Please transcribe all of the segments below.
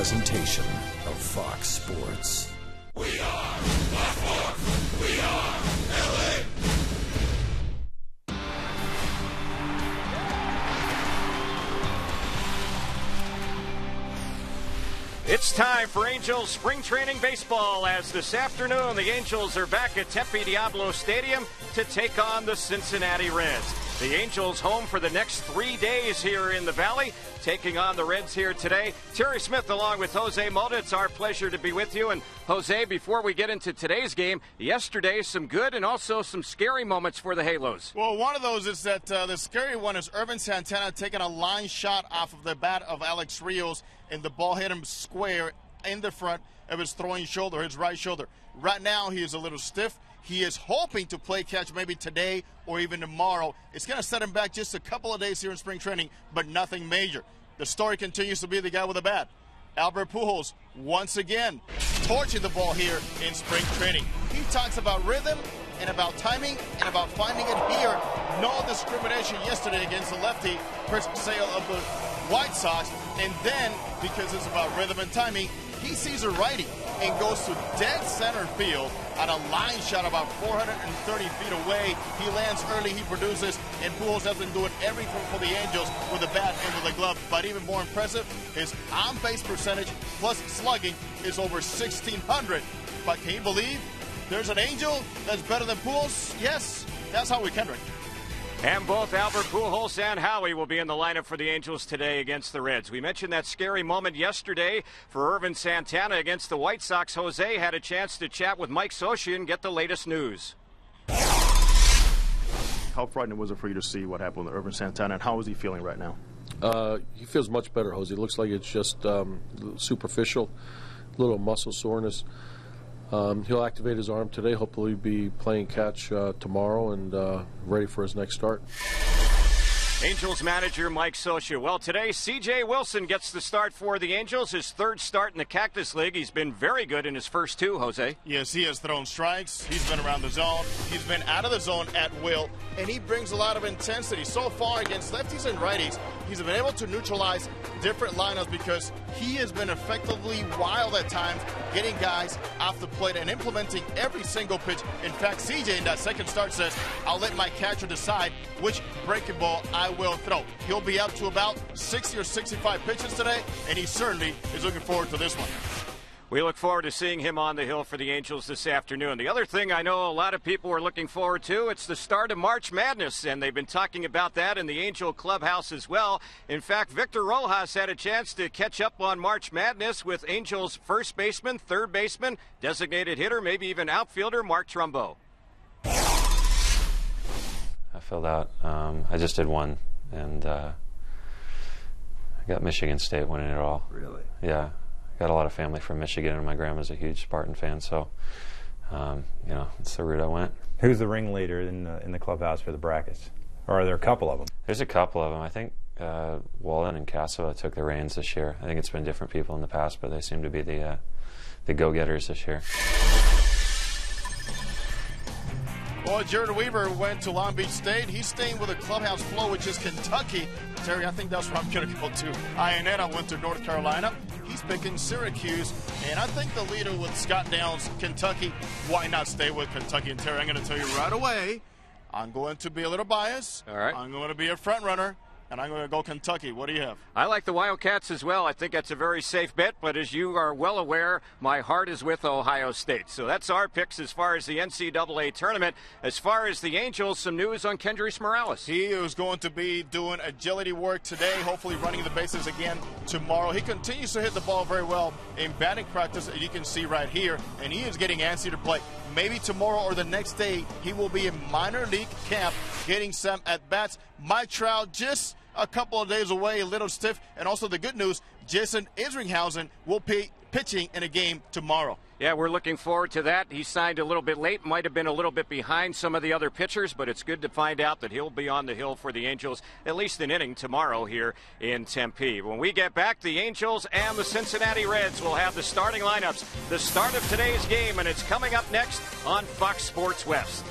presentation of Fox Sports. We are Fox Sports. We are LA. It's time for Angels spring training baseball as this afternoon the Angels are back at Tempe DIABLO Stadium to take on the Cincinnati Reds. The Angels home for the next 3 days here in the Valley, taking on the Reds here today. Terry Smith along with Jose Mota. It's our pleasure to be with you. And Jose, before we get into today's game, yesterday some good and also some scary moments for the Halos. Well, one of those is that the scary one is Ervin Santana taking a line shot off of the bat of Alex Rios, and the ball hit him square in the front of his throwing shoulder, his right shoulder. Right now he is a little stiff. He is hoping to play catch maybe today or even tomorrow. It's going to set him back just a couple of days here in spring training, but nothing major. The story continues to be the guy with the bat. Albert Pujols, once again, torching the ball here in spring training. He talks about rhythm and about timing and about finding it here. No discrimination yesterday against the lefty, Chris Sale of the White Sox. And then, because it's about rhythm and timing, he sees a righty and goes to dead center field on a line shot about 430 feet away. He lands early, he produces, and Pujols has been doing everything for the Angels with the bat and with the glove. But even more impressive, his on-base percentage plus slugging is over 1,600. But can you believe there's an Angel that's better than Pujols? Yes, that's Howie Kendrick. And both Albert Pujols and Howie will be in the lineup for the Angels today against the Reds. We mentioned that scary moment yesterday for Ervin Santana against the White Sox. Jose had a chance to chat with Mike Socia and get the latest news. How frightening was it for you to see what happened with Ervin Santana, and how is he feeling right now? He feels much better, Jose. It looks like it's just superficial, little muscle soreness. He'll activate his arm today. Hopefully be playing catch tomorrow and ready for his next start. Angels manager Mike Socia. Well, today C.J. Wilson gets the start for the Angels, his third start in the Cactus League. He's been very good in his first two, Jose. Yes, he has thrown strikes. He's been around the zone. He's been out of the zone at will, and he brings a lot of intensity. So far against lefties and righties, he's been able to neutralize different lineups because he has been effectively wild at times, getting guys off the plate and implementing every single pitch. In fact, CJ in that second start says, I'll let my catcher decide which breaking ball I will throw. He'll be up to about 60 or 65 pitches today, and he certainly is looking forward to this one. We look forward to seeing him on the hill for the Angels this afternoon. The other thing I know a lot of people are looking forward to, it's the start of March Madness, and they've been talking about that in the Angel clubhouse as well. In fact, Victor Rojas had a chance to catch up on March Madness with Angels first baseman, third baseman, designated hitter, maybe even outfielder Mark Trumbo. I filled out. I just did one, and I got Michigan State winning it all. Really? Yeah. Got a lot of family from Michigan, and my grandma's a huge Spartan fan, so you know, it's the route I went. Who's the ringleader in the clubhouse for the brackets? Or are there a couple of them? There's a couple of them. I think Wallen and Cassola took the reins this year. I think it's been different people in the past, but they seem to be the go-getters this year. Well, Jared Weaver went to Long Beach State. He's staying with a clubhouse flow, which is Kentucky. Terry, I think that's where I'm going to go to. IANNETTA went to North Carolina. He's picking Syracuse. And I think the leader with Scott Downs, Kentucky, why not stay with Kentucky? And Terry, I'm going to tell you right away, I'm going to be a little biased. All right. I'm going to be a front runner. And I'm going to go Kentucky. What do you have? I like the Wildcats as well. I think that's a very safe bet, but as you are well aware, my heart is with Ohio State. So that's our picks as far as the NCAA tournament. As far as the Angels, some news on Kendrys Morales. He is going to be doing agility work today, hopefully running the bases again tomorrow. He continues to hit the ball very well in batting practice, as you can see right here, and he is getting antsy to play. Maybe tomorrow or the next day, he will be in minor league camp getting some at-bats. Mike Trout just a couple of days away, a little stiff. And also the good news, Jason Isringhausen will be pitching in a game tomorrow. Yeah, we're looking forward to that. He signed a little bit late, might have been a little bit behind some of the other pitchers, but it's good to find out that he'll be on the hill for the Angels, at least an inning tomorrow here in Tempe. When we get back, the Angels and the Cincinnati Reds will have the starting lineups, the start of today's game, and it's coming up next on Fox Sports West.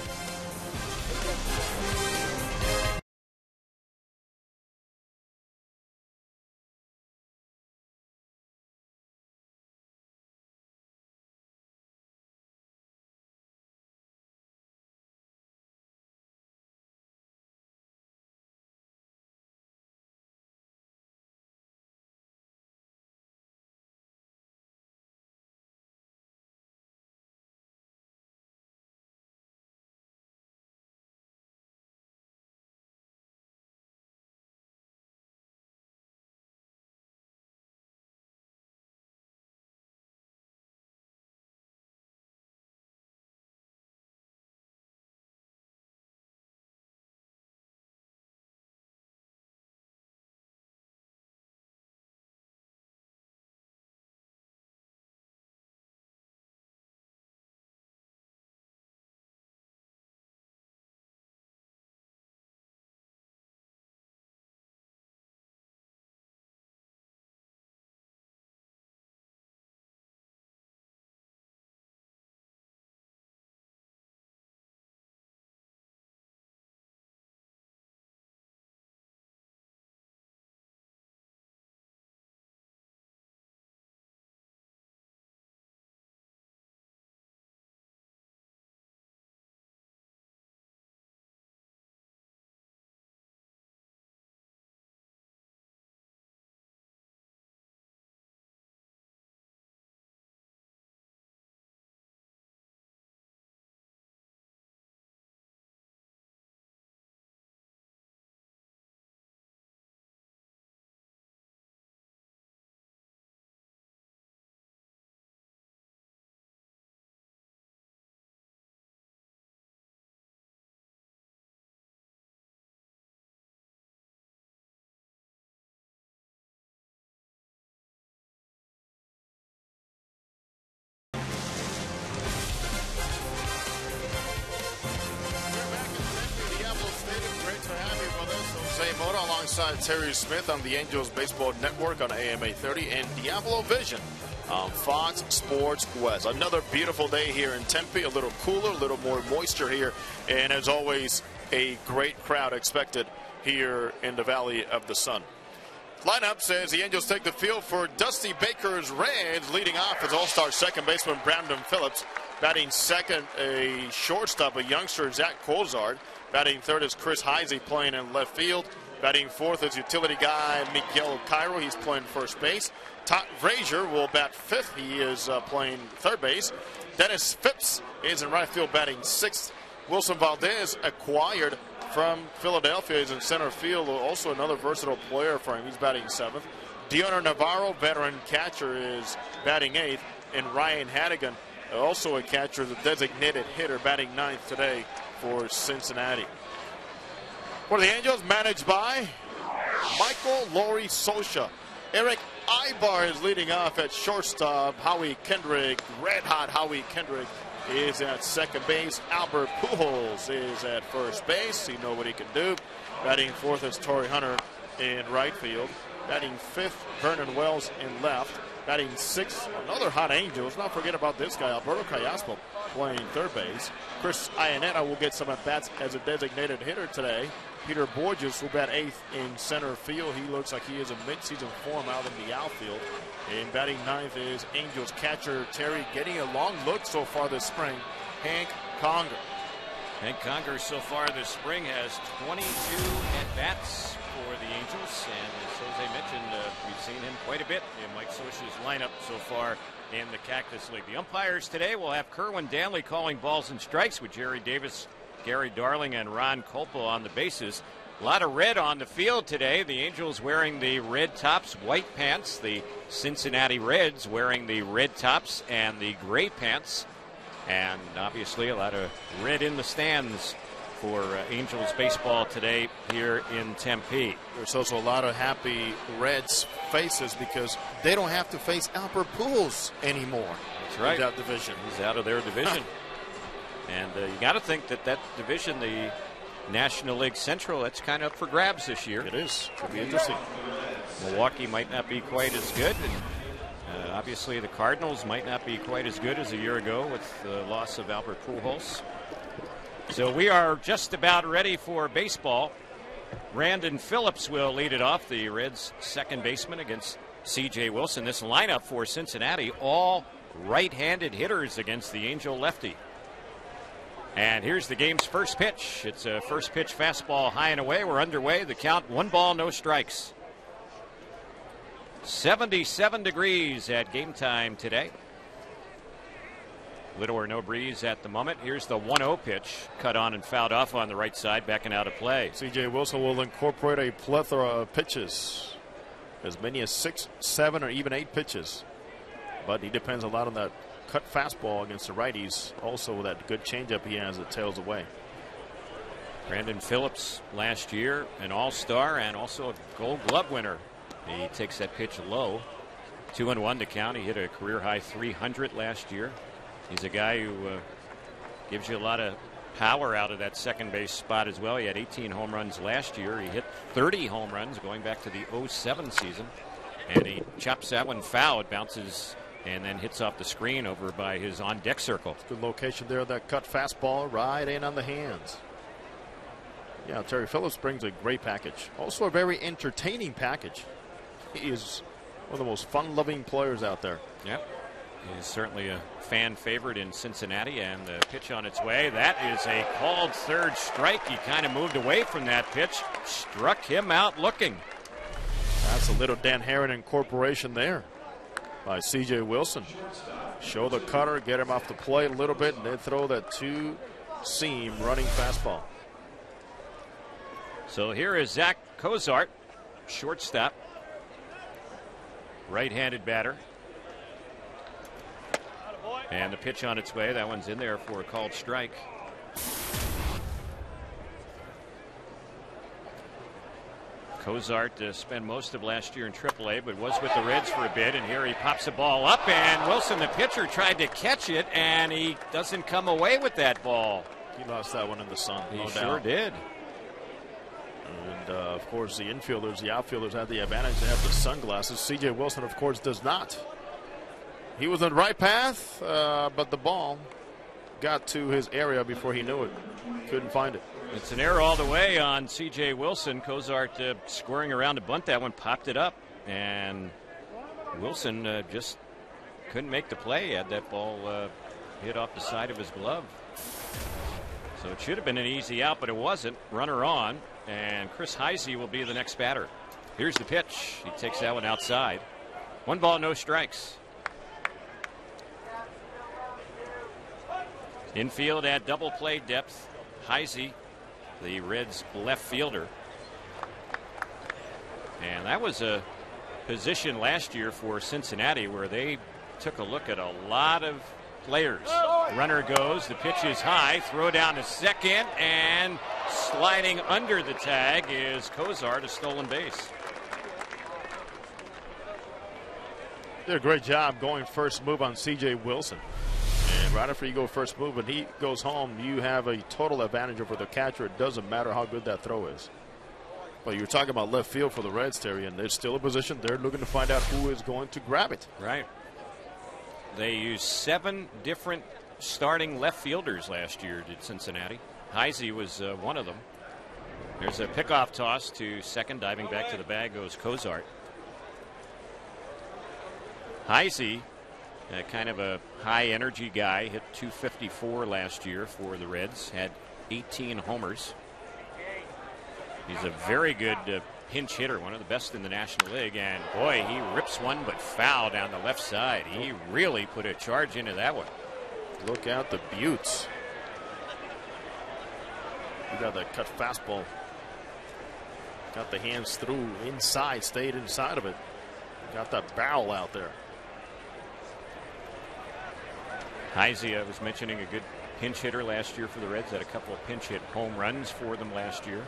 alongside Terry Smith on the Angels Baseball Network on AM 830 and Diablo Vision on Fox Sports West. Another beautiful day here in Tempe, a little cooler, a little more moisture here, and as always, a great crowd expected here in the Valley of the Sun. Lineup says the Angels take the field for Dusty Baker's Reds. Leading off is all-star second baseman Brandon Phillips. Batting second, a shortstop, a youngster, Zach Cozart. Batting third is Chris Heisey playing in left field. Batting fourth is utility guy Miguel Cairo. He's playing first base. Todd Frazier will bat fifth. He is playing third base. Dennis Phipps is in right field batting sixth. Wilson Valdez, acquired from Philadelphia, is in center field. Also another versatile player for him. He's batting seventh. Deoner Navarro, veteran catcher, is batting eighth. And Ryan Hannigan, also a catcher, the designated hitter, batting ninth today for Cincinnati. For the Angels, managed by Michael Laurie Sosha. Eric Ibar is leading off at shortstop. Howie Kendrick, red hot Howie Kendrick, is at second base. Albert Pujols is at first base. You know what he can do. Batting fourth is Torrey Hunter in right field. Batting fifth, Vernon Wells in left. Batting sixth, another hot Angels. Not forget about this guy, Alberto Callaspo, playing third base. Chris IANNETTA will get some at-bats as a designated hitter today. Peter Borges will bat eighth in center field. He looks like he is in mid-season form out in the outfield. And batting ninth is Angels catcher Terry, getting a long look so far this spring, Hank Conger. Hank Conger so far this spring has 22 at-bats for the Angels, and as Jose mentioned, we've seen him quite a bit in Mike Sosha's lineup so far in the Cactus League. The umpires today will have Kerwin Danley calling balls and strikes with Jerry Davis, Gary Darling, and Ron Colpo on the bases. A lot of red on the field today. The Angels wearing the red tops, white pants. The Cincinnati Reds wearing the red tops and the gray pants. And obviously a lot of red in the stands for Angels baseball today here in Tempe. There's also a lot of happy Reds faces because they don't have to face Albert Pujols anymore. That's right. In that division. He's out of their division. And you got to think that division, the National League Central, that's kind of up for grabs this year. It is. Could be interesting. Milwaukee might not be quite as good. And, obviously, the Cardinals might not be quite as good as a year ago with the loss of Albert Pujols. So we are just about ready for baseball. Brandon Phillips will lead it off, the Reds' second baseman against C.J. Wilson. This lineup for Cincinnati, all right-handed hitters against the Angel lefty. And here's the game's first pitch. It's a first pitch fastball high and away. We're underway. The count, 1 ball, no strikes. 77 degrees at game time today. Little or no breeze at the moment. Here's the 1-0 pitch. Cut on and fouled off on the right side, backing out of play. C.J. Wilson will incorporate a plethora of pitches. As many as 6, 7, or even 8 pitches. But he depends a lot on that cut fastball against the righties. Also that good changeup he has that tails away. Brandon Phillips last year an all-star and also a Gold Glove winner. He takes that pitch low. 2-1 to count. He hit a career high 300 last year. He's a guy who gives you a lot of power out of that second base spot as well. He had 18 home runs last year. He hit 30 home runs going back to the 07 season. And he chops that one foul. It bounces and then hits off the screen over by his on-deck circle. Good location there, that cut fastball right in on the hands. Yeah, Terry Phillips brings a great package. Also a very entertaining package. He is one of the most fun-loving players out there. Yep. He's certainly a fan favorite in Cincinnati, and the pitch on its way. That is a called third strike. He kind of moved away from that pitch, struck him out looking. That's a little Dan Herron incorporation there by C.J. Wilson. Show the cutter, get him off the plate a little bit, and then throw that two-seam running fastball. So here is Zach Cozart, shortstop, right-handed batter. And the pitch on its way. That one's in there for a called strike. Cozart spent most of last year in AAA, but was with the Reds for a bit. And here he pops the ball up, and Wilson, the pitcher, tried to catch it, and he doesn't come away with that ball. He lost that one in the sun. He sure did. And And, of course, the infielders, the outfielders have the advantage. They have the sunglasses. C.J. Wilson, of course, does not. He was on the right path, but the ball got to his area before he knew it. Couldn't find it. It's an error all the way on C.J. Wilson. Cozart squaring around to bunt that one, popped it up, and Wilson just couldn't make the play. Had that ball hit off the side of his glove. So it should have been an easy out, but it wasn't. Runner on, and Chris Heisey will be the next batter. Here's the pitch. He takes that one outside. 1 ball, no strikes. Infield at double play depth. Heisey, the Reds' left fielder. And that was a position last year for Cincinnati where they took a look at a lot of players. Runner goes, the pitch is high, throw down to second, and sliding under the tag is Cozart, a stolen base. Did a great job going first move on C.J. Wilson. And right after you go first move and he goes home, you have a total advantage over the catcher. It doesn't matter how good that throw is. But you're talking about left field for the Reds, Terry, and there's still a position. They're looking to find out who is going to grab it. Right. They used 7 different starting left fielders last year, did Cincinnati. Heisey was one of them. There's a pickoff toss to second. Diving back to the bag goes Cozart. Heisey, kind of a high energy guy, hit .254 last year for the Reds, had 18 homers. He's a very good pinch hitter, one of the best in the National League, and boy, he rips one but foul down the left side. He really put a charge into that one. Look out the Buttes. You got that cut fastball. Got the hands through inside, stayed inside of it. Got that barrel out there. Heisey, I was mentioning, a good pinch hitter last year for the Reds. Had a couple of pinch hit home runs for them last year.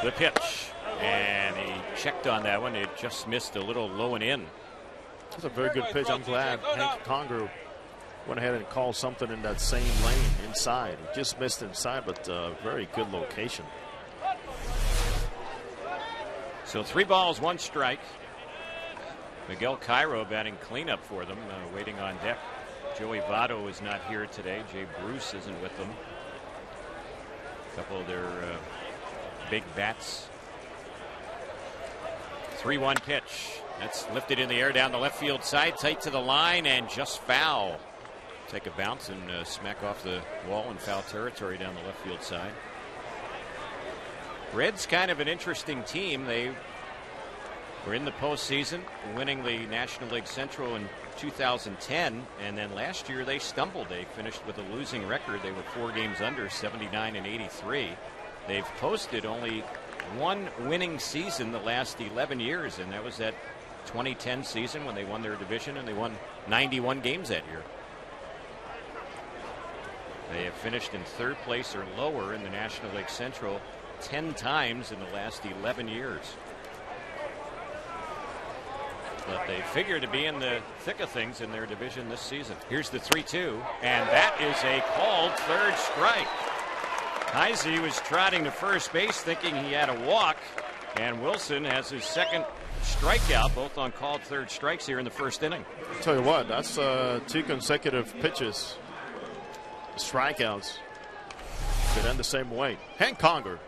The pitch, and he checked on that one. It just missed a little low and in. That's a very good pitch. I'm glad Hank Conger went ahead and called something in that same lane inside. He just missed inside, but very good location. So 3 balls, 1 strike. Miguel Cairo batting cleanup for them, waiting on deck. Joey Votto is not here today. Jay Bruce isn't with them. A couple of their big bats. 3-1 pitch. That's lifted in the air down the left field side, tight to the line, and just foul. Take a bounce and smack off the wall in foul territory down the left field side. Reds kind of an interesting team. They were in the postseason, winning the National League Central in 2010, and then last year they stumbled. They finished with a losing record. They were 4 games under, 79 and 83. They've posted only 1 winning season the last 11 years, and that was that 2010 season when they won their division, and they won 91 games that year. They have finished in 3rd place or lower in the National League Central 10 times in the last 11 years. But they figure to be in the thick of things in their division this season. Here's the 3-2, and that is a called 3rd strike. Heisey was trotting to first base thinking he had a walk, and Wilson has his 2nd strikeout, both on called 3rd strikes here in the 1st inning. I'll tell you what, that's 2 consecutive pitches. Strikeouts could end the same way. Hank Conger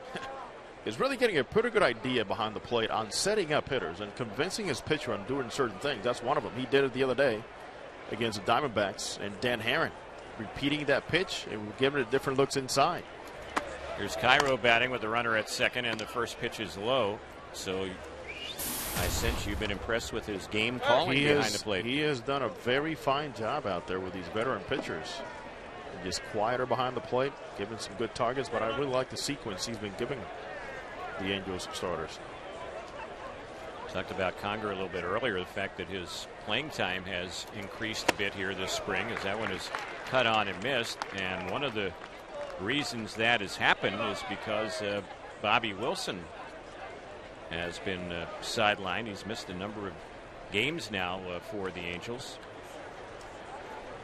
is really getting a pretty good idea behind the plate on setting up hitters and convincing his pitcher on doing certain things. That's one of them. He did it the other day against the Diamondbacks, and Dan Herron repeating that pitch and giving it different looks inside. Here's Cairo batting with the runner at second, and the first pitch is low. So I sense you've been impressed with his game calling behind the plate. He has done a very fine job out there with these veteran pitchers. Just quieter behind the plate, giving some good targets, but I really like the sequence he's been giving the Angels starters. Talked about Conger a little bit earlier, the fact that his playing time has increased a bit here this spring, as that one is cut on and missed. And one of the reasons that has happened is because Bobby Wilson has been sidelined. He's missed a number of games now for the Angels.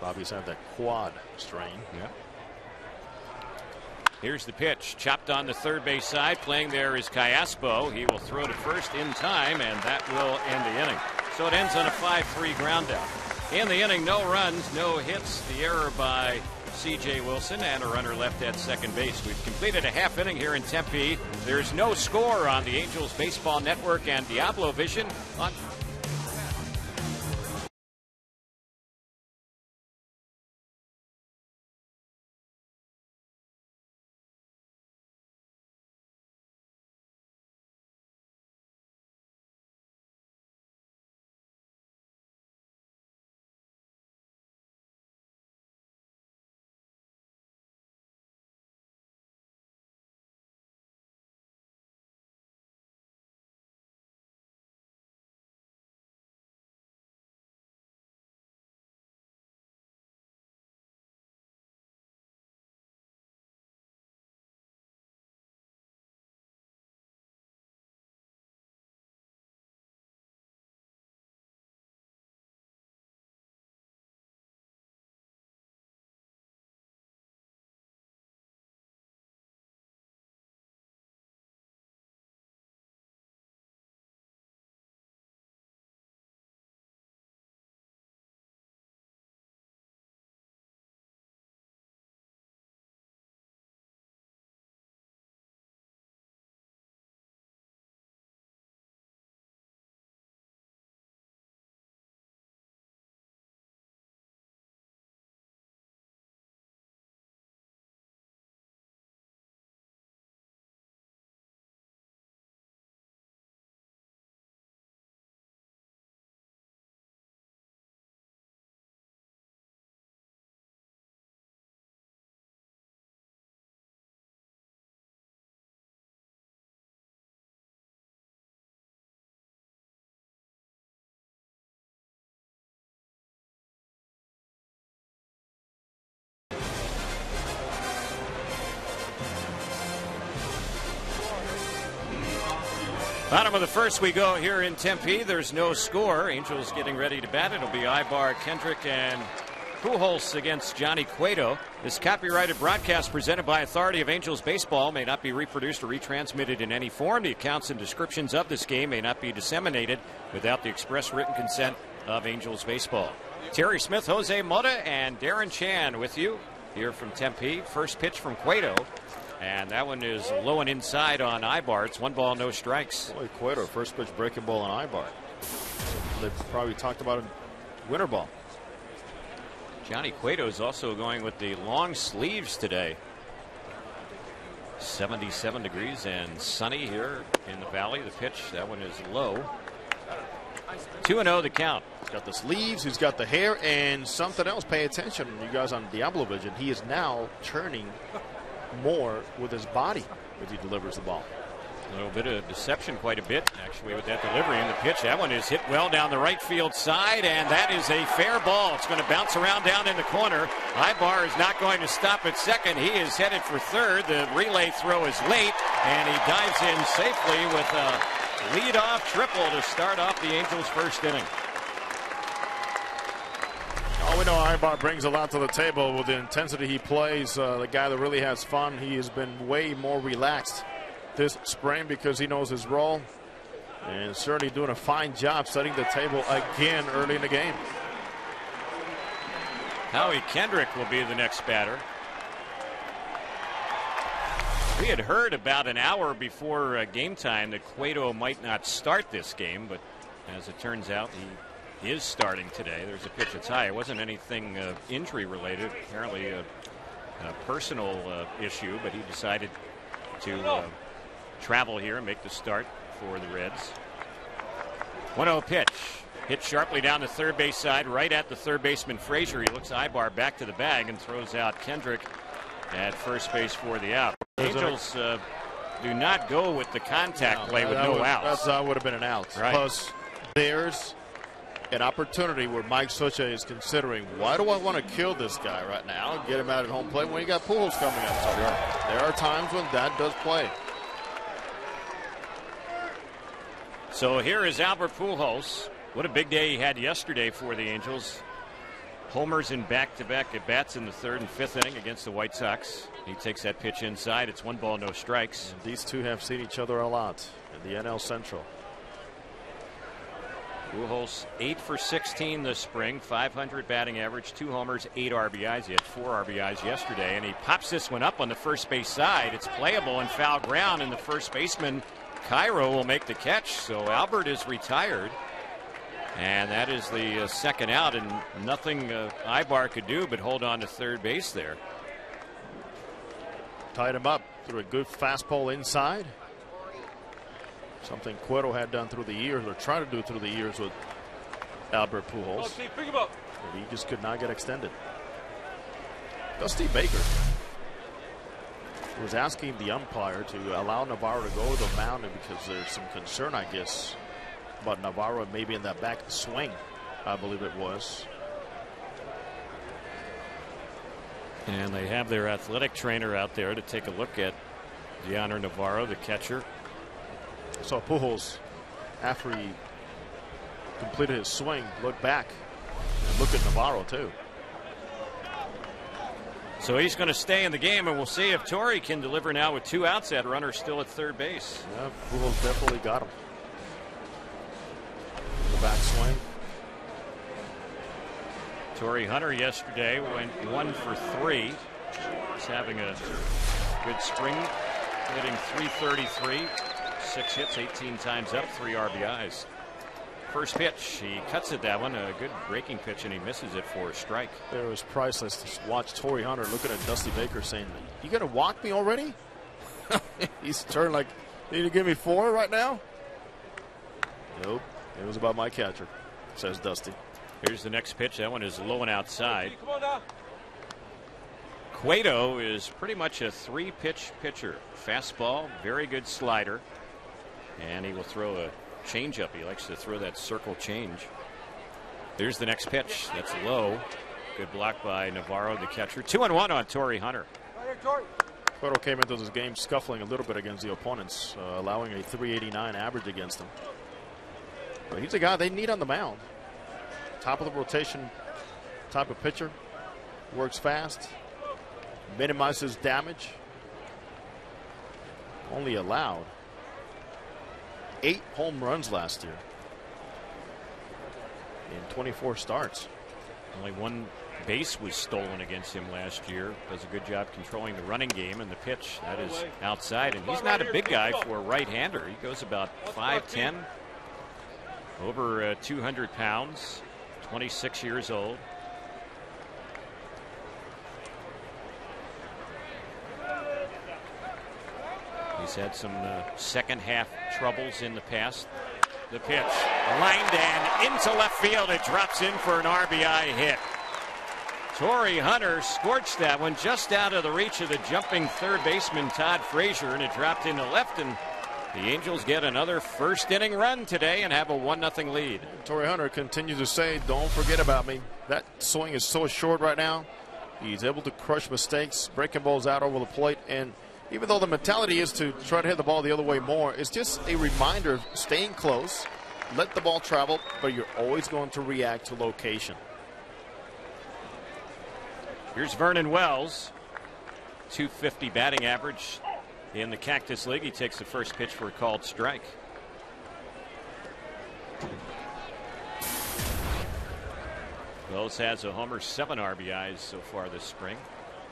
Bobby's had that quad strain. Yeah. Here's the pitch, chopped on the third base side. Playing there is Callaspo. He will throw to first in time, and that will end the inning. So it ends on a 5-3 ground out. In the inning, no runs, no hits. The error by C.J. Wilson, and a runner left at second base. We've completed a half inning here in Tempe. There's no score on the Angels Baseball Network and Diablo Vision on bottom of the first we go here in Tempe. There's no score. Angels getting ready to bat. It'll be Ibar, Kendrick, and Pujols against Johnny Cueto. This copyrighted broadcast presented by Authority of Angels Baseball may not be reproduced or retransmitted in any form. The accounts and descriptions of this game may not be disseminated without the express written consent of Angels Baseball. Terry Smith, Jose Mota, and Darren Chan with you here from Tempe. First pitch from Cueto. And that one is low and inside on Ibar. It's 1 ball, no strikes. Boy, Cueto, first pitch breaking ball on Ibar. They probably talked about a winter ball. Johnny Cueto is also going with the long sleeves today. 77 degrees and sunny here in the valley. The pitch, that one is low. 2-0 the count. He's got the sleeves, he's got the hair, and something else. Pay attention, you guys on Diablo Vision. He is now turning more with his body as he delivers the ball. A little bit of deception, quite a bit, actually, with that delivery and the pitch. That one is hit well down the right field side, and that is a fair ball. It's going to bounce around down in the corner. Ibar is not going to stop at second. He is headed for third. The relay throw is late, and he dives in safely with a leadoff triple to start off the Angels' first inning. Oh, we know Ibar brings a lot to the table with the intensity he plays. The guy that really has fun. He has been way more relaxed this spring because he knows his role, and certainly doing a fine job setting the table again early in the game. Howie Kendrick will be the next batter. We had heard about an hour before game time that Cueto might not start this game, but as it turns out, he is starting today. There's a pitch that's high. It wasn't anything injury related, apparently a personal issue, but he decided to travel here and make the start for the Reds. 1-0 pitch. Hit sharply down the third base side, right at the third baseman Frazier. He looks Ibar back to the bag and throws out Kendrick at first base for the out. Angels do not go with the contact play with no outs. That would have been an out. Right. Plus, there's an opportunity where Mike Socha is considering, why do I want to kill this guy right now and get him out at home plate when you got Pujols coming up? So there are times when that does play. So here is Albert Pujols. What a big day he had yesterday for the Angels. homers in back-to-back at bats in the 3rd and 5th inning against the White Sox. He takes that pitch inside. It's 1 ball, no strikes. And these two have seen each other a lot in the NL Central. Pujols 8 for 16 this spring, 500 batting average, 2 homers, 8 RBIs. He had 4 RBIs yesterday, and he pops this one up on the first base side. It's playable in foul ground, and the first baseman, Cairo, will make the catch. So Albert is retired, and that is the second out, and nothing Ibar could do but hold on to third base there. Tied him up through a good fastball inside. Something Cueto had done through the years, or tried to do through the years with Albert Pujols. But he just could not get extended. Dusty Baker was asking the umpire to allow Navarro to go to the mound because there's some concern, I guess, about Navarro maybe in that back swing, I believe it was. And they have their athletic trainer out there to take a look at Deoner Navarro, the catcher. So Pujols, after he completed his swing, looked back and looked at Navarro too. So he's going to stay in the game, and we'll see if Torrey can deliver now with 2 outs. That runner still at third base. Yeah, Pujols definitely got him. The back swing. Torrey Hunter yesterday went 1 for 3. He's having a good spring, hitting .333. 6 hits, 18 times up, 3 RBIs. First pitch, he cuts it, that one. A good breaking pitch, and he misses it for a strike. It was priceless to watch Torrey Hunter looking at Dusty Baker saying, "You gonna walk me already?" He's turned like, "You need to give me 4 right now?" Nope. It was about my catcher, says Dusty. Here's the next pitch. That one is low and outside. Cueto is pretty much a 3-pitch pitcher. Fastball, very good slider. And he will throw a changeup. He likes to throw that circle change. There's the next pitch. That's low. Good block by Navarro, the catcher. 2-1 on Torrey Hunter. Cueto came into this game scuffling a little bit against the opponents, allowing a .389 average against them. But he's a guy they need on the mound. Top of the rotation type of pitcher. Works fast. Minimizes damage. Only allowed 8 home runs last year in 24 starts. Only 1 base was stolen against him last year. Does a good job controlling the running game, and the pitch that is outside. And he's not a big guy for a right-hander. He goes about 5'10", over 200 pounds, 26 years old. He's had some second half troubles in the past. The pitch lined and into left field. It drops in for an RBI hit. Torrey Hunter scorched that one just out of the reach of the jumping third baseman Todd Frazier, and it dropped into left, and the Angels get another first inning run today and have a 1-0 lead. Torrey Hunter continues to say, "Don't forget about me." That swing is so short right now. He's able to crush mistakes, breaking balls out over the plate, and even though the mentality is to try to hit the ball the other way more, it's just a reminder of staying close, let the ball travel, but you're always going to react to location. Here's Vernon Wells, .250 batting average in the Cactus League. He takes the first pitch for a called strike. Wells has a homer, 7 RBIs so far this spring.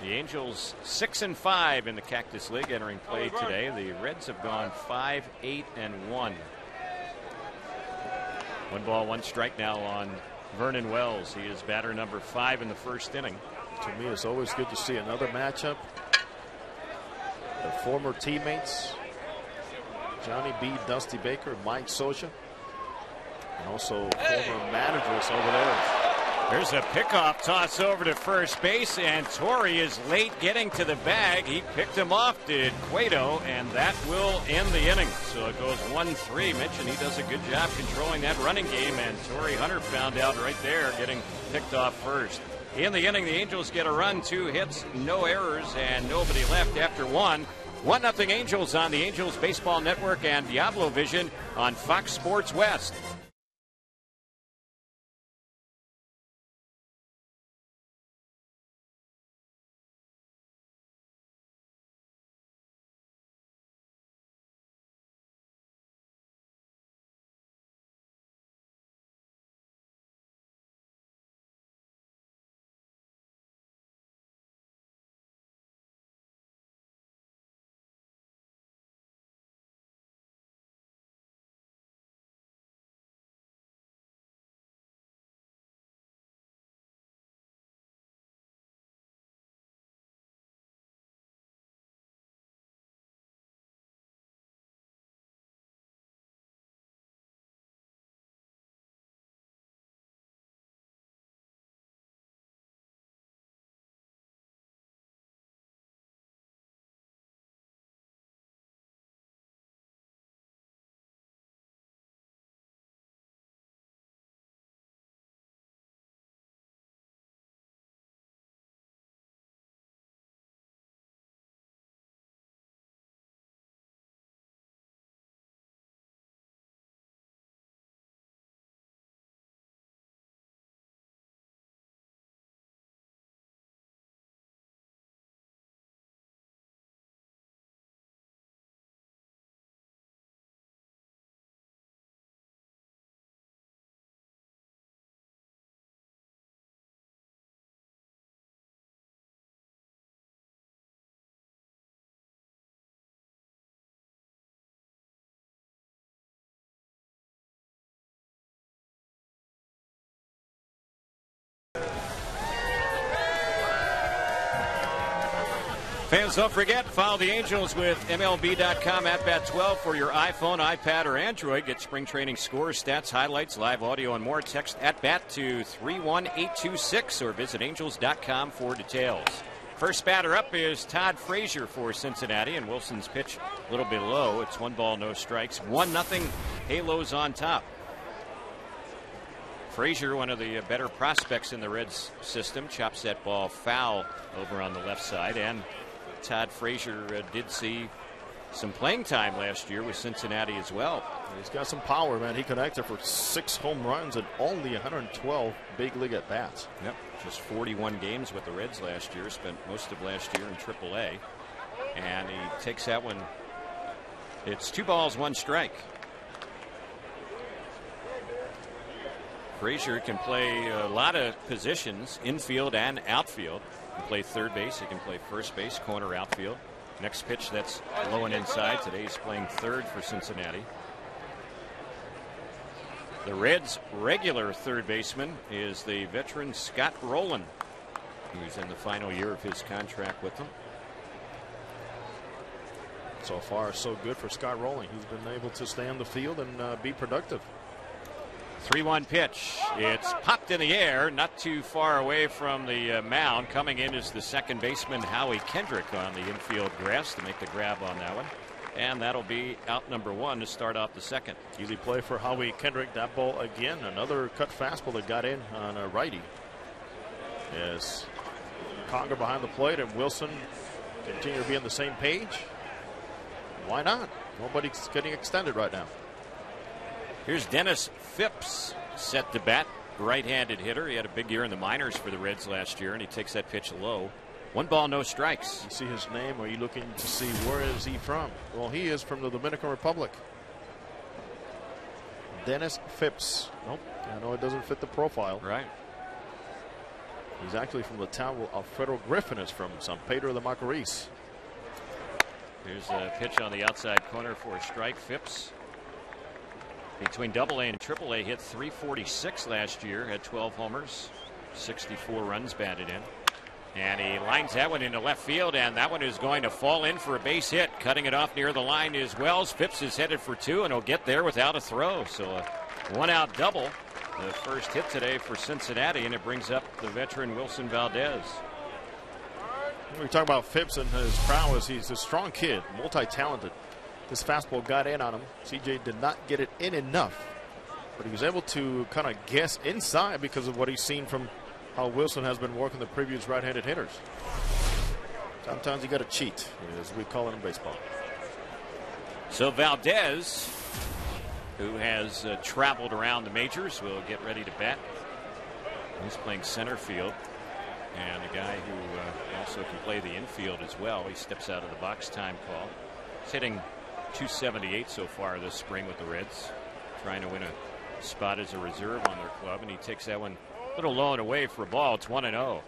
The Angels 6-5 in the Cactus League entering play today. The Reds have gone 5-8-1. 1 ball, 1 strike now on Vernon Wells. He is batter number 5 in the first inning. To me, it's always good to see another matchup. The former teammates, Johnny B. Dusty Baker, Mike Socha, and also former managers over there. There's a pickoff toss over to first base, and Torrey is late getting to the bag. He picked him off, did Cueto, and that will end the inning. So it goes 1-3. Mentioned he does a good job controlling that running game, and Torrey Hunter found out right there, getting picked off first. In the inning, the Angels get a run, 2 hits, no errors, and nobody left after 1. 1-0 Angels on the Angels Baseball Network and Diablo Vision on Fox Sports West. Fans, don't forget, follow the Angels with MLB.com at bat 12 for your iPhone, iPad, or Android. Get spring training scores, stats, highlights, live audio, and more. Text at bat to 31826 or visit Angels.com for details. First batter up is Todd Frazier for Cincinnati, and Wilson's pitch a little bit low. It's 1 ball, no strikes. 1-0 Halos on top. Frazier, one of the better prospects in the Reds system, chops that ball foul over on the left side. And Todd Frazier did see some playing time last year with Cincinnati as well. He's got some power, man. He connected for 6 home runs and only 112 big league at bats. Yep, just 41 games with the Reds last year. Spent most of last year in AAA, and he takes that one. It's 2 balls, 1 strike. Frazier can play a lot of positions, infield and outfield. He can play third base, he can play first base, corner, outfield. Next pitch, that's low and inside. Today he's playing third for Cincinnati. The Reds' regular third baseman is the veteran Scott Rowland, who's in the final year of his contract with them. So far, so good for Scott Rowland. He's been able to stay on the field and be productive. 3-1 pitch. It's popped in the air, not too far away from the mound. Coming in is the second baseman Howie Kendrick on the infield grass to make the grab on that one. And that'll be out number 1 to start off the second. Easy play for Howie Kendrick. That ball again, another cut fastball that got in on a righty. Yes, Conger behind the plate and Wilson continue to be on the same page. Why not? Nobody's getting extended right now. Here's Dennis Phipps set to bat, right-handed hitter. He had a big year in the minors for the Reds last year, and he takes that pitch low. 1 ball, no strikes. You see his name, or are you looking to see where is he from? Well, he is from the Dominican Republic. Dennis Phipps. Nope, I know it doesn't fit the profile. Right. He's actually from the town where Alfredo Griffin is from, San Pedro de Macorís. Here's a pitch on the outside corner for a strike. Phipps, between AA and AAA, hit .346 last year, had 12 homers, 64 runs batted in. And he lines that one into left field, and that one is going to fall in for a base hit. Cutting it off near the line is Wells. Phipps is headed for 2, and he'll get there without a throw. So a 1-out double, the first hit today for Cincinnati, and it brings up the veteran Wilson Valdez. We talk about Phipps and his prowess. He's a strong kid, multi-talented. This fastball got in on him. CJ did not get it in enough, but he was able to kind of guess inside because of what he's seen from how Wilson has been working the previous right-handed hitters. Sometimes you got to cheat, as we call it in baseball. So Valdez, who has traveled around the majors, will get ready to bat. He's playing center field, and a guy who also can play the infield as well. He steps out of the box time call. He's hitting .278 so far this spring with the Reds, trying to win a spot as a reserve on their club, and he takes that one a little low and away for a ball. It's 1-0.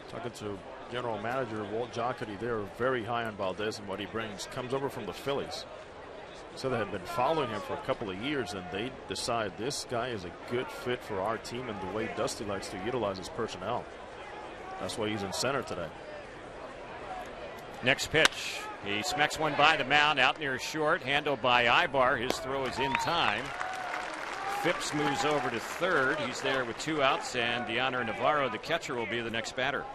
Talking to general manager Walt Jocketty, they're very high on Valdez and what he brings. Comes over from the Phillies, so they have been following him for a couple of years, and they decide this guy is a good fit for our team and the way Dusty likes to utilize his personnel. That's why he's in center today. Next pitch, he smacks one by the mound out near short, handled by Ibar. His throw is in time. Phipps moves over to third. He's there with 2 outs, and Deoner Navarro, the catcher, will be the next batter.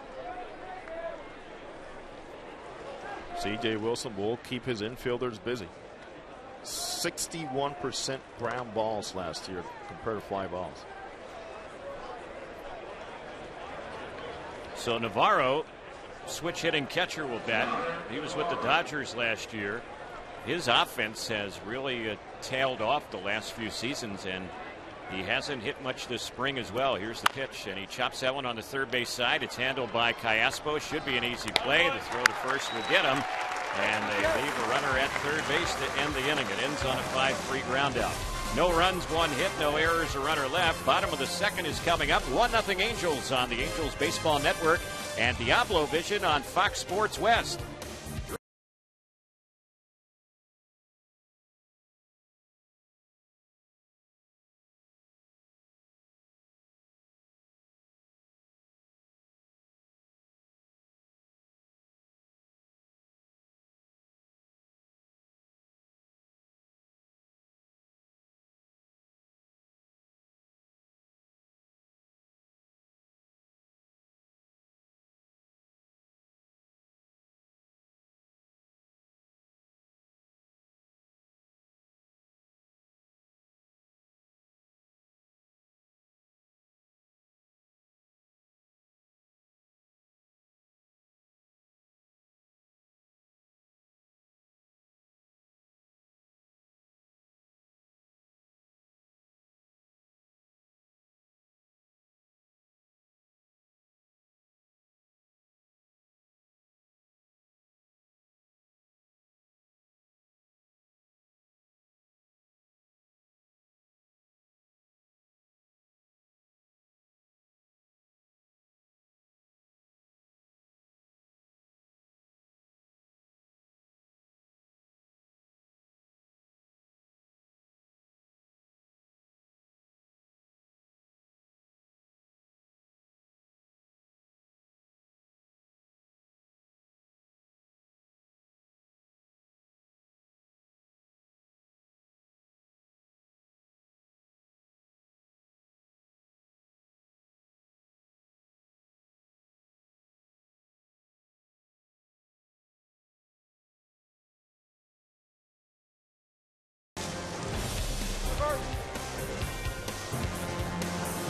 C.J. Wilson will keep his infielders busy. 61% ground balls last year compared to fly balls. So Navarro, switch hitting catcher, will bat. He was with the Dodgers last year. His offense has really tailed off the last few seasons, and he hasn't hit much this spring as well. Here's the pitch, and he chops that one on the third base side. It's handled by Callaspo. Should be an easy play. The throw to first will get him, and they leave a runner at third base to end the inning. It ends on a 5-3 groundout. No runs, 1 hit, no errors, a runner left. Bottom of the second is coming up. 1-0 Angels on the Angels Baseball Network and Diablo Vision on Fox Sports West.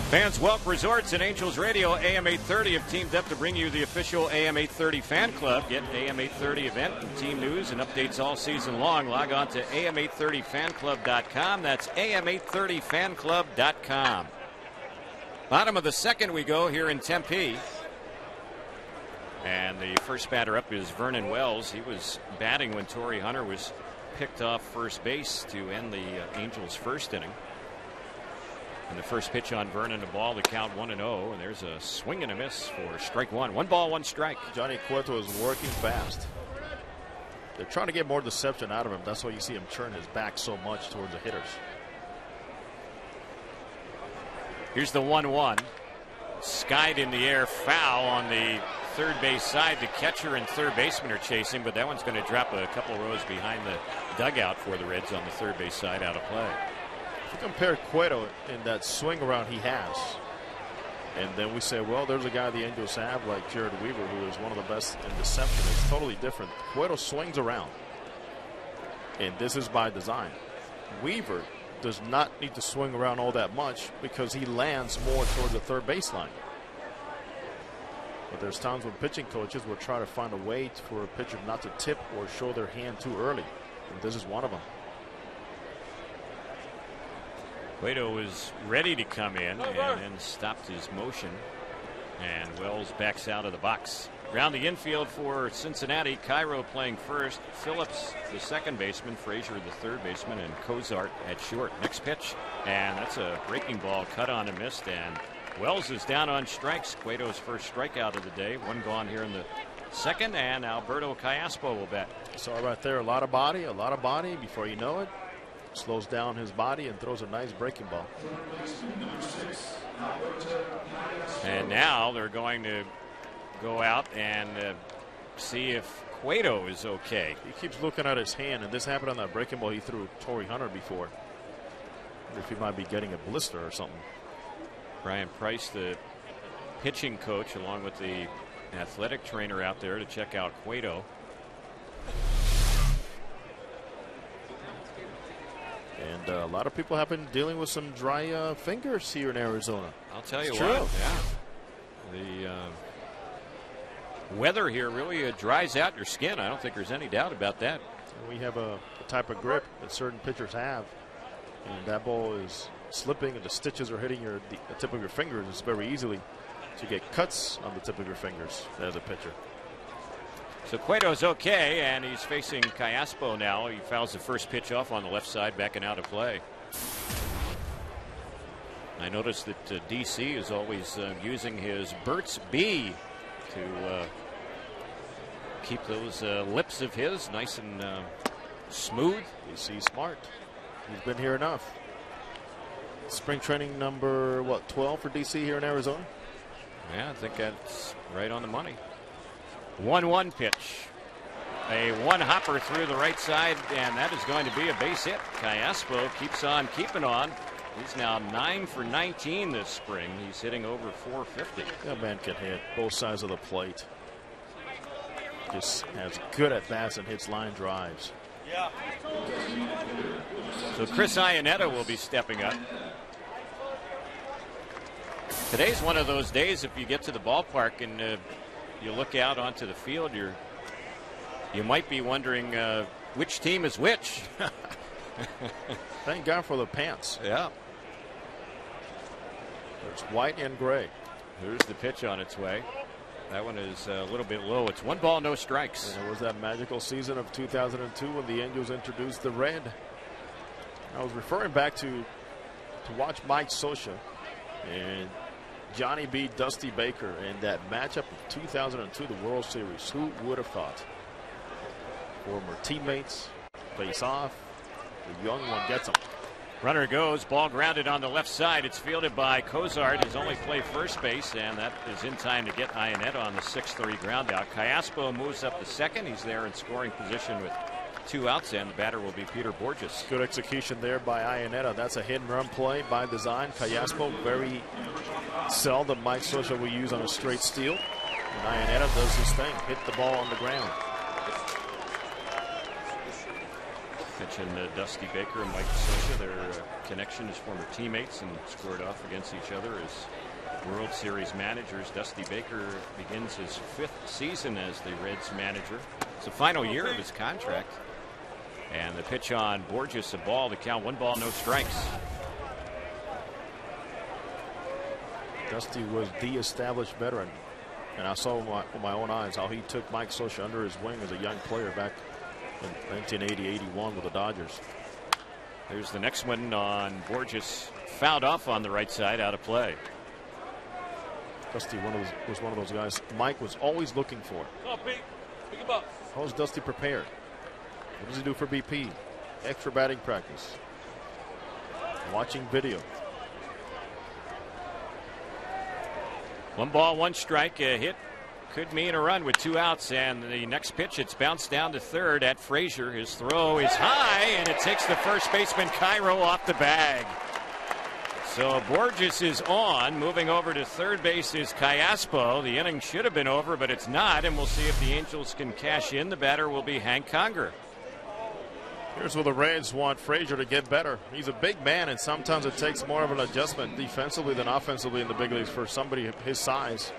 Fans Welk Resorts and Angels Radio AM 830 have teamed up to bring you the official AM 830 fan club. Get AM 830 event and team news and updates all season long. Log on to am830fanclub.com. That's am830fanclub.com. Bottom of the second we go here in Tempe. And the first batter up is Vernon Wells. He was batting when Torrey Hunter was picked off first base to end the Angels' first inning. And the first pitch on Vernon, a ball to count 1-0. And there's a swing and a miss for strike one. 1 ball, 1 strike. Johnny Cueto is working fast. They're trying to get more deception out of him. That's why you see him turn his back so much towards the hitters. Here's the 1-1. Skied in the air, foul on the third base side. The catcher and third baseman are chasing, but that one's going to drop a couple rows behind the dugout for the Reds on the third base side, out of play. If you compare Cueto in that swing around he has, and then we say, well, there's a guy the Angels have like Jared Weaver, who is one of the best in deception. It's totally different. Cueto swings around, and this is by design. Weaver does not need to swing around all that much because he lands more towards the third baseline. But there's times when pitching coaches will try to find a way for a pitcher not to tip or show their hand too early, and this is one of them. Cueto was ready to come in and then stopped his motion, and Wells backs out of the box. Around the infield for Cincinnati, Cairo playing first, Phillips the second baseman, Frazier the third baseman, and Cozart at short. Next pitch, and that's a breaking ball, cut on and missed, and Wells is down on strikes. Cueto's first strikeout of the day. One gone here in the second, and Alberto Callaspo will bat. So right there, a lot of body. Before you know it, slows down his body and throws a nice breaking ball. And now they're going to go out and see if Cueto is okay. He keeps looking at his hand, and this happened on that breaking ball he threw Torrey Hunter before. If he might be getting a blister or something. Brian Price, the pitching coach, along with the athletic trainer out there to check out Cueto. And a lot of people have been dealing with some dry fingers here in Arizona. I'll tell you it's what. true. Yeah. The weather here really dries out your skin. I don't think there's any doubt about that. We have a type of grip that certain pitchers have, and that ball is slipping and the stitches are hitting the tip of your fingers. It's very easily to get cuts on the tip of your fingers as a pitcher. So Cueto's okay, and he's facing Callaspo now. He fouls the first pitch off on the left side, backing out of play. I noticed that DC is always using his Burt's Bee to keep those lips of his nice and smooth. DC smart. He's been here enough. Spring training number, 12 for DC here in Arizona? Yeah, I think that's right on the money. 1-1 pitch. A one-hopper through the right side, and that is going to be a base hit. Callaspo keeps on keeping on. He's now 9 for 19 this spring. He's hitting over 450. That man can hit both sides of the plate. Just has good at-bats and hits line drives. Yeah. So Chris IANNETTA will be stepping up. Today's one of those days, if you get to the ballpark and you look out onto the field, you might be wondering which team is which. Thank God for the pants. Yeah. There's white and gray. Here's the pitch on its way. That one is a little bit low. It's 1 ball, no strikes. And it was that magical season of 2002 when the Angels introduced the red. I was referring back to watch Mike Scioscia and Johnny B. Dusty Baker in that matchup of 2002, the World Series. Who would have thought? Former teammates face off. The young one gets them. Runner goes, ball grounded on the left side. It's fielded by Cozart, who's only played first base, and that is in time to get IANNETTA on the 6-3 ground out. Callaspo moves up to second. He's there in scoring position with 2 outs, and the batter will be Peter Borges. Good execution there by IANNETTA. That's a hit and run play by design. Callaspo, very seldom Mike Scioscia will use on a straight steal. And IANNETTA does his thing, hit the ball on the ground. Mentioned Dusty Baker and Mike Scioscia, their connection as former teammates and squared off against each other as World Series managers. Dusty Baker begins his 5th season as the Reds manager. It's the final year of his contract. And the pitch on Borges, a ball, the count 1 ball, no strikes. Dusty was the established veteran, and I saw with my own eyes how he took Mike Scioscia under his wing as a young player back in 1980-81 with the Dodgers. There's the next one on Borges, fouled off on the right side, out of play. Dusty was one of those guys Mike was always looking for. How is Dusty prepared? What does he do for BP? Extra batting practice. Watching video. 1 ball, 1 strike. A hit could mean a run with 2 outs. And the next pitch, it's bounced down to third at Frazier. His throw is high, and it takes the first baseman Cairo off the bag. So Borges is on. Moving over to third base is Callaspo. The inning should have been over, but it's not. And we'll see if the Angels can cash in. The batter will be Hank Conger. Here's where the Reds want Frazier to get better. He's a big man, and sometimes it takes more of an adjustment defensively than offensively in the big leagues for somebody his size.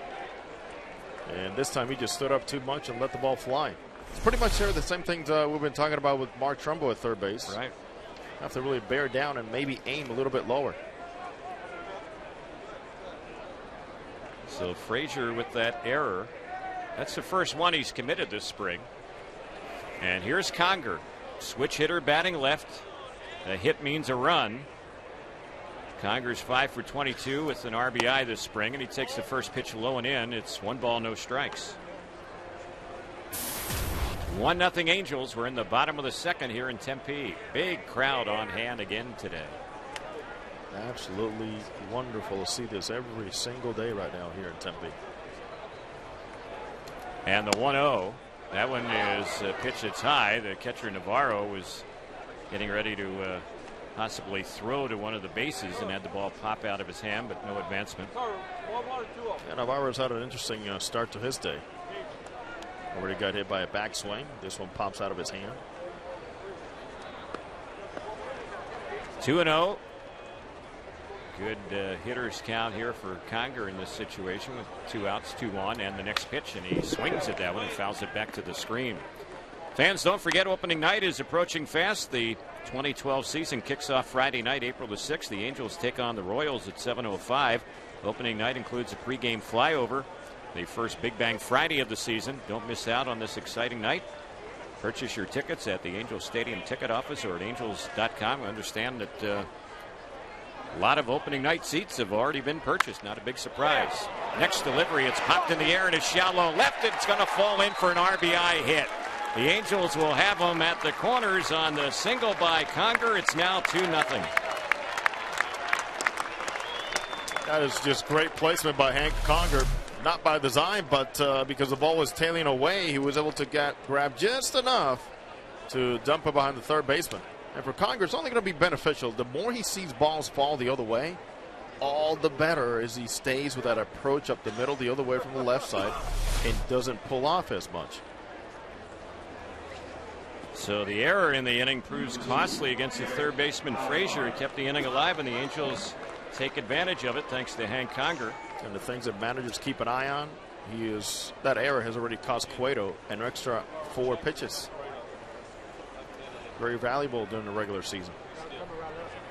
And this time he just stood up too much and let the ball fly. It's pretty much the same things we've been talking about with Mark Trumbo at third base. Right. Have to really bear down and maybe aim a little bit lower. So Frazier with that error. That's the first one he's committed this spring. And here's Conger. Switch hitter batting left. A hit means a run. Conger's 5 for 22 with an RBI this spring, and he takes the first pitch low and in. It's 1 ball, no strikes. 1-0 Angels. We're in the bottom of the second here in Tempe. Big crowd on hand again today. Absolutely wonderful to see this every single day right now here in Tempe. And the 1-0. That one is a pitch that's high. The catcher Navarro was getting ready to possibly throw to one of the bases and had the ball pop out of his hand, but no advancement. Yeah, Navarro's had an interesting start to his day. Already got hit by a backswing. This one pops out of his hand. 2-0. Good hitters count here for Conger in this situation with 2 outs, 2 on, and the next pitch, and he swings at that one and fouls it back to the screen. Fans, don't forget opening night is approaching fast. The 2012 season kicks off Friday night, April the 6th. The Angels take on the Royals at 7:05. Opening night includes a pregame flyover. The first Big Bang Friday of the season. Don't miss out on this exciting night. Purchase your tickets at the Angels Stadium ticket office or at angels.com. I understand that a lot of opening night seats have already been purchased. Not a big surprise. Next delivery, it's popped in the air and it's shallow left. It's going to fall in for an RBI hit. The Angels will have them at the corners on the single by Conger. It's now 2-0. That is just great placement by Hank Conger. Not by design, but because the ball was tailing away, he was able to grab just enough to dump it behind the third baseman. And for Conger, it's only going to be beneficial. The more he sees balls fall the other way, all the better as he stays with that approach up the middle, the other way from the left side, and doesn't pull off as much. So the error in the inning proves costly against the third baseman Frazier. He kept the inning alive, and the Angels take advantage of it thanks to Hank Conger. And the things that managers keep an eye on, that error has already cost Cueto an extra 4 pitches. Very valuable during the regular season.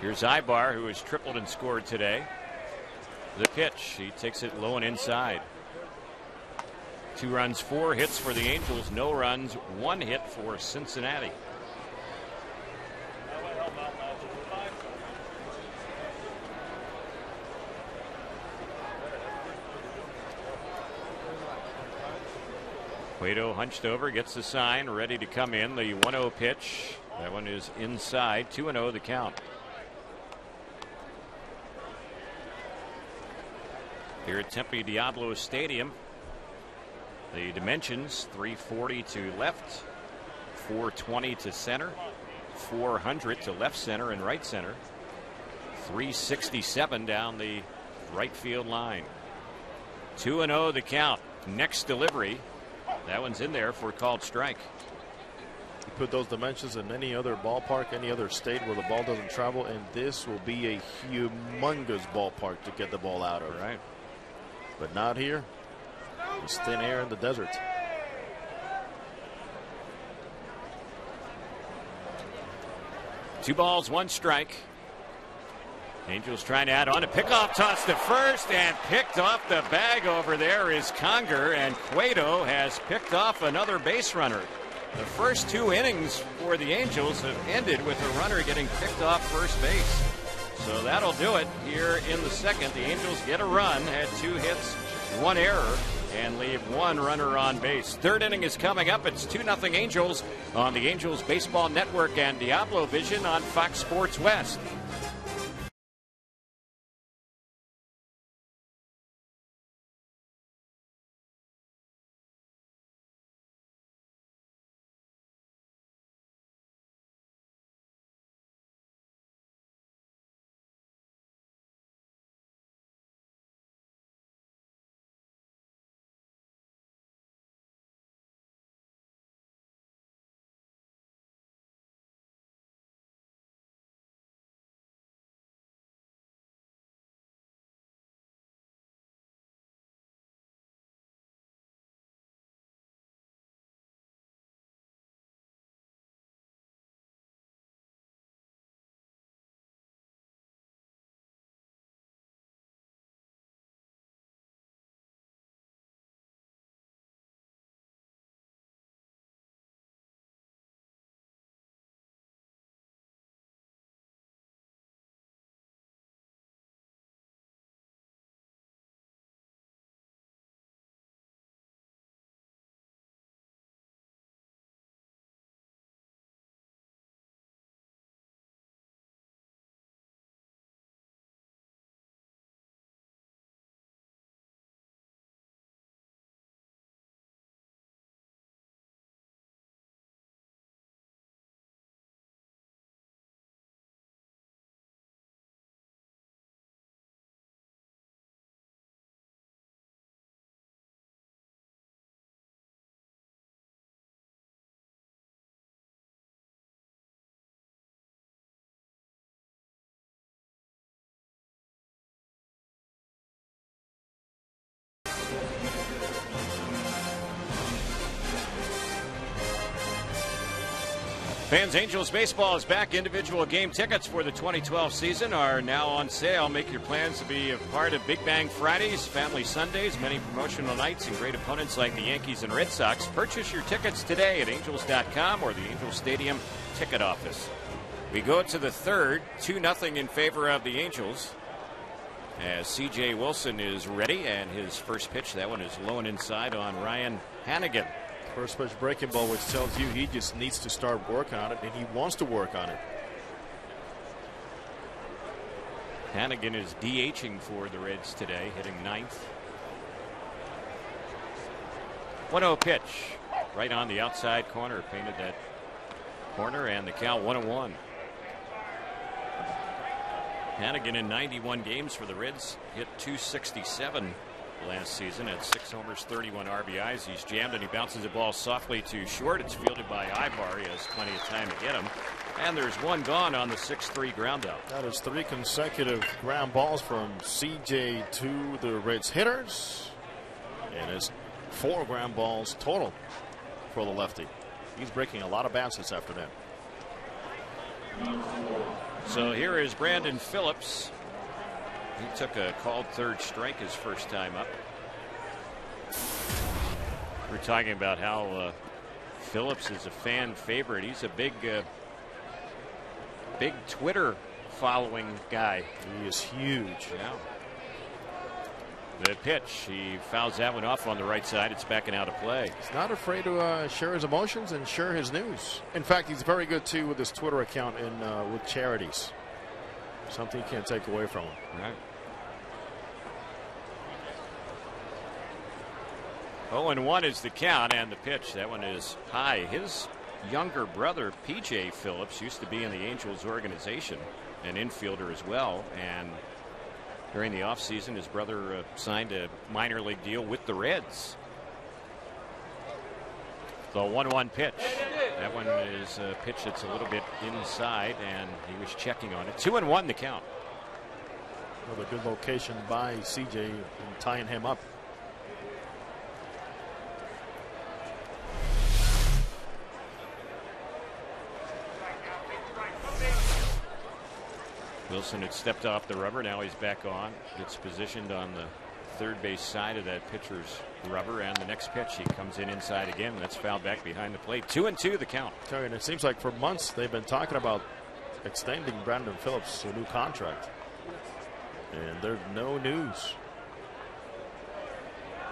Here's Ibar, who has tripled and scored today. The pitch, he takes it low and inside. 2 runs, 4 hits for the Angels. No runs, 1 hit for Cincinnati. Cueto hunched over, gets the sign, ready to come in. The 1-0 pitch. That one is inside. 2-0 the count. Here at Tempe Diablo Stadium. The dimensions: 340 to left, 420 to center, 400 to left center and right center, 367 down the right field line. 2-0 the count. Next delivery. That one's in there for a called strike. You put those dimensions in any other ballpark, any other state where the ball doesn't travel, and this will be a humongous ballpark to get the ball out of. Right. But not here. It's thin air in the desert. Two balls, one strike. Angels trying to add on. A pickoff toss to first, and picked off the bag over there is Conger, and Cueto has picked off another base runner. The first 2 innings for the Angels have ended with a runner getting picked off first base. So that'll do it here in the second. The Angels get a run, had 2 hits, 1 error, and leave 1 runner on base. Third inning is coming up. It's 2-0 Angels on the Angels Baseball Network and Diablo Vision on Fox Sports West. Fans, Angels baseball is back. Individual game tickets for the 2012 season are now on sale. Make your plans to be a part of Big Bang Fridays, Family Sundays, many promotional nights, and great opponents like the Yankees and Red Sox. Purchase your tickets today at Angels.com or the Angels Stadium ticket office. We go to the third, 2-0 in favor of the Angels, as C.J. Wilson is ready, and his first pitch, that one is low and inside on Ryan Hannigan. First pitch breaking ball, which tells you he just needs to start working on it, and he wants to work on it. Hannigan is DHing for the Reds today, hitting 9th. 1-0 pitch, right on the outside corner, painted that corner, and the count 1-1. Hannigan in 91 games for the Reds hit .267 last season at 6 homers, 31 RBIs. He's jammed and he bounces the ball softly to short. It's fielded by Ibar. He has plenty of time to get him. And there's one gone on the 6-3 ground out. That is 3 consecutive ground balls from CJ to the Reds hitters. And it's 4 ground balls total for the lefty. He's breaking a lot of bats this afternoon. So here is Brandon Phillips. He took a called third strike his first time up. We're talking about how Phillips is a fan favorite. He's a big Twitter following guy. He is huge. Yeah. The pitch, he fouls that one off on the right side. It's backing out of play. He's not afraid to share his emotions and share his news. In fact, he's very good too with his Twitter account and with charities. Something you can't take away from him. Right. 0-1 is the count, and the pitch. That one is high. His younger brother, P.J. Phillips, used to be in the Angels organization, an infielder as well. And during the offseason, his brother signed a minor league deal with the Reds. The 1-1 pitch. That one is a pitch that's a little bit inside, and he was checking on it. 2-1 the count. Another good location by CJ in tying him up. Wilson had stepped off the rubber. Now he's back on. Gets positioned on the third base side of that pitcher's rubber, and the next pitch he comes in inside again. That's fouled back behind the plate. 2-2 the count. Terry, and it seems like for months they've been talking about extending Brandon Phillips to a new contract, and there's no news.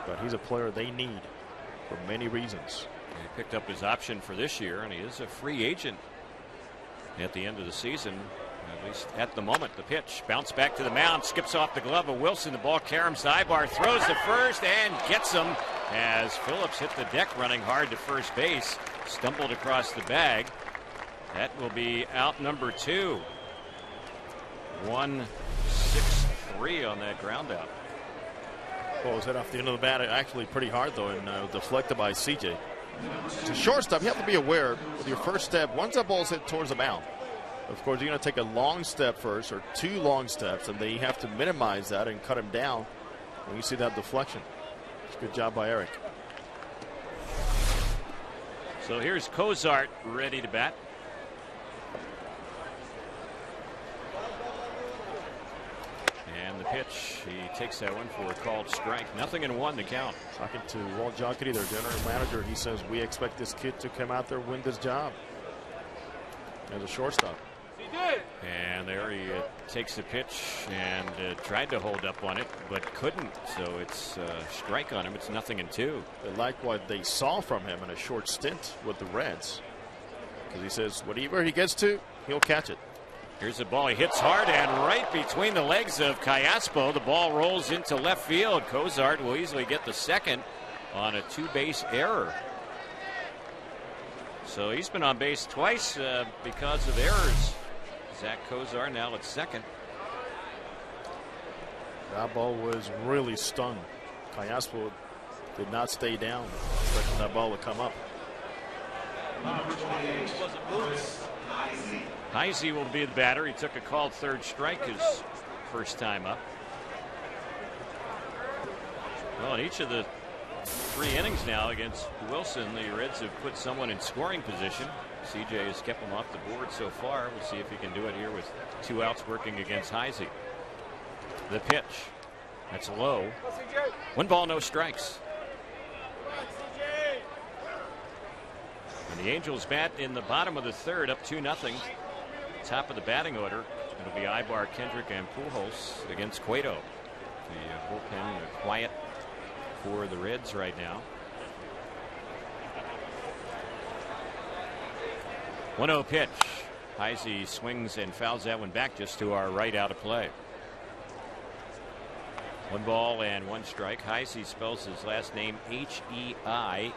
But he's a player they need for many reasons. He picked up his option for this year, and he is a free agent at the end of the season. At least at the moment. The pitch, bounce back to the mound, skips off the glove of Wilson. The ball caroms to Ibar, throws to first and gets him as Phillips hit the deck running hard to first base, stumbled across the bag. That will be out number 2. 1-6-3 on that ground out. Ball was hit off the end of the bat, actually pretty hard though, and deflected by CJ. To shortstop, you have to be aware with your first step, once that ball's hit towards the mound, of course, you're going to take a long step first, or 2 long steps, and then you have to minimize that and cut him down when you see that deflection. It's a good job by Eric. So here's Cozart ready to bat. And the pitch, he takes that one for a called strike. 0-1 the count. Talking to Walt Jocketty, their general manager, he says, we expect this kid to come out there and win this job as a shortstop. And there he takes the pitch and tried to hold up on it, but couldn't. So it's strike on him. It's 0-2. They like what they saw from him in a short stint with the Reds, because he says whatever he gets to, he'll catch it. Here's the ball. He hits hard and right between the legs of Callaspo. The ball rolls into left field. Cozart will easily get the second on a 2-base error. So he's been on base twice because of errors. Zach Cozart now at second. That ball was really stung. Callaspo did not stay down, expecting that ball to come up. Heisey will be the batter. He took a called third strike his first time up. Well, in each of the 3 innings now against Wilson, the Reds have put someone in scoring position. CJ has kept him off the board so far. We'll see if he can do it here with 2 outs working against Heisey. The pitch. That's low. 1 ball, no strikes. And the Angels bat in the bottom of the third, up 2-0. Top of the batting order. It'll be Ibar, Kendrick, and Pujols against Cueto. The bullpen quiet for the Reds right now. 1-0 pitch. Heisey swings and fouls that one back just to our right, out of play. 1 ball and 1 strike. Heisey spells his last name H-E-I-S-E-Y.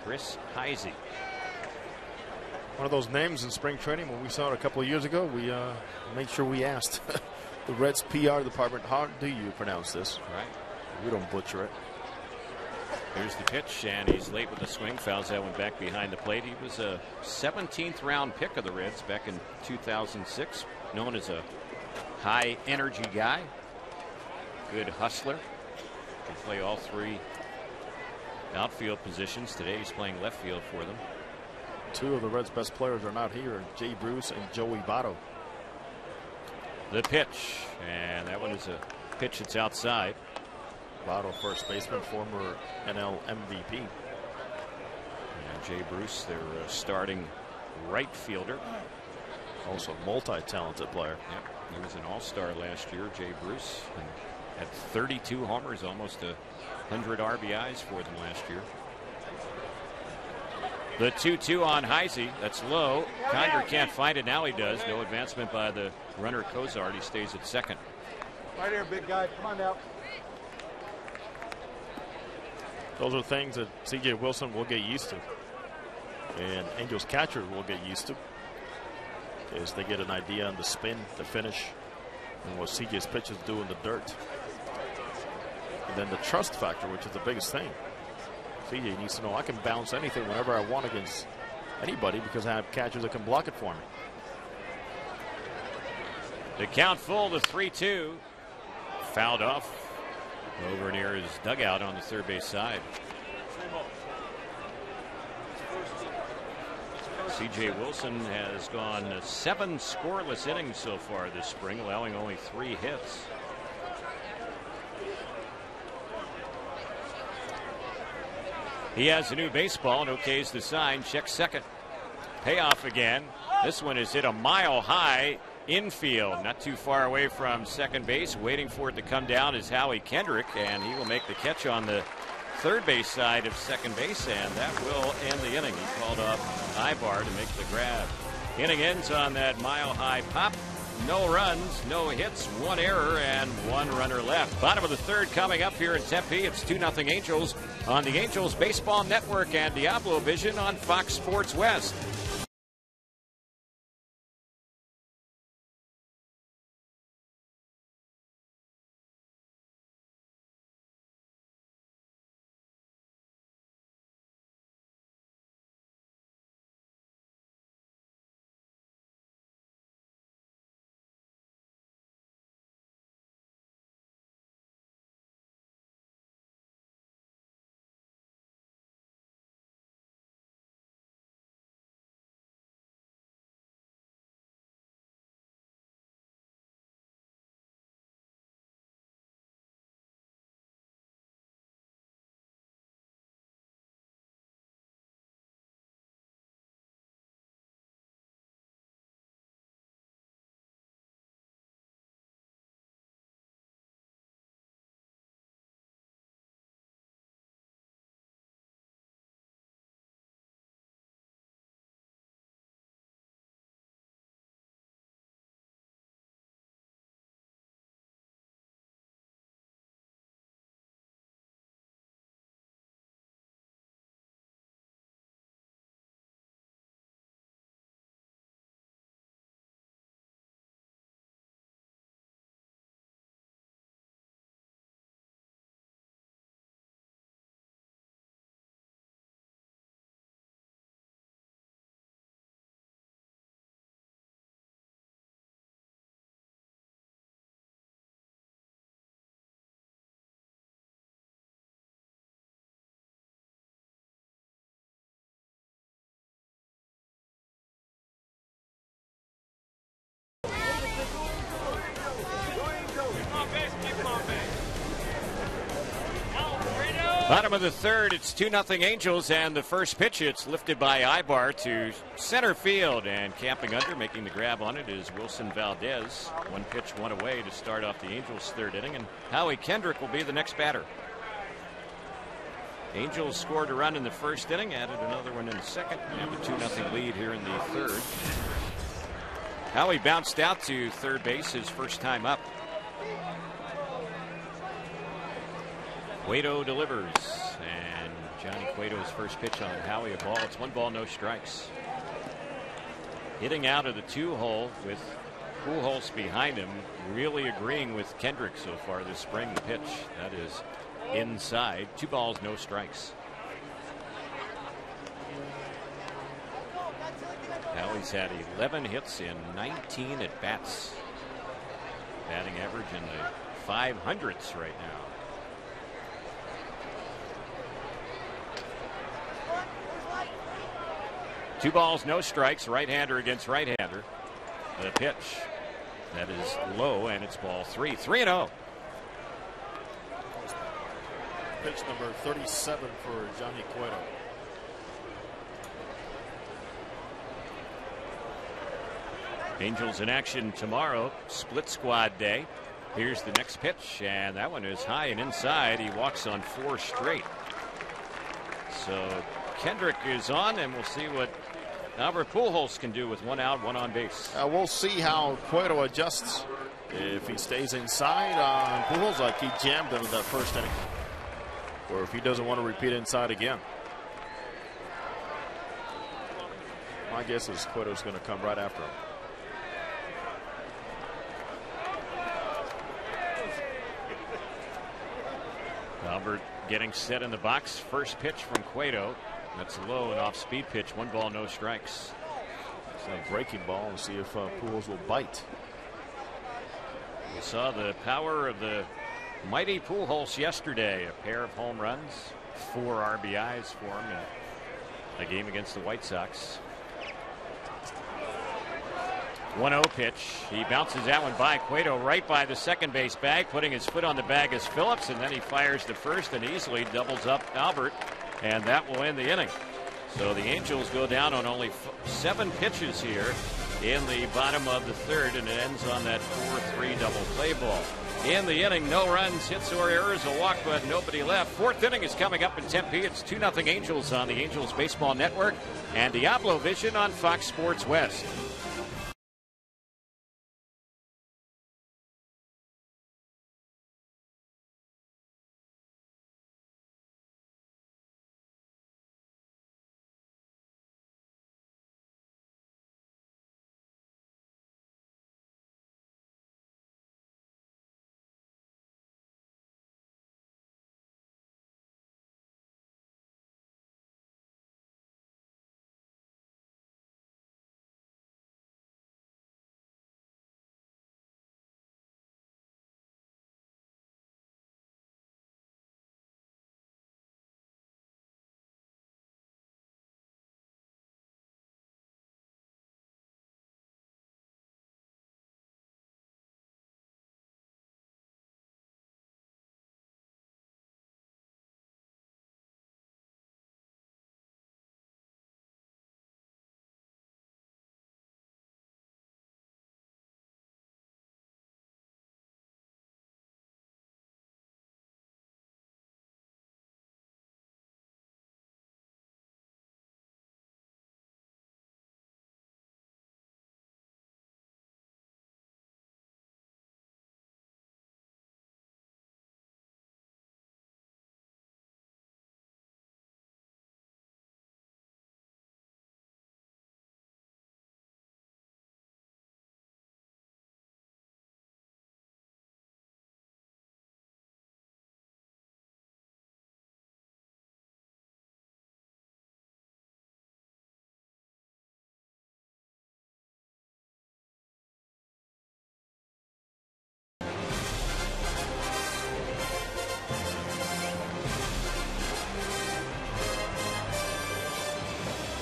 Chris Heisey. One of those names in spring training. When we saw it a couple of years ago, we made sure we asked the Reds PR department, how do you pronounce this? Right. We don't butcher it. Here's the pitch, and he's late with the swing. Fouls that one back behind the plate. He was a 17th round pick of the Reds back in 2006. Known as a high energy guy. Good hustler. Can play all 3 outfield positions. Today he's playing left field for them. 2 of the Reds' best players are not here, Jay Bruce and Joey Votto. The pitch, and that one is a pitch that's outside. Votto, first baseman, former NL MVP. And Jay Bruce, their starting right fielder. Also multi-talented player. Yep. He was an all-star last year, Jay Bruce, and had 32 homers, almost 100 RBIs for them last year. The 2-2 on Heisey. That's low. Conger can't find it. Now he does. No advancement by the runner Cozart. He stays at second. Right here, big guy. Come on now. Those are things that C.J. Wilson will get used to, and Angels catcher will get used to, as they get an idea on the spin, the finish, and what C.J.'s pitches do in the dirt. And then the trust factor, which is the biggest thing. CJ needs to know I can bounce anything whenever I want against anybody because I have catchers that can block it for me. The count full to 3-2. Fouled off over near his dugout on the third base side. C.J. Wilson has gone 7 scoreless innings so far this spring, allowing only 3 hits. He has a new baseball and okays the sign. Checks second. Payoff again. This one is hit a mile high infield, not too far away from second base. Waiting for it to come down is Howie Kendrick, and he will make the catch on the third base side of second base, and that will end the inning. He called up Ibar to make the grab. Inning ends on that mile high pop. No runs, no hits, 1 error, and 1 runner left. Bottom of the third coming up here in Tempe. It's 2-0 Angels on the Angels Baseball Network and Diablo Vision on Fox Sports West. Bottom of the third, it's 2-0 Angels, and the first pitch, it's lifted by Ibar to center field, and camping under, making the grab on it is Wilson Valdez. 1 pitch, 1 away to start off the Angels' third inning, and Howie Kendrick will be the next batter. Angels scored a run in the first inning, added another one in the second, and have a 2-0 lead here in the third. Howie bounced out to third base his first time up. Cueto delivers, and Johnny Cueto's first pitch on Howie, a ball. It's 1 ball, no strikes. Hitting out of the 2-hole with Pujols behind him, really agreeing with Kendrick so far this spring. The pitch, that is inside. 2 balls, no strikes. Howie's had 11 hits in 19 at bats. Batting average in the 500s right now. 2 balls, no strikes. Right-hander against right-hander. The pitch, that is low, and it's ball 3. 3-0. Pitch number 37 for Johnny Cueto. Angels in action tomorrow, split squad day. Here's the next pitch, and that one is high and inside. He walks on 4 straight. So Kendrick is on, and we'll see what Albert Pujols can do with 1 out, 1 on base. We'll see how Cueto adjusts. If he stays inside on Pujols, like he jammed him in that first inning, or if he doesn't want to repeat inside again. My guess is Cueto's going to come right after him. Albert getting set in the box. First pitch from Cueto. That's low and off speed pitch. 1 ball, no strikes. It's a breaking ball and see if Pujols will bite. We saw the power of the mighty Pujols yesterday. A pair of home runs, 4 RBIs for him in a game against the White Sox. 1-0 pitch. He bounces that one by Cueto right by the second base bag, putting his foot on the bag as Phillips, and then he fires to first and easily doubles up Albert, and that will end the inning. So the Angels go down on only 7 pitches here in the bottom of the third, and it ends on that 4-3 double play ball. In the inning, no runs, hits or errors, a walk, but nobody left. Fourth inning is coming up in Tempe. It's 2-0 Angels on the Angels Baseball Network and Diablo Vision on Fox Sports West.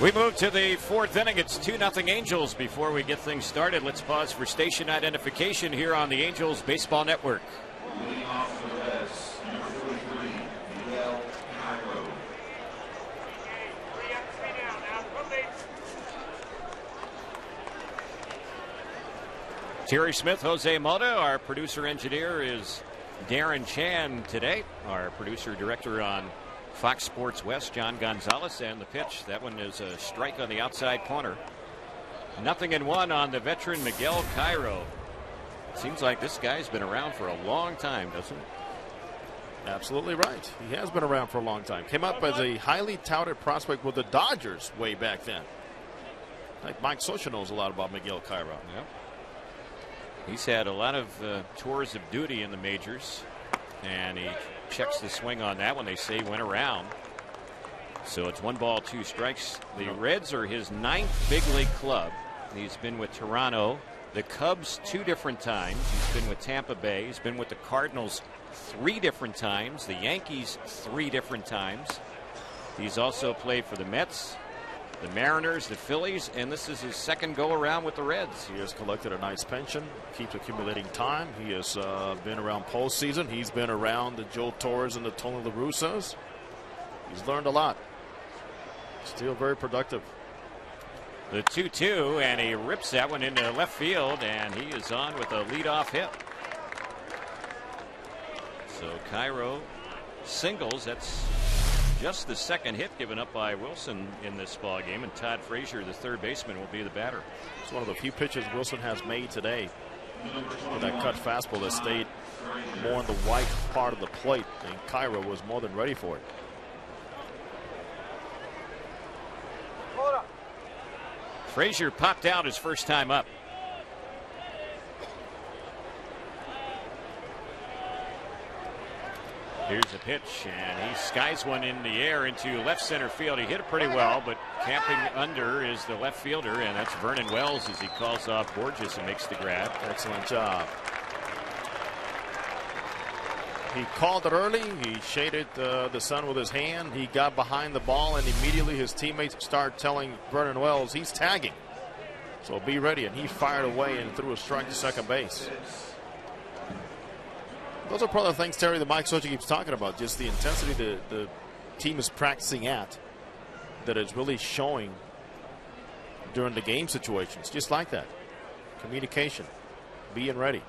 We move to the fourth inning. It's 2-0 Angels. Before we get things started, let's pause for station identification here on the Angels Baseball Network. Terry Smith, Jose Mota. Our producer engineer is Darren Chan today. Our producer director on Fox Sports West, John Gonzalez, and the pitch. That one is a strike on the outside corner. 0-1 on the veteran Miguel Cairo. Seems like this guy's been around for a long time, doesn't it? Absolutely right. He has been around for a long time. Came up as a highly touted prospect with the Dodgers way back then. Like Mike Scioscia knows a lot about Miguel Cairo. Yep. He's had a lot of tours of duty in the majors, and he checks the swing on that one. They say went around. So it's 1 ball, 2 strikes. The Reds are his 9th big league club. He's been with Toronto, the Cubs 2 different times. He's been with Tampa Bay. He's been with the Cardinals 3 different times. The Yankees 3 different times. He's also played for the Mets, the Mariners, the Phillies, and this is his 2nd go around with the Reds. He has collected a nice pension, keeps accumulating time. He has been around postseason. He's been around the Joe Torres and the Tony La Russos. He's learned a lot. Still very productive. The 2-2, and he rips that one into left field, and he is on with a leadoff hit. So Cairo singles. That's just the 2nd hit given up by Wilson in this ball game, and Todd Frazier, the 3rd baseman, will be the batter. It's one of the few pitches Wilson has made today. With that cut fastball that stayed more in the white part of the plate, and Cairo was more than ready for it. Frazier popped out his first time up. Here's a pitch, and he skies one in the air into left center field. He hit it pretty well, but camping under is the left fielder, and that's Vernon Wells as he calls off Borges and makes the grab. Excellent job. He called it early. He shaded the sun with his hand. He got behind the ball, and immediately his teammates start telling Vernon Wells he's tagging. So be ready, and he fired away and threw a strike to second base. Those are part of the things, Terry, that Mike Socha keeps talking about, just the intensity the team is practicing at, that is really showing during the game situations, just like that. Communication, being ready.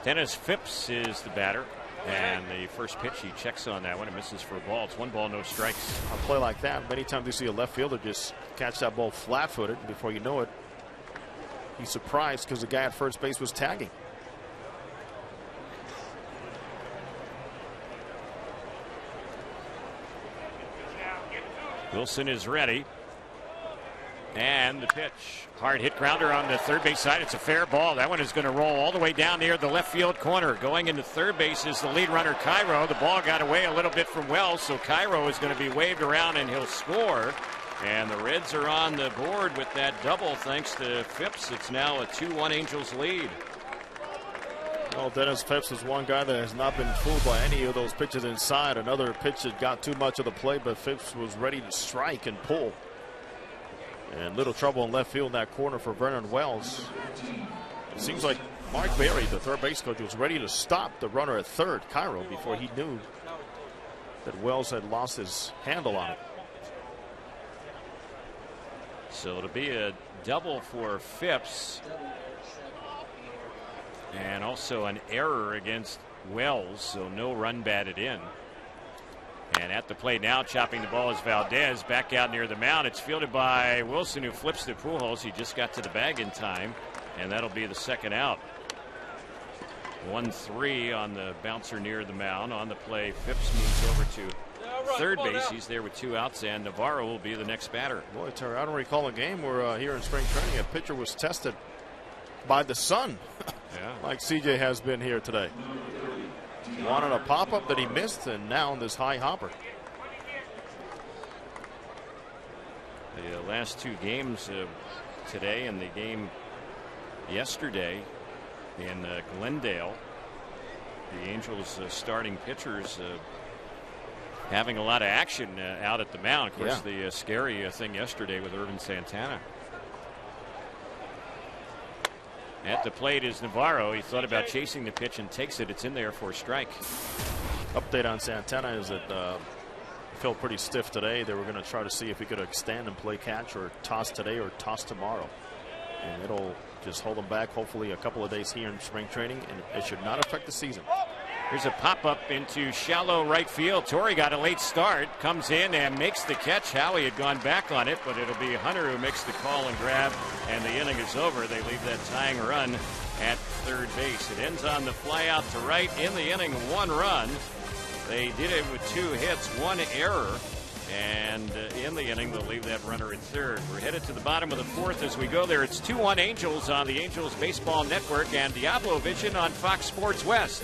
Dennis Phipps is the batter, and the first pitch he checks on that one and misses for a ball. It's 1 ball, no strikes. On a play like that, many times you see a left fielder just catch that ball flat-footed, and before you know it, he's surprised because the guy at first base was tagging. Wilson is ready. And the pitch. Hard hit grounder on the third base side. It's a fair ball. That one is going to roll all the way down near the left field corner. Going into third base is the lead runner, Cairo. The ball got away a little bit from Wells, so Cairo is going to be waved around and he'll score. And the Reds are on the board with that double thanks to Phipps. It's now a 2-1 Angels lead. Well, Dennis Phipps is one guy that has not been fooled by any of those pitches inside. Another pitch that got too much of the play, but Phipps was ready to strike and pull. And little trouble in left field in that corner for Vernon Wells. It seems like Mark Berry, the third base coach, was ready to stop the runner at third, Cairo, before he knew that Wells had lost his handle on it. So it'll be a double for Phipps. And also an error against Wells, so no run batted in. And at the plate now, chopping the ball is Valdez. Back out near the mound. It's fielded by Wilson, who flips to Pujols. He just got to the bag in time, and that'll be the second out. 1-3 on the bouncer near the mound. On the play, Phipps moves over to third base. He's there with 2 outs, and Navarro will be the next batter. Boy, Terry, I don't recall a game where here in spring training a pitcher was tested by the sun. Yeah. Like CJ has been here today. Wanted a pop-up that he missed, and now this high hopper. The last 2 games today and the game yesterday in Glendale, the Angels starting pitchers having a lot of action out at the mound. Of course, the scary thing yesterday with Irvin Santana. At the plate is Navarro. He thought about chasing the pitch and takes it. It's in there for a strike. Update on Santana is that felt pretty stiff today. They were going to try to see if he could extend and play catch or toss today or toss tomorrow. And it'll just hold him back hopefully a couple of days here in spring training, and it should not affect the season. Here's a pop-up into shallow right field. Torrey got a late start, comes in and makes the catch. Howie had gone back on it, but it'll be Hunter who makes the call and grab, and the inning is over. They leave that tying run at third base. It ends on the fly out to right. In the inning, 1 run. They did it with 2 hits, 1 error, and in the inning they'll leave that runner at third. We're headed to the bottom of the 4th as we go there. It's 2-1 Angels on the Angels Baseball Network and Diablo Vision on Fox Sports West.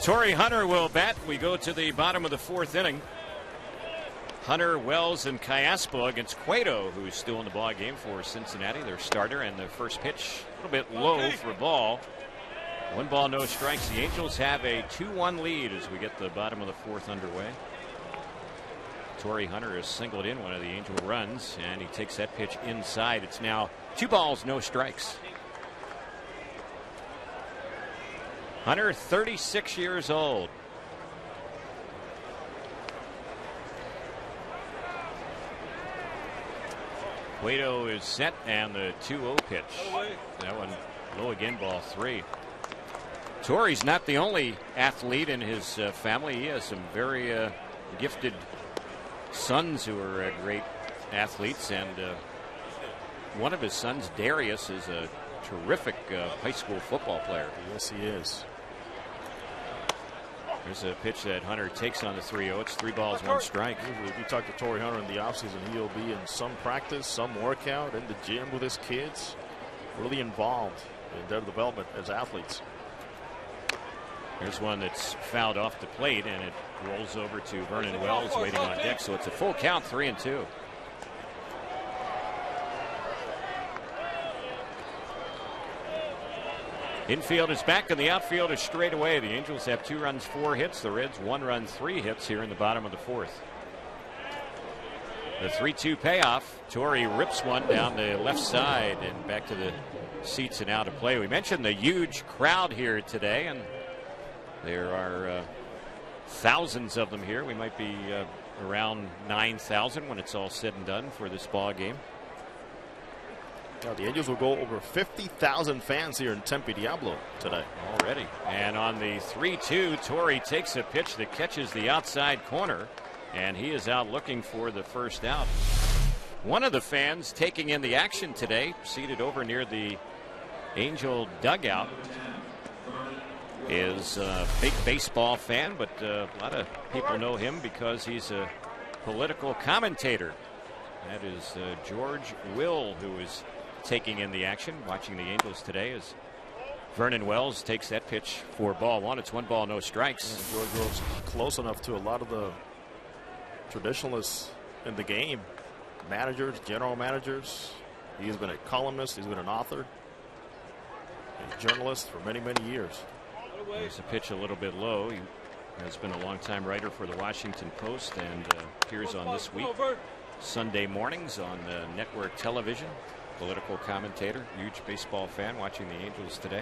Torrey Hunter will bat. We go to the bottom of the 4th inning. Hunter, Wells, and Callaspo against Cueto, who's still in the ball game for Cincinnati, their starter. And the first pitch a little bit low for a ball. 1 ball, no strikes. The Angels have a 2-1 lead as we get the bottom of the 4th underway. Torrey Hunter has singled in one of the Angel runs, and he takes that pitch inside. It's now 2 balls, no strikes. Hunter, 36 years old. Cueto is set, and the 2-0 pitch. That one low again, ball 3. Torrey's not the only athlete in his family. He has some very gifted sons who are great athletes, and one of his sons, Darius, is a terrific high school football player. Yes, he is. There's a pitch that Hunter takes on the 3-0. It's 3 balls, 1 strike. Usually if you talk to Torrey Hunter in the offseason, he'll be in some practice, some workout, in the gym with his kids, really involved in their development as athletes. There's one that's fouled off the plate, and it rolls over to Vernon Wells waiting on deck. So it's a full count, 3-2. Infield is back, and the outfield is straight away. The Angels have 2 runs, 4 hits. The Reds 1 run, 3 hits here in the bottom of the 4th. The 3-2 payoff. Torrey rips one down the left side and back to the seats and out of play. We mentioned the huge crowd here today, and there are thousands of them here. We might be around 9,000 when it's all said and done for this ball game. Now the Angels will go over 50,000 fans here in Tempe Diablo today. Already. And on the 3-2, Torrey takes a pitch that catches the outside corner, and he is out looking for the first out. One of the fans taking in the action today, seated over near the Angel dugout, is a big baseball fan, but a lot of people know him because he's a political commentator. That is George Will, who is taking in the action, watching the Angels today as Vernon Wells takes that pitch for ball 1. It's 1 ball, no strikes. And George Will's close enough to a lot of the traditionalists in the game, managers, general managers. He has been a columnist, he's been an author, a journalist for many, many years. There's a pitch a little bit low. He has been a longtime writer for the Washington Post and appears on This Week Sunday mornings on network television. Political commentator, huge baseball fan, watching the Angels today.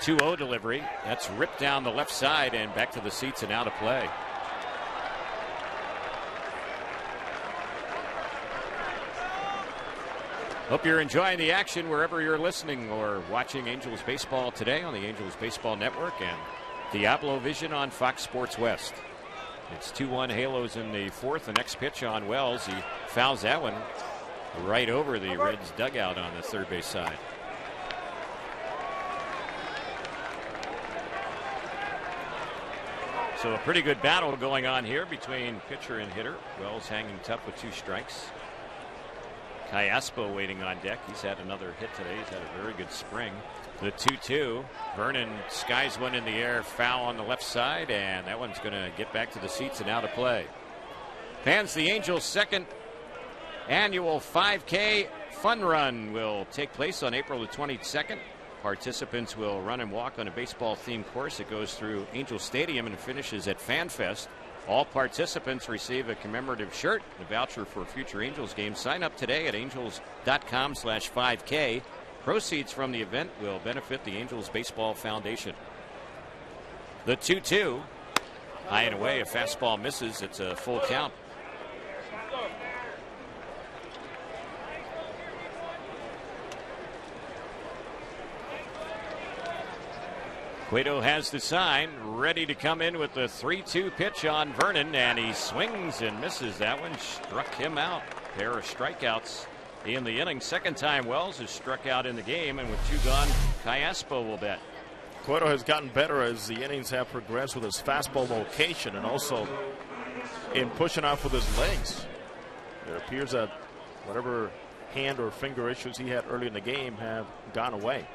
2-0 delivery. That's ripped down the left side and back to the seats and out of play. Hope you're enjoying the action wherever you're listening or watching Angels baseball today on the Angels Baseball Network and Diablo Vision on Fox Sports West. It's 2-1 Halos in the 4th. The next pitch on Wells. He fouls that one right over the Reds dugout on the third base side. So a pretty good battle going on here between pitcher and hitter. Wells hanging tough with 2 strikes. Callaspo waiting on deck. He's had another hit today. He's had a very good spring. The 2-2. Vernon skies one in the air, foul on the left side, and that one's going to get back to the seats and out of play. Fans, the Angels' second annual 5K fun run will take place on April the 22nd. Participants will run and walk on a baseball-themed course. It goes through Angel Stadium and finishes at FanFest. All participants receive a commemorative shirt, a voucher for future Angels games. Sign up today at angels.com/5K. Proceeds from the event will benefit the Angels Baseball Foundation. The 2-2. High and away. A fastball misses. It's a full count. Cueto has the sign, ready to come in with the 3-2 pitch on Vernon, and he swings and misses. That one struck him out. Pair of strikeouts in the inning. Second time Wells has struck out in the game, and with 2 gone, Callaspo will bat. Cueto has gotten better as the innings have progressed with his fastball location and also in pushing off with his legs. It appears that whatever hand or finger issues he had early in the game have gone away.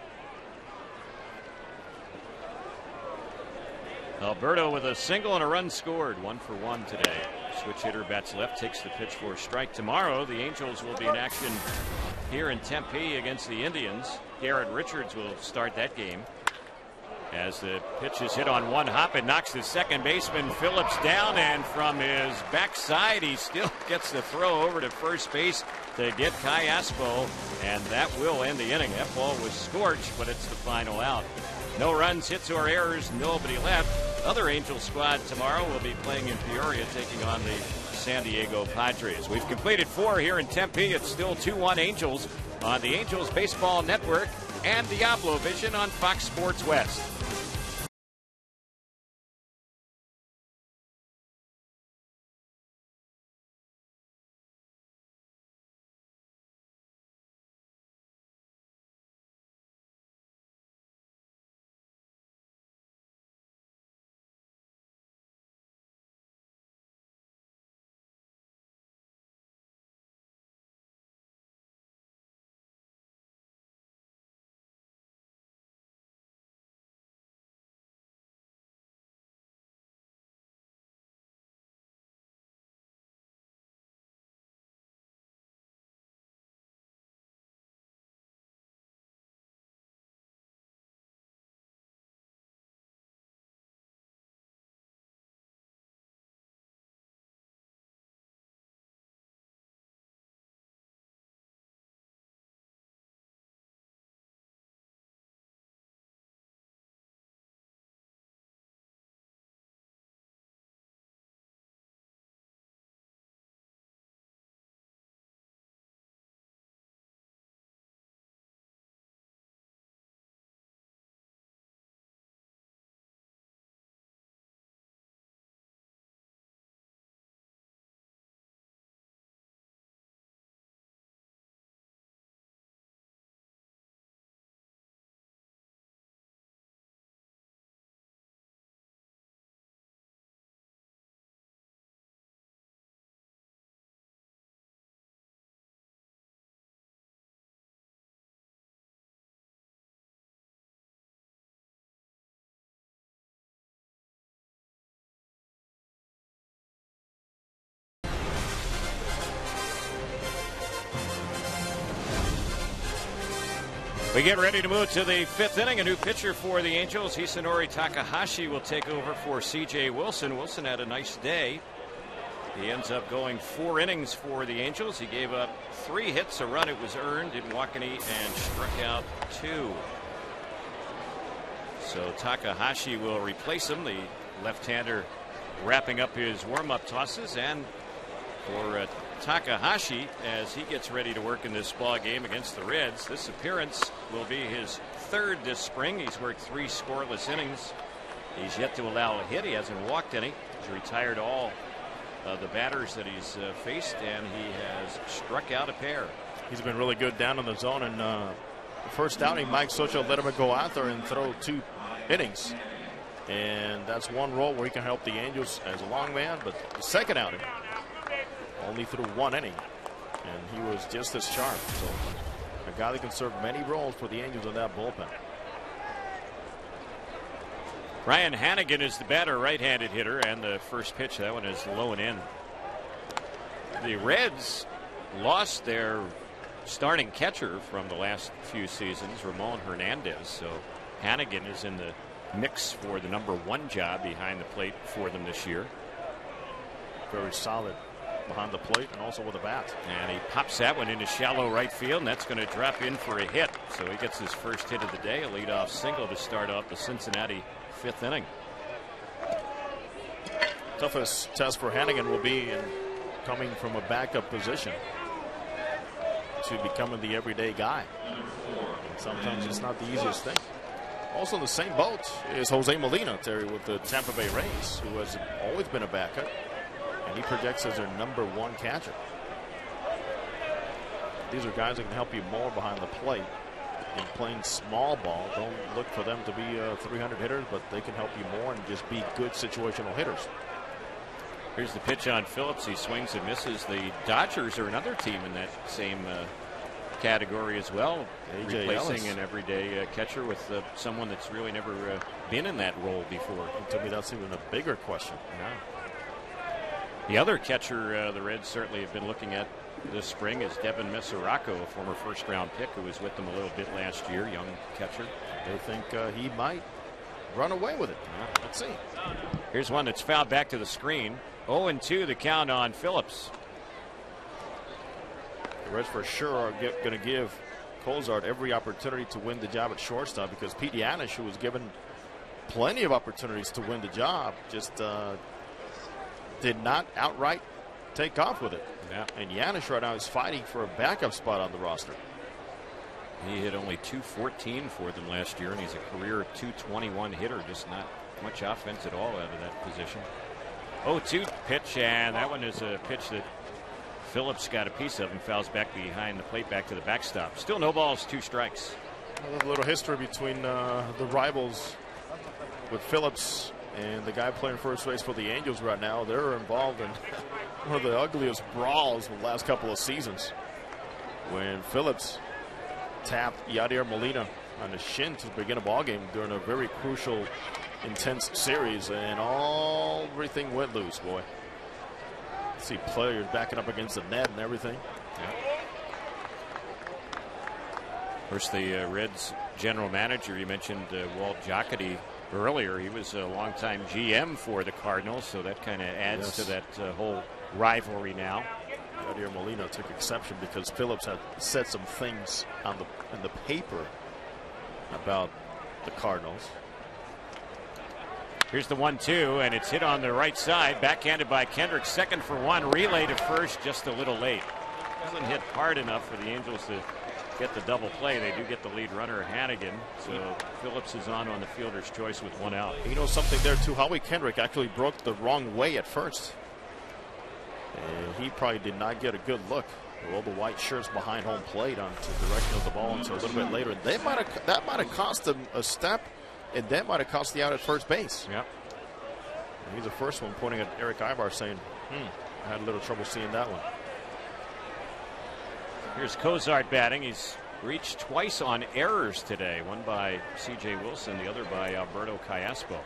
Alberto with a single and a run scored. 1 for 1 today. Switch hitter bats left, takes the pitch for a strike. Tomorrow, the Angels will be in action here in Tempe against the Indians. Garrett Richards will start that game. As the pitch is hit on one hop, it knocks the second baseman Phillips down, and from his backside, he still gets the throw over to first base to get Kai Aspo, and that will end the inning. That ball was scorched, but it's the final out. No runs, hits, or errors, nobody left. Other Angels squad tomorrow will be playing in Peoria, taking on the San Diego Padres. We've completed 4 here in Tempe. It's still 2-1 Angels on the Angels Baseball Network and Diablo Vision on Fox Sports West. We get ready to move to the 5th inning. A new pitcher for the Angels. Hisanori Takahashi will take over for C.J. Wilson. Wilson had a nice day. He ends up going 4 innings for the Angels. He gave up 3 hits, a run it was earned, didn't walk any, and struck out 2. So Takahashi will replace him, the left-hander wrapping up his warm-up tosses. And for Takahashi, as he gets ready to work in this ball game against the Reds, this appearance will be his 3rd this spring. He's worked 3 scoreless innings. He's yet to allow a hit. He hasn't walked any. He's retired all the batters that he's faced, and he has struck out a pair. He's been really good down in the zone. And the first outing, Mike Socha let him go out there and throw 2 innings. And that's one role where he can help the Angels as a long man. But the second outing, only threw 1 inning, and he was just as sharp. So a guy that can serve many roles for the Angels in that bullpen. Ryan Hannigan is the batter, right-handed hitter, and the first pitch, that one is low and in. The Reds lost their starting catcher from the last few seasons, Ramon Hernandez. So Hannigan is in the mix for the #1 job behind the plate for them this year. Very solid behind the plate and also with a bat. And he pops that one into shallow right field, and that's going to drop in for a hit. So he gets his first hit of the day, a leadoff single to start off the Cincinnati 5th inning. Toughest test for Hannigan will be in coming from a backup position to becoming the everyday guy. And sometimes it's not the easiest thing. Also in the same boat is Jose Molina, Terry, with the Tampa Bay Rays, who has always been a backup. And he projects as their #1 catcher. These are guys that can help you more behind the plate in playing small ball. Don't look for them to be 300 hitters, but they can help you more and just be good situational hitters. Here's the pitch on Phillips. He swings and misses. The Dodgers are another team in that same category as well, A.J. replacing Ellis. an everyday catcher with someone that's really never been in that role before? And to me, that's even a bigger question. Yeah. The other catcher the Reds certainly have been looking at this spring is Devin Mesoraco, a former first-round pick who was with them a little bit last year, young catcher. They think he might run away with it. Yeah, let's see. Here's one that's fouled back to the screen. 0-2 the count on Phillips. The Reds for sure are going to give Cozart every opportunity to win the job at shortstop, because Pete Yanish, who was given plenty of opportunities to win the job, just did not outright take off with it. Yeah. And Yanish right now is fighting for a backup spot on the roster. He hit only .214 for them last year, and he's a career .221 hitter. Just not much offense at all out of that position. 0-2 pitch, and that one is a pitch that Phillips got a piece of and fouls back behind the plate, back to the backstop. Still no balls, 2 strikes. A little history between the rivals with Phillips and the guy playing first base for the Angels right now. They're involved in one of the ugliest brawls of the last couple of seasons, when Phillips tapped Yadier Molina on the shin to begin a ball game during a very crucial, intense series, and everything went loose, boy. See players backing up against the net and everything. Yeah. First, the Reds general manager, you mentioned Walt Jocketty earlier. He was a longtime GM for the Cardinals, so that kind of adds to that whole rivalry now. Yadier Molina took exception because Phillips had said some things in the paper about the Cardinals. Here's the 1-2, and it's hit on the right side, backhanded by Kendrick. Second for one, relay to first, just a little late. Doesn't hit hard enough for the Angels to get the double play. They do get the lead runner, Hannigan, so Phillips is on the fielder's choice with 1 out. You know something there too, Howie Kendrick actually broke the wrong way at first. And he probably did not get a good look. All the white shirts behind home plate onto the direction of the ball until a little bit later. That might have cost him a step, and that might have cost the out at first base. Yep. He's the first one pointing at Eric Ibar saying, I had a little trouble seeing that one. Here's Cozart batting. He's reached twice on errors today. One by C.J. Wilson, the other by Alberto Callaspo.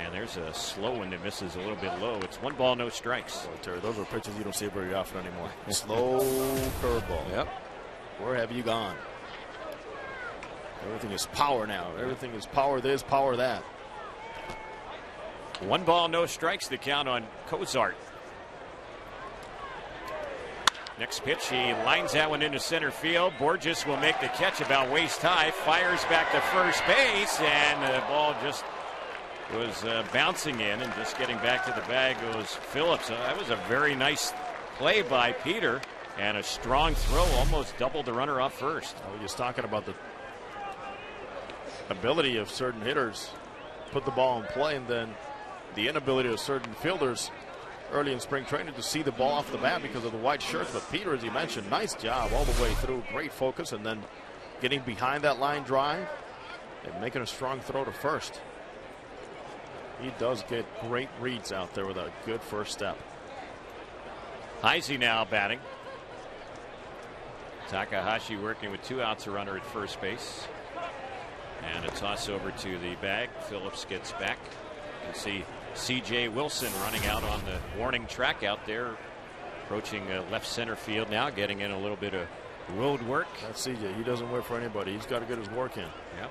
And there's a slow one that misses a little bit low. It's 1 ball, no strikes. Oh, Terry, those are pitches you don't see very often anymore. Slow curveball. Yep. Where have you gone? Everything is power now. Everything is power this, power that. 1 ball, no strikes, the count on Cozart. Next pitch, he lines that one into center field. Borges will make the catch about waist high, fires back to first base, and the ball just was bouncing in, and just getting back to the bag goes Phillips. That was a very nice play by Peter, and a strong throw, almost doubled the runner off first. We're just talking about the ability of certain hitters put the ball in play, and then the inability of certain fielders early in spring training to see the ball off the bat because of the white shirts. But Peter, as you mentioned, nice job all the way through, great focus, and then getting behind that line drive and making a strong throw to first. He does get great reads out there with a good first step. Heisey now batting. Takahashi working with 2 outs, a runner at first base. And a toss over to the bag. Phillips gets back. You can see C.J. Wilson running out on the warning track out there, approaching left center field now, getting in a little bit of road work. That's C.J. He doesn't wait for anybody. He's got to get his work in. Yep.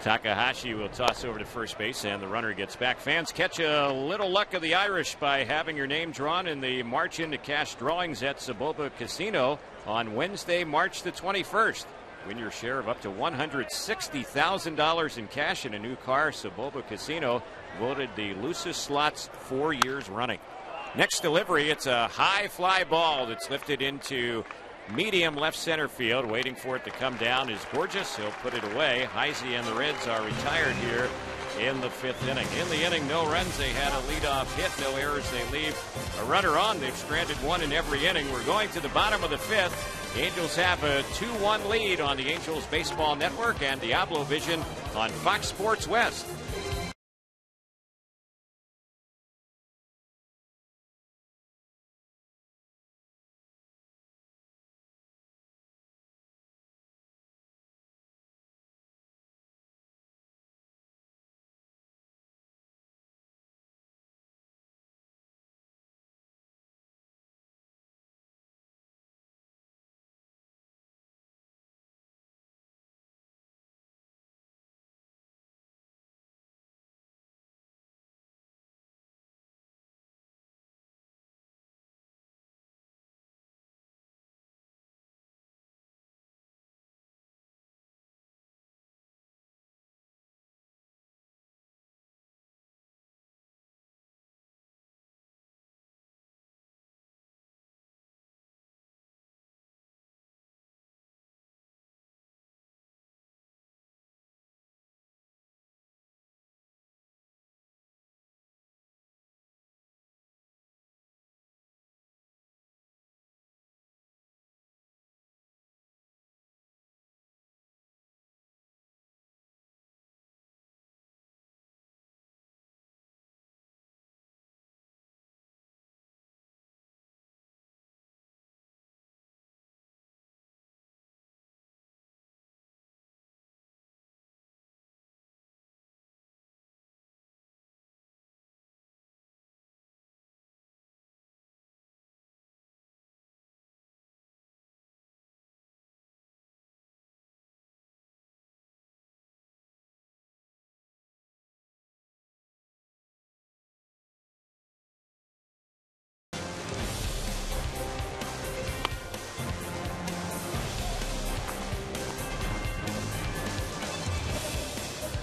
Takahashi will toss over to first base, and the runner gets back. Fans catch a little luck of the Irish by having your name drawn in the March into Cash drawings at Saboba Casino on Wednesday, March the 21st. Win your share of up to $160,000 in cash and a new car. Saboba Casino voted the loosest slots 4 years running. Next delivery, it's a high fly ball that's lifted into medium left center field. Waiting for it to come down is Borges. He'll put it away. Heisey and the Reds are retired here in the 5th inning. In the inning, no runs. They had a leadoff hit. No errors. They leave a runner on. They've stranded 1 in every inning. We're going to the bottom of the 5th. The Angels have a 2-1 lead on the Angels Baseball Network and Diablo Vision on Fox Sports West.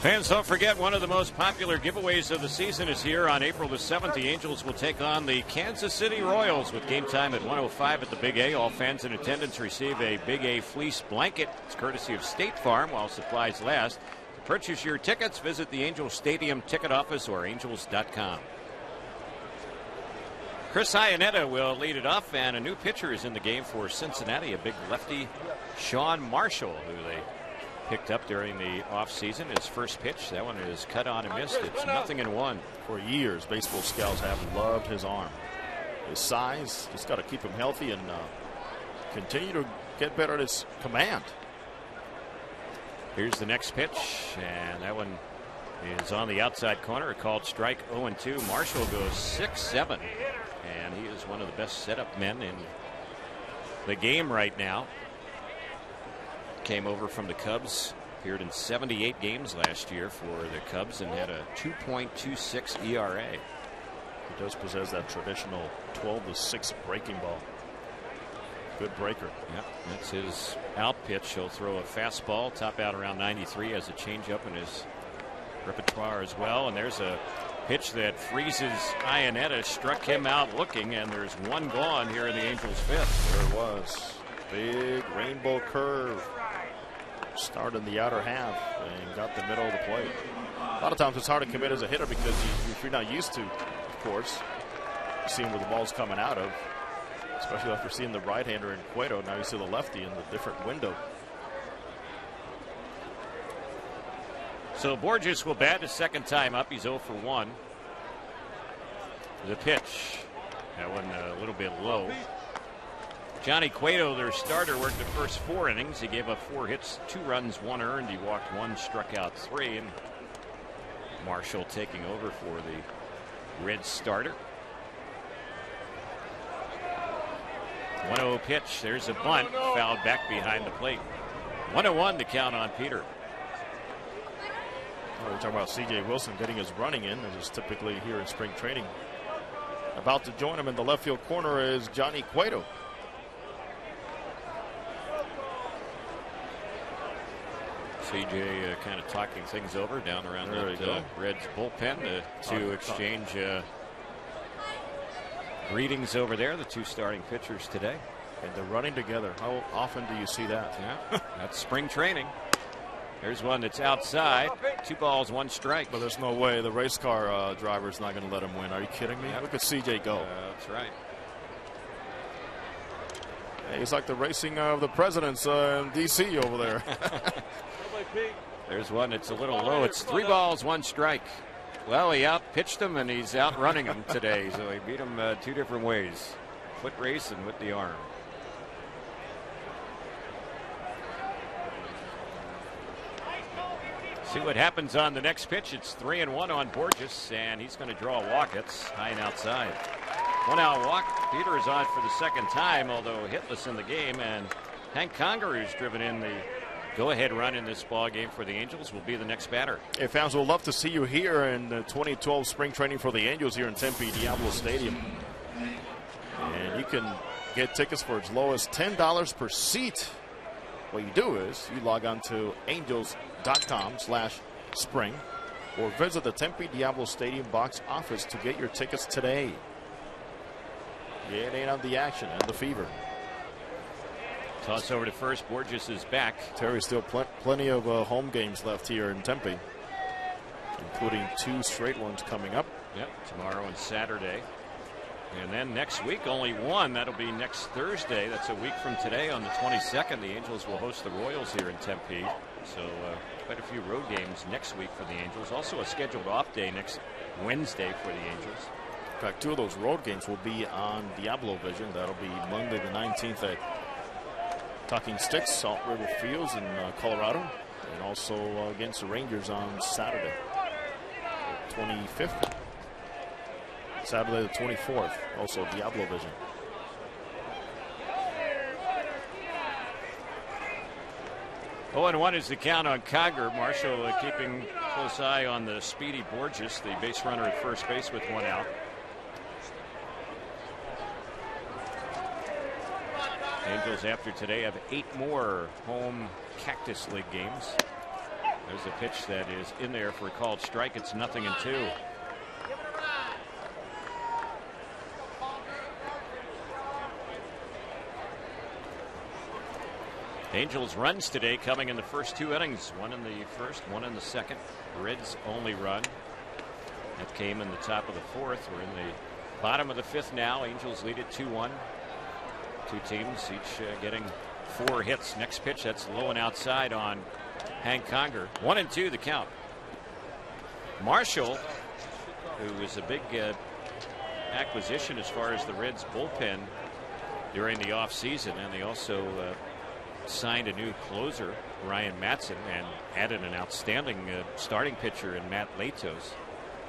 Fans, don't forget, one of the most popular giveaways of the season is here on April the 7th. The Angels will take on the Kansas City Royals with game time at 1:05 at the Big A. All fans in attendance receive a Big A fleece blanket. It's courtesy of State Farm while supplies last. To purchase your tickets, visit the Angels Stadium ticket office or angels.com. Chris IANNETTA will lead it off, and a new pitcher is in the game for Cincinnati, a big lefty, Sean Marshall, who they picked up during the offseason. His first pitch, that one is cut on and missed. It's 0-1. For years, baseball scouts have loved his arm. His size, just got to keep him healthy and continue to get better at his command. Here's the next pitch, and that one is on the outside corner. A called strike, 0-2. Marshall goes 6-7, and he is one of the best setup men in the game right now. Came over from the Cubs, appeared in 78 games last year for the Cubs and had a 2.26 ERA. He does possess that traditional 12-6 breaking ball. Good breaker. Yep, that's his out pitch. He'll throw a fastball, top out around 93, has a changeup in his repertoire as well. And there's a pitch that freezes IANNETTA, struck him out looking, and there's one gone here in the Angels' fifth. There it was. Big rainbow curve. Started in the outer half and got the middle of the plate. A lot of times it's hard to commit as a hitter because if you're not used to, of course, seeing where the ball's coming out of, especially after seeing the right-hander in Cueto. Now you see the lefty in the different window. So Borges will bat his second time up. He's 0 for 1. The pitch. That one a little bit low. Johnny Cueto, their starter, worked the first 4 innings. He gave up 4 hits, 2 runs, 1 earned. He walked 1, struck out 3. And Marshall taking over for the Reds starter. 1-0 pitch. There's a bunt. Fouled back behind the plate. 1-1 to count on Peter. We're talking about C.J. Wilson getting his running in, as is typically here in spring training. About to join him in the left field corner is Johnny Cueto. CJ kind of talking things over down around that Reds bullpen to exchange greetings over there. The 2 starting pitchers today. And they're running together. How often do you see that? Yeah, that's spring training. There's one that's outside. 2 balls, 1 strike. But there's no way the race car driver's not going to let him win. Are you kidding me? Look at CJ go. That's right. Hey, he's like the racing of the presidents in D.C. over there. There's one that's a little low. It's 3 balls, 1 strike. Well, he out-pitched him, and he's outrunning him today. So he beat him 2 different ways. Foot race and with the arm. See what happens on the next pitch. It's 3-1 on Borges, and he's going to draw a walk. It's high and outside. 1-out walk. Peter is on for the second time, although hitless in the game. And Hank Conger, who's driven in the go-ahead run in this ball game for the Angels, will be the next batter. Hey, fans, we'll love to see you here in the 2012 spring training for the Angels here in Tempe DIABLO Stadium. And you can get tickets for as low as $10 per seat. What you do is you log on to angels.com/spring or visit the Tempe DIABLO Stadium box office to get your tickets today. Get in on the action and the fever. Toss over to first. Borges is back. Terry, still plenty of home games left here in Tempe, including 2 straight ones coming up. Yep, tomorrow and Saturday. And then next week, only 1. That'll be next Thursday. That's a week from today on the 22nd. The Angels will host the Royals here in Tempe. So quite a few road games next week for the Angels. Also a scheduled off day next Wednesday for the Angels. In fact, 2 of those road games will be on Diablo Vision. That'll be Monday the 19th at Talking Sticks, Salt River Fields in Colorado. And also against the Rangers on Saturday, the 25th. Saturday the 24th, also Diablo Vision. Oh, and 1 is the count on Conger. Marshall keeping close eye on the speedy Borges, the base runner at first base with 1 out. Angels after today have 8 more home Cactus League games. There's a pitch that is in there for a called strike. It's 0-2. Angels runs today coming in the first 2 innings. One in the first, one in the second. Reds only run. That came in the top of the 4th. We're in the bottom of the 5th now. Angels lead it 2-1. 2 teams each getting 4 hits. Next pitch, that's low and outside on Hank Conger. 1-2 the count. Marshall, who was a big acquisition as far as the Reds bullpen during the offseason, and they also signed a new closer, Ryan Matson, and added an outstanding starting pitcher in Matt Latos.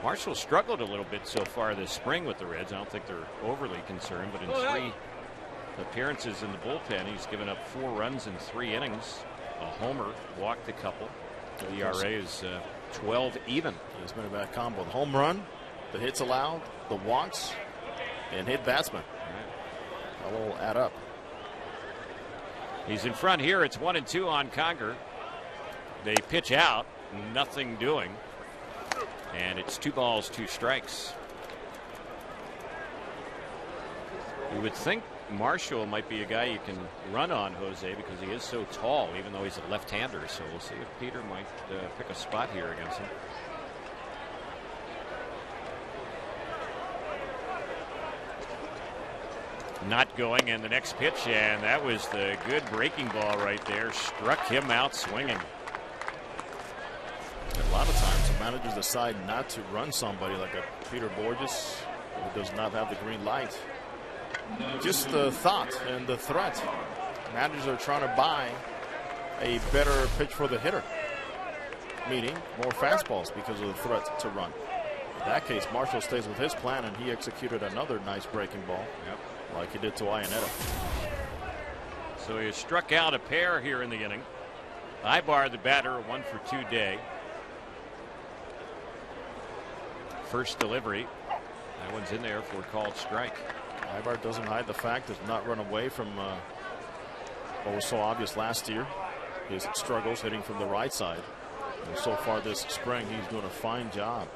Marshall struggled a little bit so far this spring with the Reds. I don't think they're overly concerned, but in 3 appearances in the bullpen, he's given up 4 runs in 3 innings. A homer, walked a couple. The ERA is 12 even. It's been a bad combo. The home run, the hits allowed, the walks, and hit batsman. That will add up. He's in front here. It's 1-2 on Conger. They pitch out, nothing doing. And it's 2 balls, 2 strikes. You would think Marshall might be a guy you can run on, Jose, because he is so tall, even though he's a left-hander. So we'll see if Peter might pick a spot here against him. Not going, and the next pitch, and that was the good breaking ball right there. Struck him out swinging. A lot of times the managers decide not to run somebody like a Peter Borges, who does not have the green light. Just the thought and the threat. Managers are trying to buy a better pitch for the hitter, meaning more fastballs because of the threat to run. In that case, Marshall stays with his plan, and he executed another nice breaking ball. Yep. Like he did to IANNETTA. So he struck out a pair here in the inning. Ibar, the batter, a 1-for-2 day. First delivery. That one's in there for a called strike. Ibar doesn't hide the fact, does not run away from what was so obvious last year. His struggles hitting from the right side. And so far this spring, he's doing a fine job,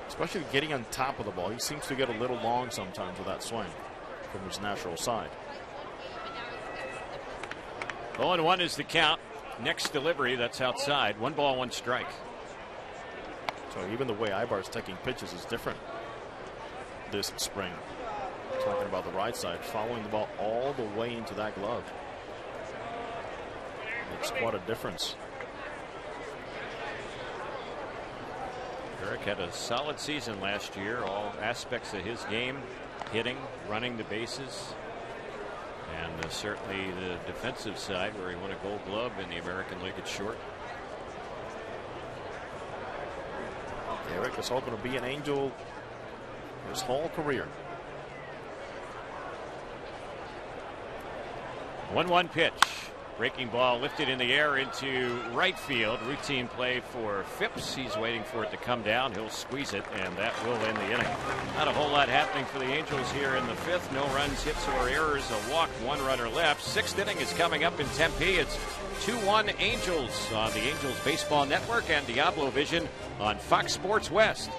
especially getting on top of the ball. He seems to get a little long sometimes with that swing from his natural side. 0-1 is the count. Next delivery, that's outside. 1 ball, 1 strike. So even the way Ibar's taking pitches is different this spring. Talking about the right side, following the ball all the way into that glove. It's quite a difference. Eric had a solid season last year. All aspects of his game, hitting, running the bases, and certainly the defensive side where he won a Gold Glove in the American League at short. Eric is hoping to be an Angel his whole career. 1-1 pitch. Breaking ball lifted in the air into right field. Routine play for Phipps. He's waiting for it to come down. He'll squeeze it, and that will end the inning. Not a whole lot happening for the Angels here in the 5th. No runs, hits, or errors. A walk, 1 runner left. 6th inning is coming up in Tempe. It's 2-1 Angels on the Angels Baseball Network and Diablo Vision on Fox Sports West.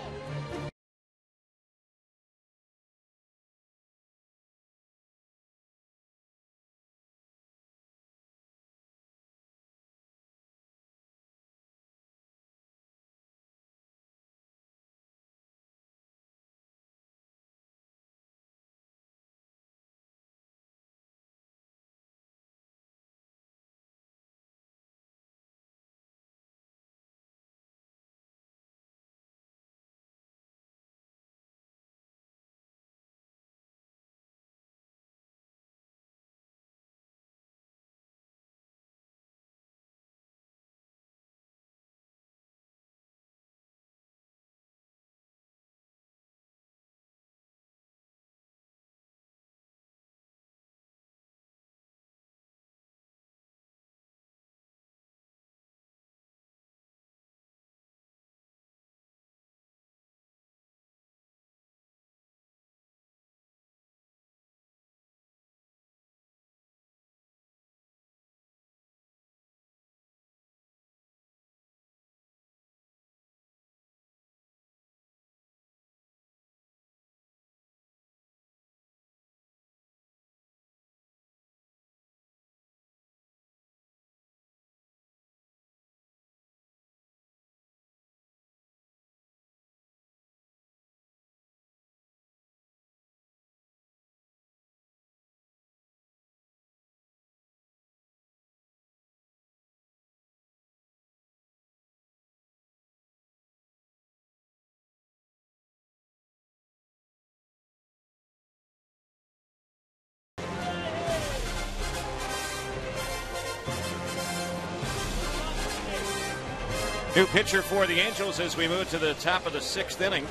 New pitcher for the Angels as we move to the top of the 6th inning.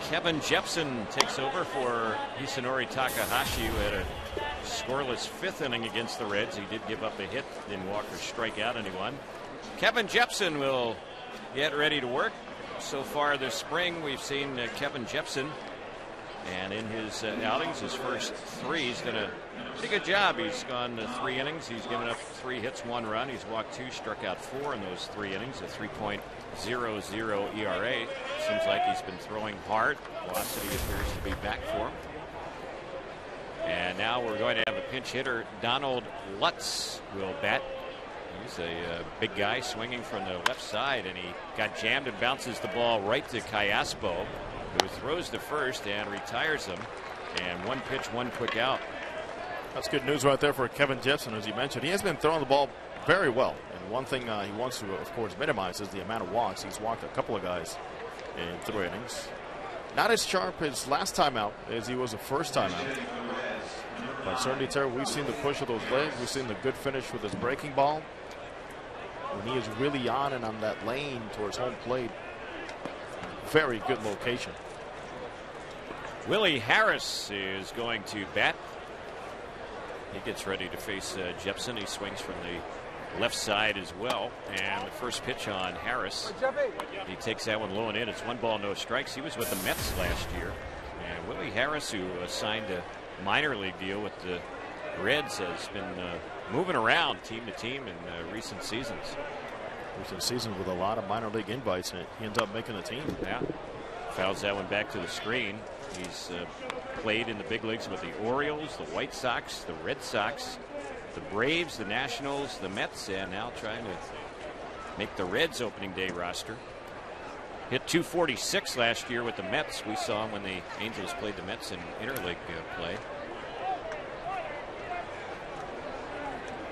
Kevin Jepson takes over for Hisanori Takahashi, who had a scoreless 5th inning against the Reds. He did give up a hit, didn't walk or strike out anyone. Kevin Jepson will get ready to work. So far this spring, we've seen Kevin Jepson, and in his outings, his first 3, he's done a pretty good job. He's gone 3 innings. He's given up 3 hits, 1 run. He's walked 2, struck out 4 in those 3 innings, a 3.00 ERA. Seems like he's been throwing hard. Velocity appears to be back for him. And now we're going to have a pinch hitter. Donald Lutz will bat. He's a big guy swinging from the left side, and he got jammed and bounces the ball right to Callaspo, who throws to first and retires him. And 1 pitch, 1 quick out. That's good news right there for Kevin Jepson. As you mentioned, he has been throwing the ball very well. And one thing he wants to, of course, minimize is the amount of walks. He's walked a couple of guys in 3 innings. Not as sharp as last time out as he was the first time out. But certainly, Terry, we've seen the push of those legs. We've seen the good finish with his breaking ball. When he is really on and on that lane towards home plate, very good location. Willie Harris is going to bat. He gets ready to face Jepson. He swings from the left side as well. And the first pitch on Harris, he takes that one low and in. It's 1 ball, no strikes. He was with the Mets last year. And Willie Harris, who signed a minor league deal with the Reds, has been moving around team to team in recent seasons. Recent seasons with a lot of minor league invites, and he ends up making the team. Yeah. Fouls that one back to the screen. He's played in the big leagues with the Orioles, the White Sox, the Red Sox, the Braves, the Nationals, the Mets, and now trying to make the Reds opening day roster. Hit 246 last year with the Mets. We saw him when the Angels played the Mets in interleague play.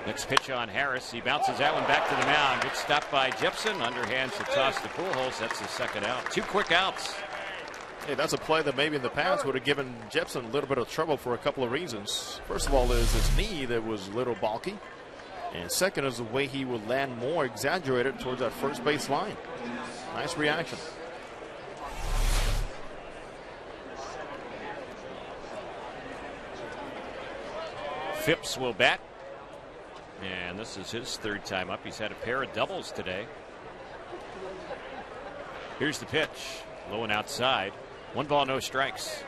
Next pitch on Harris. He bounces that one back to the mound. Good stop by Jepson. Underhand to toss the Pujols. That's the 2nd out. 2 quick outs. Hey, that's a play that maybe in the past would have given Jepson a little bit of trouble for a couple of reasons. First of all is his knee that was a little bulky. And second is the way he would land more exaggerated towards that first base line. Nice reaction. Phipps will bat. And this is his 3rd time up. He's had a pair of doubles today. Here's the pitch. Low and outside. 1 ball, no strikes.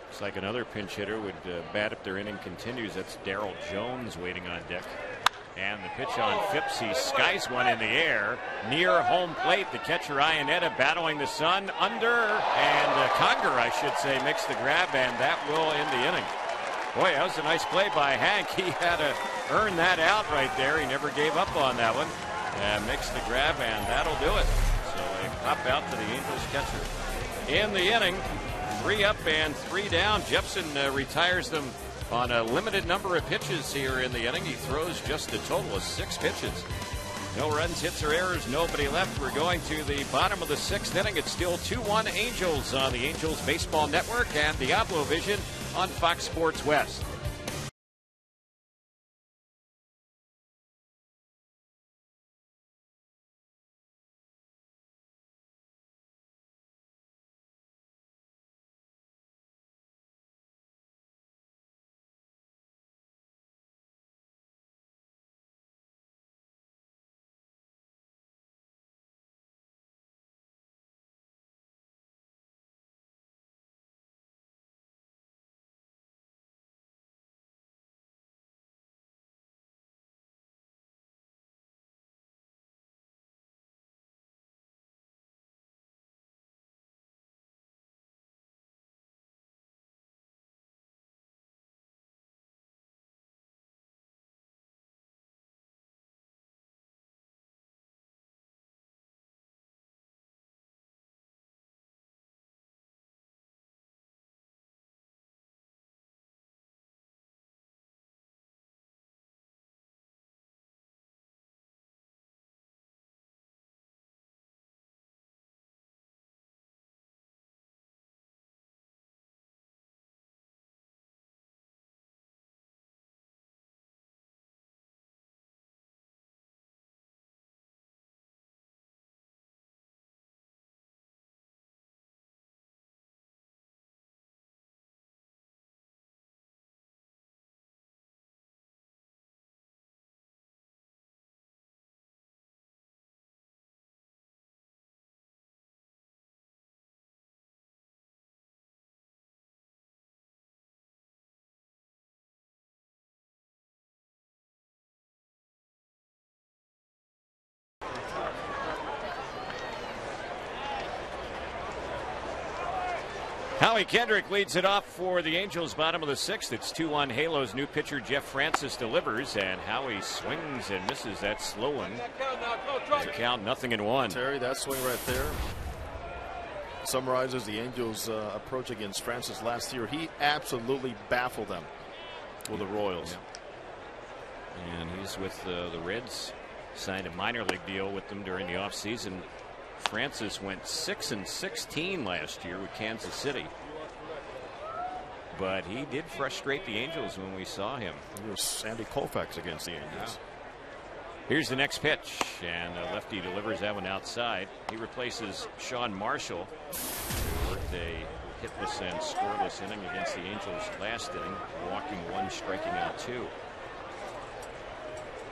Looks like another pinch hitter would bat if their inning continues. That's Darrell Jones waiting on deck. And the pitch on Phipps. He skies one in the air near home plate. The catcher IANNETTA battling the sun under, and Conger, I should say, makes the grab, and that will end the inning. Boy, that was a nice play by Hank. He had to earn that out right there. He never gave up on that one. Makes the grab, and that'll do it. So a pop out to the Angels catcher. In the inning, 3 up and 3 down. Jepson retires them on a limited number of pitches here in the inning. He throws just a total of 6 pitches. No runs, hits, or errors, nobody left. We're going to the bottom of the 6th inning. It's still 2-1 Angels on the Angels Baseball Network and Diablo Vision on Fox Sports West. Howie Kendrick leads it off for the Angels, bottom of the 6th. It's 2-1 Halos. New pitcher Jeff Francis delivers, and Howie swings and misses that slow one. The count 0-1. Terry, that swing right there summarizes the Angels' approach against Francis last year. He absolutely baffled them with the Royals. Yeah. And he's with the Reds. Signed a minor league deal with them during the offseason. Francis went 6-16 last year with Kansas City. But he did frustrate the Angels when we saw him. It was Sandy Koufax against the Angels. Yeah. Here's the next pitch, and the lefty delivers that one outside. He replaces Sean Marshall, who worked a hitless and scoreless inning against the Angels last inning, walking 1, striking out 2.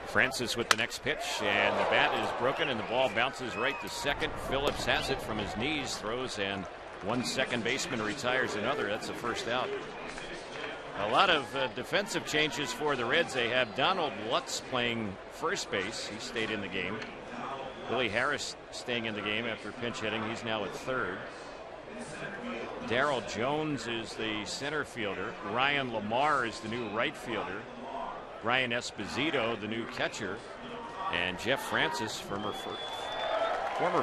Francis with the next pitch, and the bat is broken and the ball bounces right to second. Phillips has it from his knees, throws, and one second baseman retires another. That's the first out. A lot of defensive changes for the Reds. They have Donald Lutz playing first base. He stayed in the game. Billy Harris staying in the game after pinch hitting. He's now at third. Darrell Jones is the center fielder. Ryan Lamar is the new right fielder. Brian Esposito, the new catcher, and Jeff Francis, former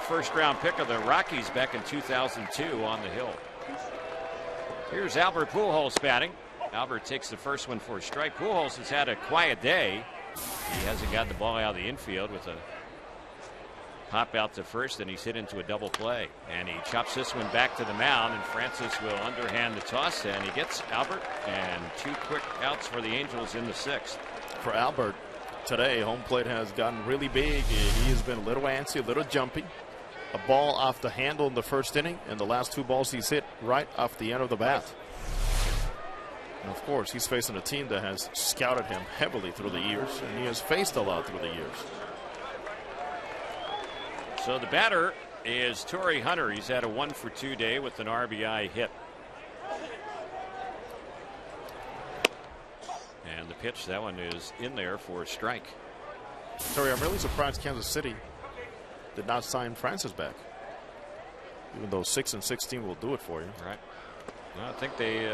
first-round pick of the Rockies back in 2002, on the hill. Here's Albert Pujols batting. Albert takes the first one for a strike. Pujols has had a quiet day. He hasn't got the ball out of the infield with a pop out to first, and he's hit into a double play. And he chops this one back to the mound, and Francis will underhand the toss, and he gets Albert, and 2 quick outs for the Angels in the 6th. For Albert, today, home plate has gotten really big. He has been a little antsy, a little jumpy. A ball off the handle in the first inning, and the last 2 balls he's hit right off the end of the bat. And of course, he's facing a team that has scouted him heavily through the years, and he has faced a lot through the years. So the batter is Torrey Hunter. He's had a 1-for-2 day with an RBI hit. And the pitch, that one is in there for a strike. Terry, I'm really surprised Kansas City did not sign Francis back. Even though 6-16 will do it for you. Right. Well, I think they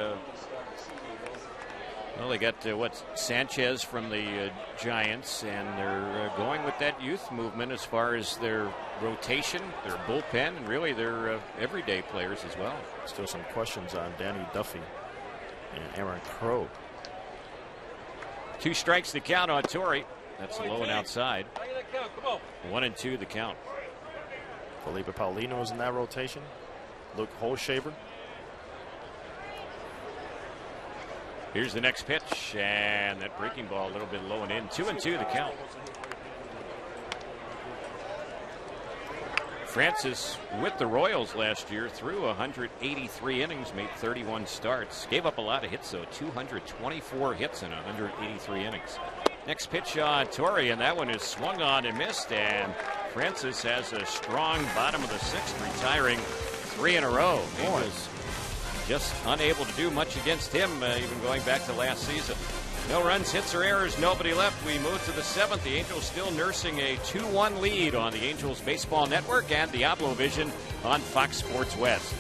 got Sanchez from the Giants, and they're going with that youth movement as far as their rotation, their bullpen, and really their everyday players as well. Still some questions on Danny Duffy and Aaron Crow. 2 strikes to count on Torrey. That's low and outside. 1-2 the count. Felipe Paulino is in that rotation. Luke Holshaver. Here's the next pitch, and that breaking ball a little bit low and in. 2-2 the count. Francis with the Royals last year threw 183 innings, made 31 starts. Gave up a lot of hits, though. 224 hits in 183 innings. Next pitch on Torrey, and that one is swung on and missed. And Francis has a strong bottom of the 6th, retiring 3 in a row. He was just unable to do much against him, even going back to last season. No runs, hits, or errors, nobody left. We move to the 7th. The Angels still nursing a 2-1 lead on the Angels Baseball Network and Diablo Vision on Fox Sports West.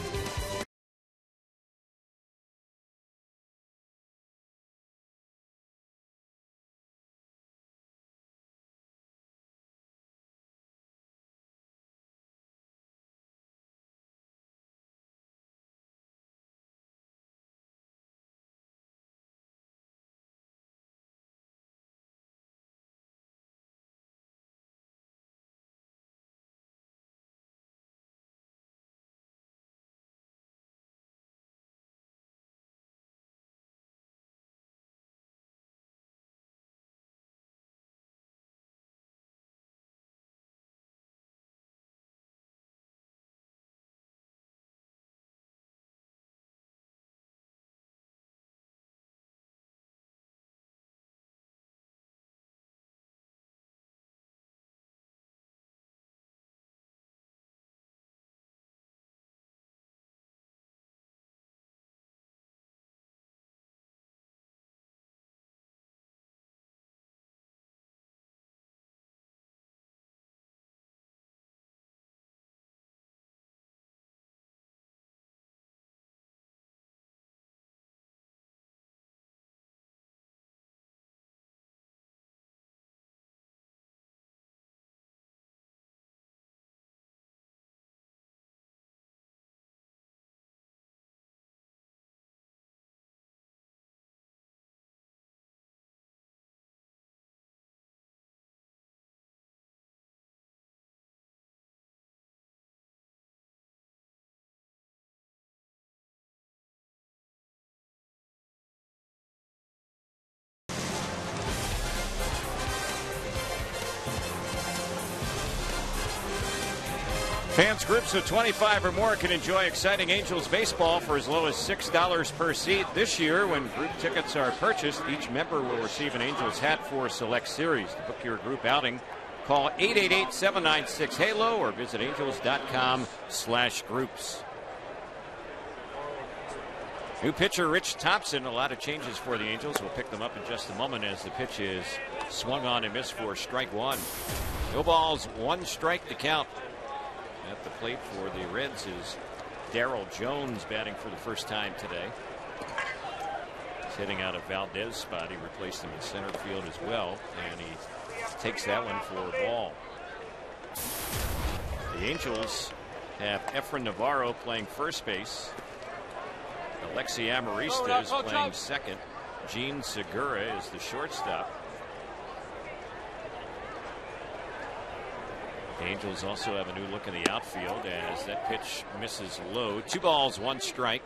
Fans groups of 25 or more can enjoy exciting Angels baseball for as low as $6 per seat. This year, when group tickets are purchased, each member will receive an Angels hat for a select series. To book your group outing, call 888-796-HALO or visit angels.com/groups. New pitcher Rich Thompson. A lot of changes for the Angels. We'll pick them up in just a moment as the pitch is swung on and missed for strike one. No balls, one strike to count. At the plate for the Reds is Darryl Jones, batting for the first time today. He's hitting out of Valdez's spot. He replaced him in center field as well, and he takes that one for a ball. The Angels have Efren Navarro playing first base. Alexi Amarista is playing second. Gene Segura is the shortstop. The Angels also have a new look in the outfield as that pitch misses low. 2 balls, 1 strike.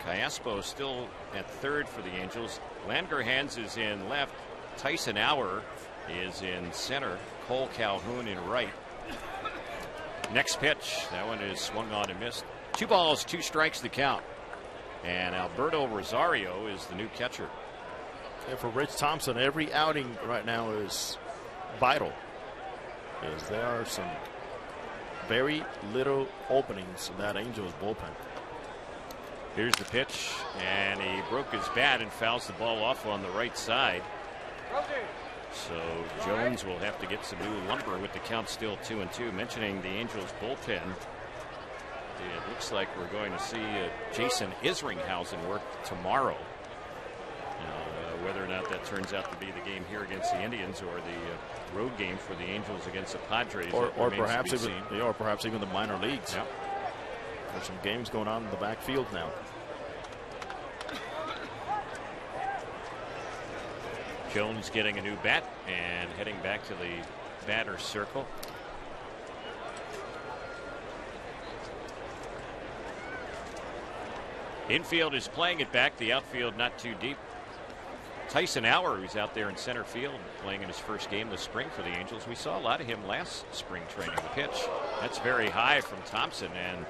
Callaspo still at third for the Angels. Langerhans is in left. Tyson Auer is in center. Cole Calhoun in right. Next pitch, that one is swung on and missed. 2 balls, 2 strikes to count. And Alberto Rosario is the new catcher. And for Rich Thompson, every outing right now is vital, as there are some very little openings in that Angels bullpen. Here's the pitch, and he broke his bat and fouls the ball off on the right side. So Jones will have to get some new lumber with the count still 2-2. Mentioning the Angels bullpen, it looks like we're going to see Jason Isringhausen work tomorrow. Whether or not that turns out to be the game here against the Indians or the road game for the Angels against the Padres, or perhaps even the minor leagues. Yep. There's some games going on in the backfield now. Jones getting a new bat and heading back to the batter's circle. Infield is playing it back. The outfield not too deep. Tyson Auer, who's out there in center field playing in his first game this spring for the Angels. We saw a lot of him last spring training. The pitch, that's very high from Thompson, and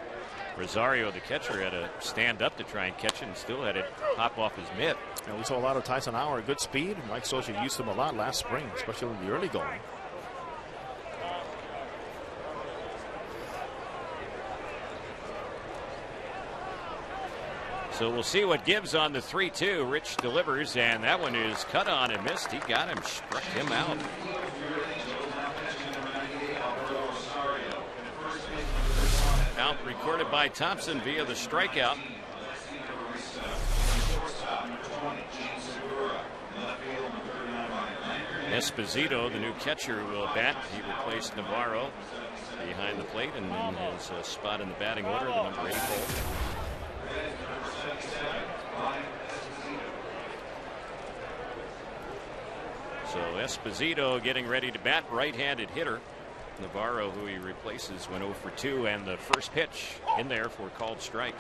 Rosario, the catcher, had to stand up to try and catch it and still had it hop off his mitt. And we saw a lot of Tyson Auer, good speed. Mike Scioscia used him a lot last spring, especially in the early going. So we'll see what gives on the 3-2. Rich delivers, and that one is cut on and missed. He got him, struck him out. Out recorded by Thompson via the strikeout. Esposito, the new catcher, will bat. He replaced Navarro behind the plate, and in his spot in the batting order, the number 8 hole. So Esposito getting ready to bat, right-handed hitter. Navarro, who he replaces, went 0 for 2, and the first pitch in there for a called strike.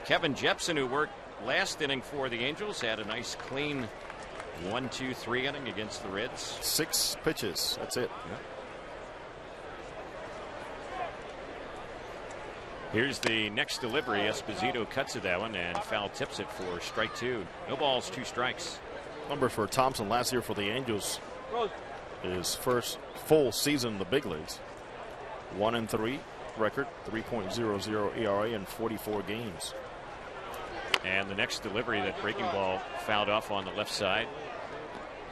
Kevin Jepson, who worked last inning for the Angels, had a nice clean 1-2-3 inning against the Reds. 6 pitches, that's it. Yep. Here's the next delivery. Esposito cuts at that one and foul tips it for strike 2. No balls, 2 strikes. Number for Thompson last year for the Angels, his first full season in the big leagues. 1-3 record, 3.00 ERA in 44 games. And the next delivery, that breaking ball fouled off on the left side.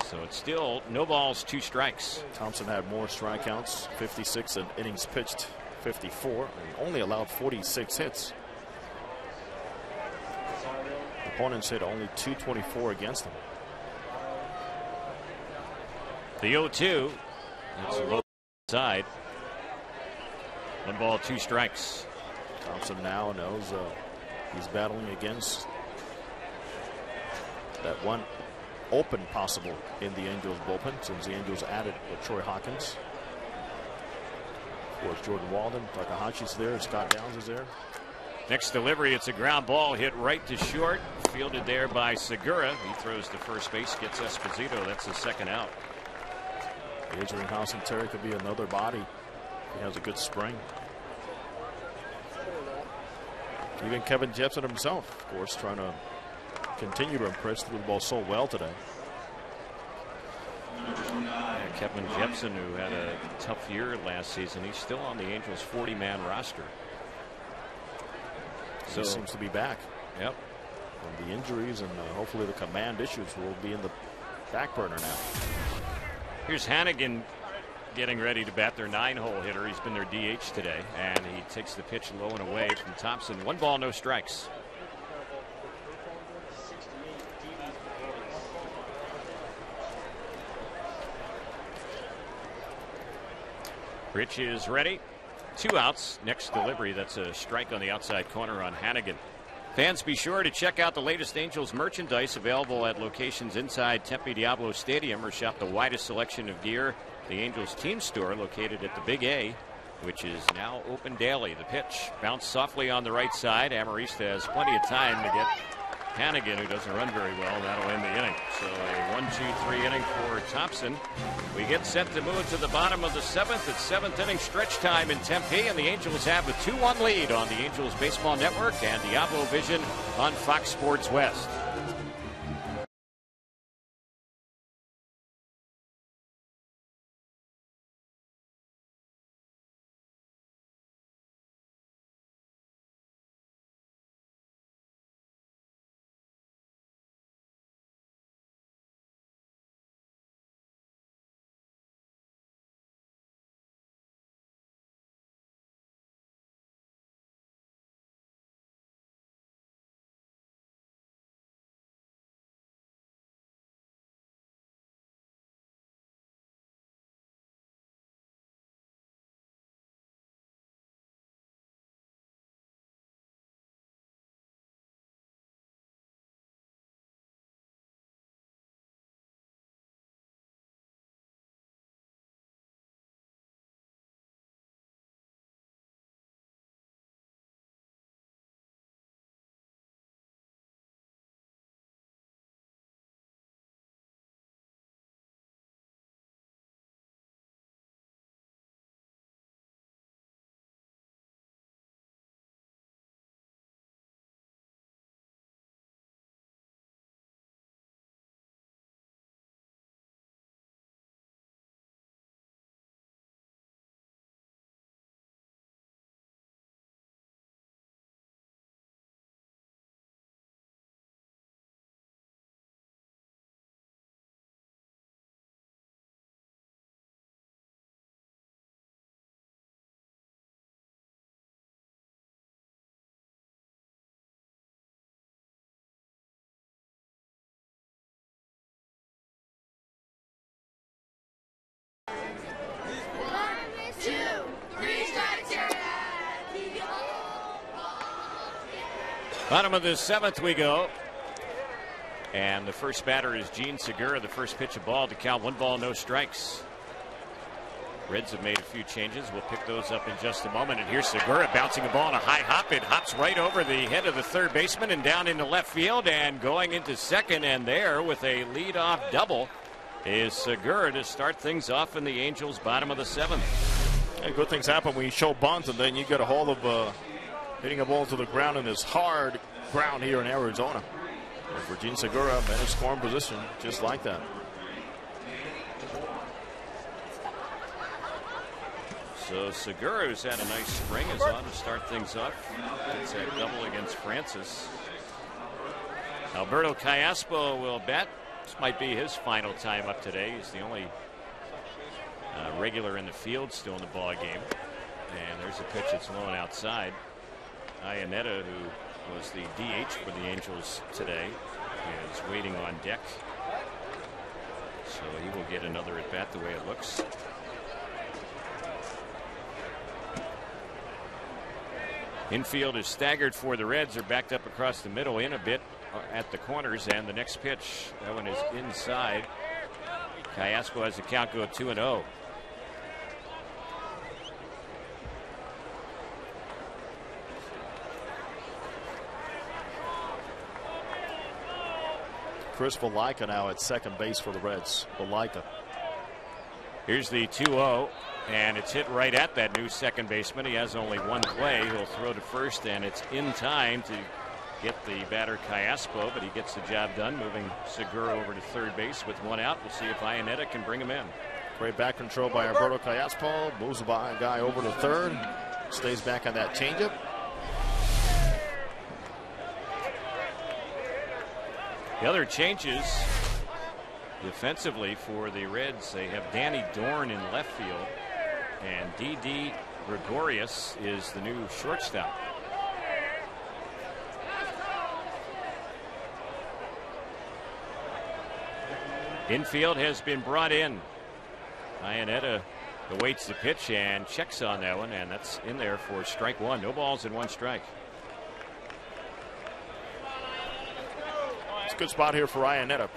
So it's still no balls, 2 strikes. Thompson had more strikeouts, 56, and innings pitched 54, and only allowed 46 hits. Opponents hit only 224 against him. The 0-2. That's low side. 1 ball, 2 strikes. Thompson now knows he's battling against that one open possible in the Angels bullpen, since the Angels added Troy Hawkins. Of course, Jordan Walden, Takahashi's there, Scott Downs is there. Next delivery, it's a ground ball hit right to short, fielded there by Segura. He throws to first base, gets Esposito. That's his second out. Adrian House and Terry could be another body He has a good spring. Even Kevin Jepson himself, of course, trying to continue to impress, threw the ball so well today. Yeah, Kevin Jepson, who had a tough year last season, he's still on the Angels 40-man roster. So he seems to be back. Yep. From the injuries, and hopefully the command issues will be in the back burner now. Here's Hannigan getting ready to bat, their 9-hole hitter. He's been their DH today, and he takes the pitch low and away from Thompson. 1 ball, no strikes. Rich is ready. 2 outs. Next delivery, that's a strike on the outside corner on Hannigan. Fans, be sure to check out the latest Angels merchandise available at locations inside Tempe DIABLO Stadium, or shop the widest selection of gear. The Angels team store located at the Big A, which is now open daily. The pitch bounced softly on the right side. Amarista has plenty of time to get Hannigan, who doesn't run very well. That'll end the inning. So a 1-2-3 inning for Thompson. We get set to move to the bottom of the 7th. It's 7th inning stretch time in Tempe, and the Angels have a 2-1 lead on the Angels Baseball Network and Diablo Vision on Fox Sports West. Bottom of the 7th we go. And the first batter is Gene Segura. The first pitch of ball to count 1 ball, no strikes. Reds have made a few changes. We'll pick those up in just a moment. And here's Segura bouncing a ball on a high hop. It hops right over the head of the third baseman and down into left field and going into second. And there with a leadoff double is Segura to start things off in the Angels' bottom of the 7th. Yeah, good things happen when you show bunt, and then you get a hold of hitting a ball to the ground in this hard ground here in Arizona. And for Gene Segura, man in scoring position just like that. So Segura, who's had a nice spring, is on to start things off. It's a double against Francis. Alberto Callaspo will bat. This might be his final time up today. He's the only regular in the field still in the ball game. And there's a pitch that's low and outside. IANNETTA, who was the DH for the Angels today, is waiting on deck. So he will get another at bat the way it looks. Infield is staggered for the Reds. They're backed up across the middle in a bit at the corners, and the next pitch, that one is inside. Callaspo has the count go 2-0. Chris Valaika now at second base for the Reds. Valaika. Here's the 2-0, and it's hit right at that new second baseman. He has only one play. He'll throw to first, and it's in time to get the batter Callaspo, but he gets the job done, moving Segura over to third base with one out. We'll see if IANNETTA can bring him in. Great back control by Alberto Callaspo. Moves the guy over to third. Stays back on that changeup. The other changes defensively for the Reds, they have Danny Dorn in left field, and D.D. Gregorius is the new shortstop. Infield has been brought in. IANNETTA awaits the pitch and checks on that one, and that's in there for strike one. No balls and one strike. It's a good spot here for IANNETTA.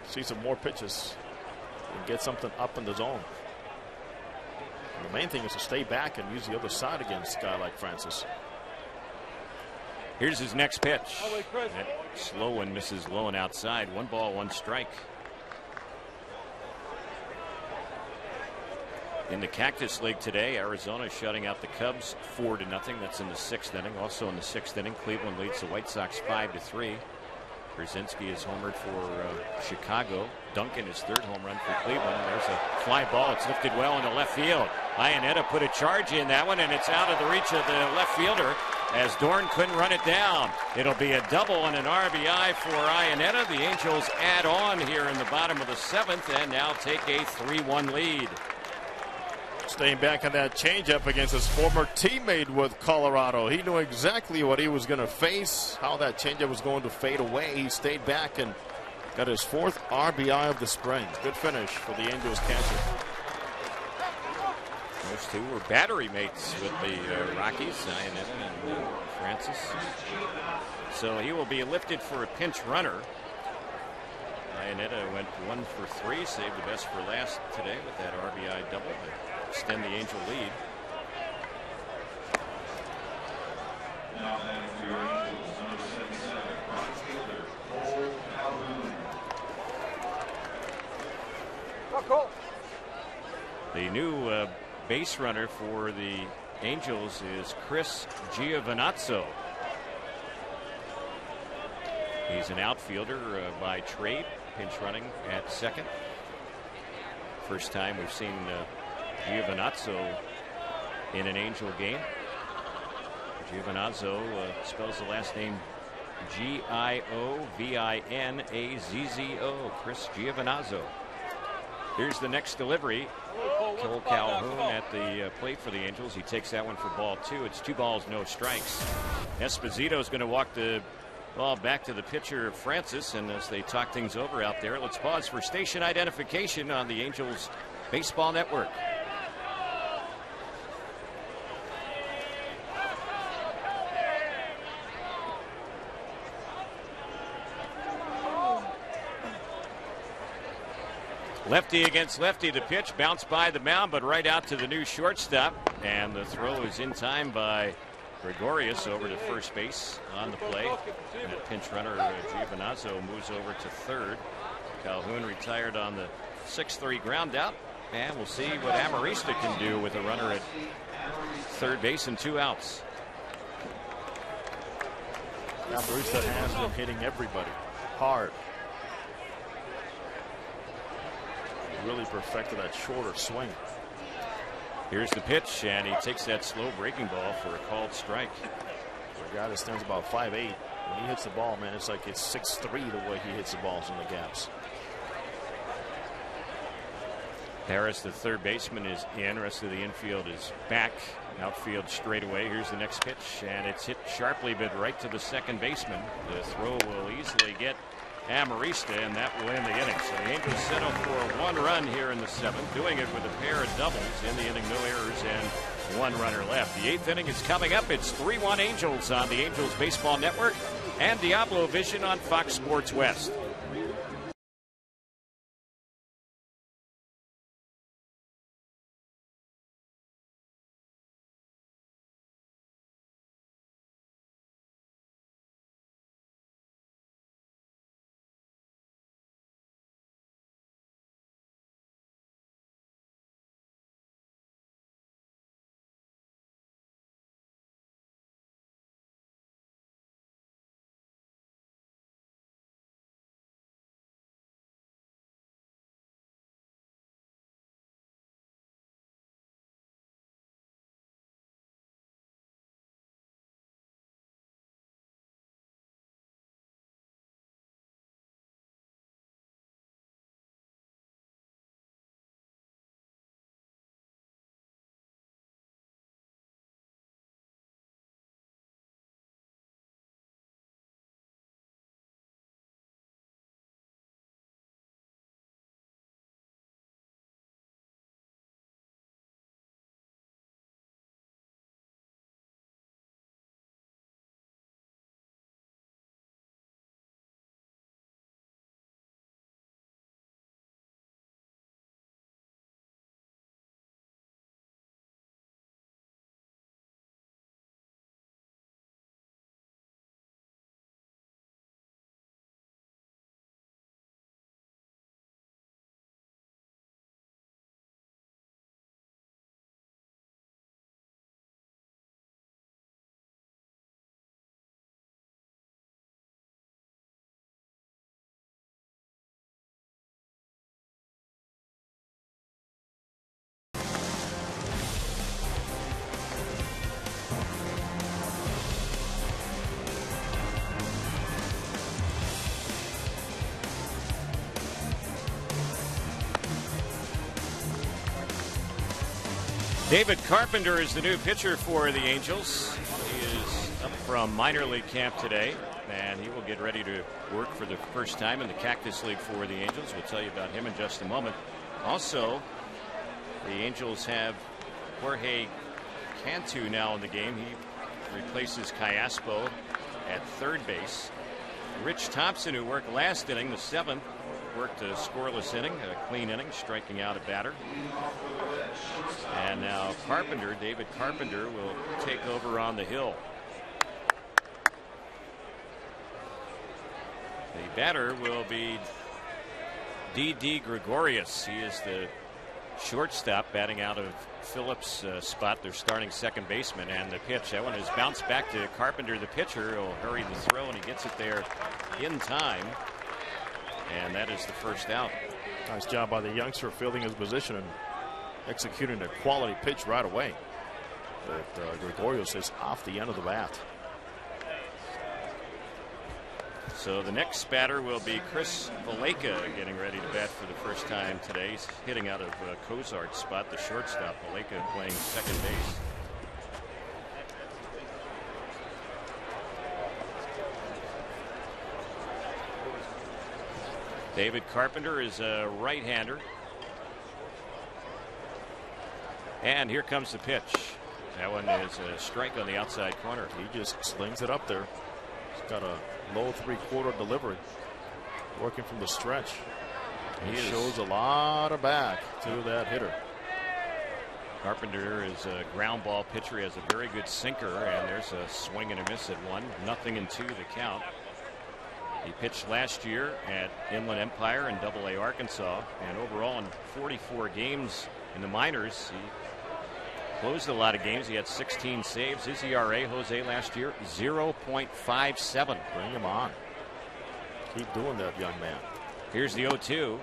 See some more pitches and get something up in the zone. And the main thing is to stay back and use the other side against a guy like Francis. Here's his next pitch. That slow one misses low and outside. One ball, one strike. In the Cactus League today, Arizona shutting out the Cubs 4-0. That's in the sixth inning. Also in the sixth inning, Cleveland leads the White Sox 5-3. Brzezinski is homered for Chicago. Duncan his third home run for Cleveland. There's a fly ball. It's lifted well into left field. IANNETTA put a charge in that one, and it's out of the reach of the left fielder as Dorn couldn't run it down. It'll be a double and an RBI for IANNETTA. The Angels add on here in the bottom of the seventh and now take a 3-1 lead. Staying back on that changeup against his former teammate with Colorado. He knew exactly what he was going to face, how that changeup was going to fade away. He stayed back and got his fourth RBI of the spring. Good finish for the Angels catcher. Those two were battery mates with the Rockies, IANNETTA and Francis. So he will be lifted for a pinch runner. IANNETTA went 1 for 3, saved the best for last today with that RBI double to extend the Angel lead. The new base runner for the Angels is Chris Giovinazzo. He's an outfielder by trade, pinch running at second. First time we've seen Giovinazzo in an Angel game. Giovinazzo spells the last name Giovinazzo. Chris Giovinazzo. Here's the next delivery. Cole Calhoun at the plate for the Angels. He takes that one for ball two. It's 2 balls, no strikes. Esposito is going to walk the ball back to the pitcher, Francis, and as they talk things over out there, let's pause for station identification on the Angels Baseball Network. Lefty against lefty. The pitch bounced by the mound, but right out to the new shortstop. And the throw is in time by Gregorius over to first base on the play. And that pinch runner, Giovinazzo, moves over to third. Calhoun retired on the 6-3 ground out. And we'll see what Amarista can do with a runner at third base and 2 outs. Amarista has been hitting everybody hard. Really perfected that shorter swing. Here's the pitch, and he takes that slow breaking ball for a called strike. For a guy that stands about 5'8", when he hits the ball, man, it's like it's 6'3" the way he hits the balls in the gaps. Harris, the third baseman, is in. The rest of the infield is back. Outfield straight away. Here's the next pitch, and it's hit sharply, but right to the second baseman. The throw will easily get Amarista, and that will end the inning. So the Angels settle for a 1 run here in the 7th, doing it with a pair of doubles in the inning, no errors, and 1 runner left. The 8th inning is coming up. It's 3-1 Angels on the Angels Baseball Network and Diablo Vision on Fox Sports West. David Carpenter is the new pitcher for the Angels. He is up from minor league camp today, and he will get ready to work for the first time in the Cactus League for the Angels. We'll tell you about him in just a moment. Also, the Angels have Jorge Cantu now in the game. He replaces Callaspo at third base. Rich Thompson, who worked last inning, the seventh, worked a scoreless inning, a clean inning, striking out a batter. And now Carpenter, David Carpenter, will take over on the hill. The batter will be D.D. Gregorius. He is the shortstop batting out of Phillips' spot, their starting second baseman. And the pitch, that one is bounced back to Carpenter, the pitcher. He'll hurry the throw, and he gets it there in time. And that is the first out. Nice job by the youngster fielding his position and executing a quality pitch right away. But Gregorius is off the end of the bat. So the next batter will be Chris Valleca, getting ready to bat for the first time today. He's hitting out of Cozart's spot, the shortstop. Valleca playing second base. David Carpenter is a right-hander. And here comes the pitch. That one is a strike on the outside corner. He just slings it up there. He's got a low three-quarter delivery, working from the stretch. He shows a lot of back to that hitter. Carpenter is a ground ball pitcher. He has a very good sinker, and there's a swing and a miss at one. 0-2 the count. He pitched last year at Inland Empire in Double-A Arkansas, and overall in 44 games in the minors, he closed a lot of games. He had 16 saves. His ERA, Jose, last year, 0.57. Bring him on. Keep doing that, young man. Here's the 0-2.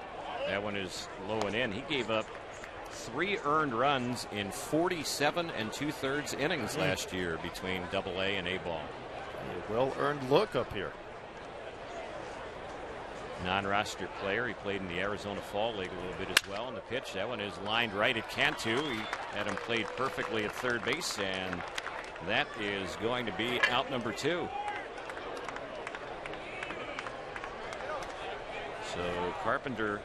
That one is low and in. He gave up 3 earned runs in 47 2/3 innings last year between Double-A and A-ball. A well-earned look up here. Non-roster player. He played in the Arizona Fall League a little bit as well. And the pitch, that one is lined right at Cantu. He had him played perfectly at third base, and that is going to be out number 2. So Carpenter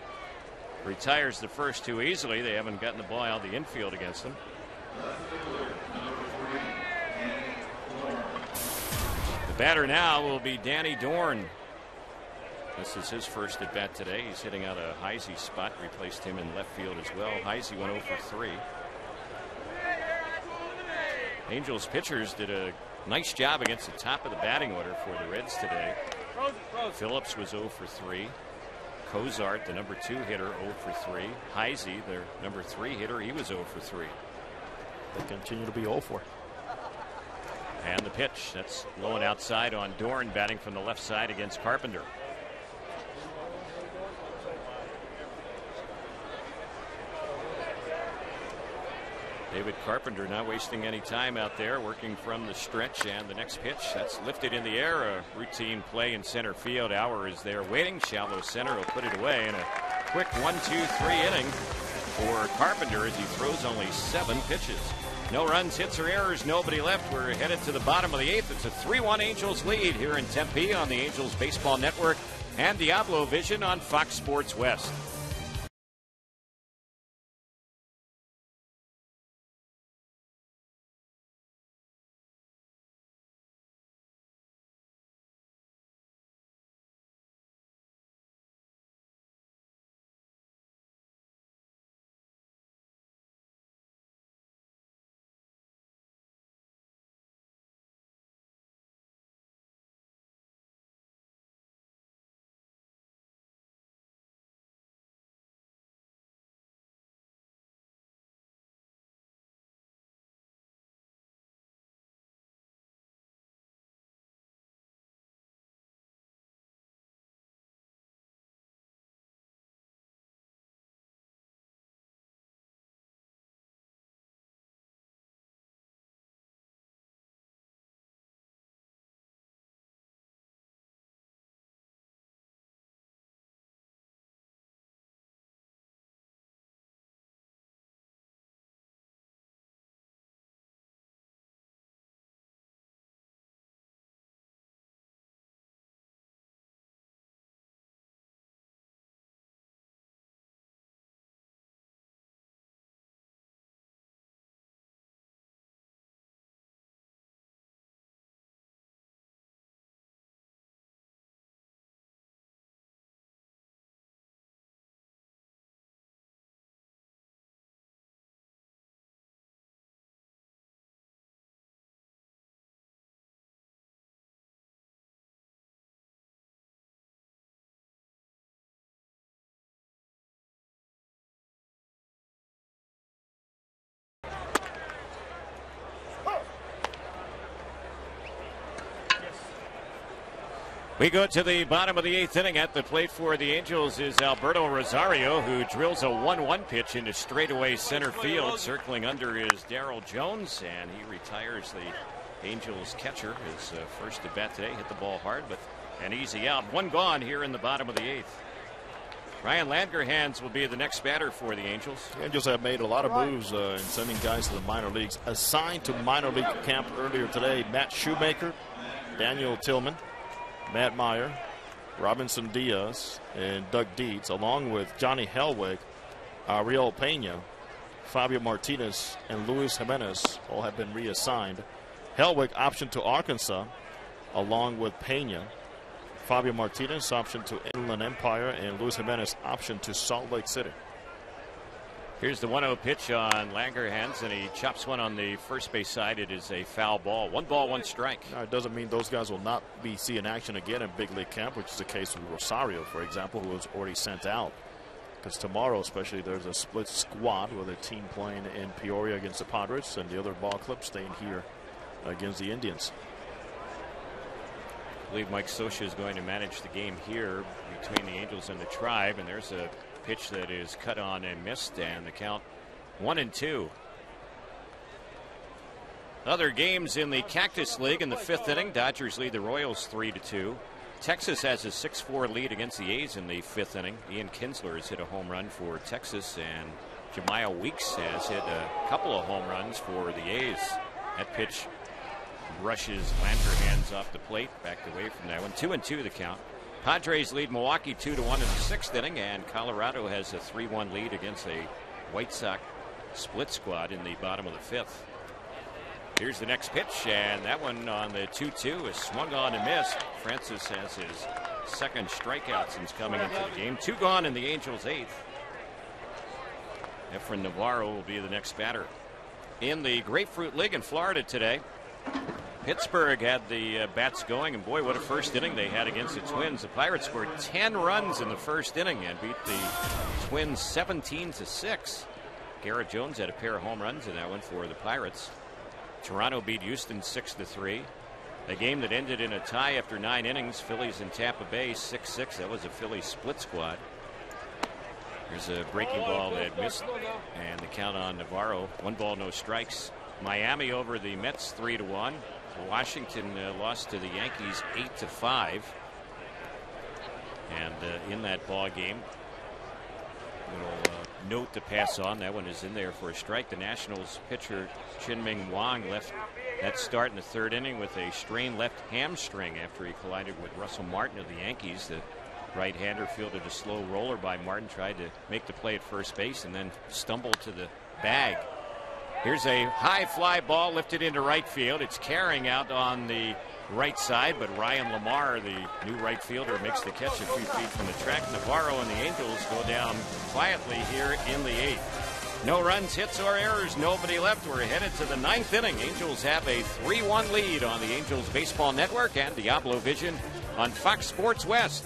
retires the first 2 easily. They haven't gotten the ball out of the infield against him. The batter now will be Danny Dorn. This is his first at bat today. He's hitting out a Heisey spot. Replaced him in left field as well. Heisey went 0 for 3. Angels pitchers did a nice job against the top of the batting order for the Reds today. Phillips was 0 for 3. Cozart, the number 2 hitter, 0 for 3. Heisey, their number 3 hitter, he was 0 for 3. They continue to be 0 for. And the pitch, that's low and outside on Dorn, batting from the left side against Carpenter. David Carpenter not wasting any time out there, working from the stretch. And the next pitch, that's lifted in the air. A routine play in center field. Auer is there waiting. Shallow center will put it away. And a quick 1-2-3 inning for Carpenter as he throws only 7 pitches. No runs, hits, or errors. Nobody left. We're headed to the bottom of the 8th. It's a 3-1 Angels lead here in Tempe on the Angels Baseball Network and Diablo Vision on Fox Sports West. We go to the bottom of the 8th inning. At the plate for the Angels is Alberto Rosario, who drills a 1-1 pitch into straightaway center field. Circling under is Darryl Jones, and he retires the Angels catcher. His first at bat today, hit the ball hard, but an easy out. One gone here in the bottom of the 8th. Ryan Langerhans will be the next batter for the Angels. The Angels have made a lot of moves in sending guys to the minor leagues. Assigned to minor league camp earlier today, Matt Shoemaker, Daniel Tillman, Matt Meyer, Robinson Diaz, and Doug Dietz, along with Johnny Helwig, Ariel Pena, Fabio Martinez, and Luis Jimenez, all have been reassigned. Helwig optioned to Arkansas, along with Pena. Fabio Martinez optioned to Inland Empire, and Luis Jimenez optioned to Salt Lake City. Here's the 1-0 pitch on Langerhans, and he chops one on the first base side. It is a foul ball. 1 ball, 1 strike. Now, it doesn't mean those guys will not be seeing action again in big league camp, which is the case with Rosario, for example, who was already sent out. Because tomorrow, especially, there's a split squad with a team playing in Peoria against the Padres, and the other ball club staying here against the Indians. I believe Mike Scioscia is going to manage the game here between the Angels and the Tribe, and there's a pitch that is cut on and missed, and the count 1-2. Other games in the Cactus League in the 5th inning. Dodgers lead the Royals 3-2. Texas has a 6-4 lead against the A's in the 5th inning. Ian Kinsler has hit a home run for Texas, and Jemiah Weeks has hit a couple of home runs for the A's. That pitch brushes Langerhans off the plate, backed away from that one. 2-2 the count. Padres lead Milwaukee 2-1 in the 6th inning, and Colorado has a 3-1 lead against a White Sox split squad in the bottom of the 5th. Here's the next pitch, and that one on the 2-2 is swung on and missed. Francis has his second strikeout since coming into the game. 2 gone in the Angels' 8th. Efren Navarro will be the next batter. In the Grapefruit League in Florida today, Pittsburgh had the bats going, and boy, what a first inning they had against the Twins. The Pirates scored 10 runs in the first inning and beat the Twins 17-6. Garrett Jones had a pair of home runs in that one for the Pirates. Toronto beat Houston 6-3. A game that ended in a tie after 9 innings. Phillies and Tampa Bay 6-6. That was a Phillies split squad. There's a breaking ball that missed, and the count on Navarro. 1 ball, no strikes. Miami over the Mets 3-1. Washington lost to the Yankees 8-5. And in that ball game, little note to pass on. That one is in there for a strike. The Nationals pitcher Chin-Ming Wang left that start in the 3rd inning with a strained left hamstring after he collided with Russell Martin of the Yankees. The right-hander fielded a slow roller by Martin, tried to make the play at first base, and then stumbled to the bag. Here's a high fly ball lifted into right field. It's carrying out on the right side, but Ryan Lamar, the new right fielder, makes the catch a few feet from the track. Navarro and the Angels go down quietly here in the 8th. No runs, hits, or errors. Nobody left. We're headed to the 9th inning. Angels have a 3-1 lead on the Angels Baseball Network and Diablo Vision on Fox Sports West.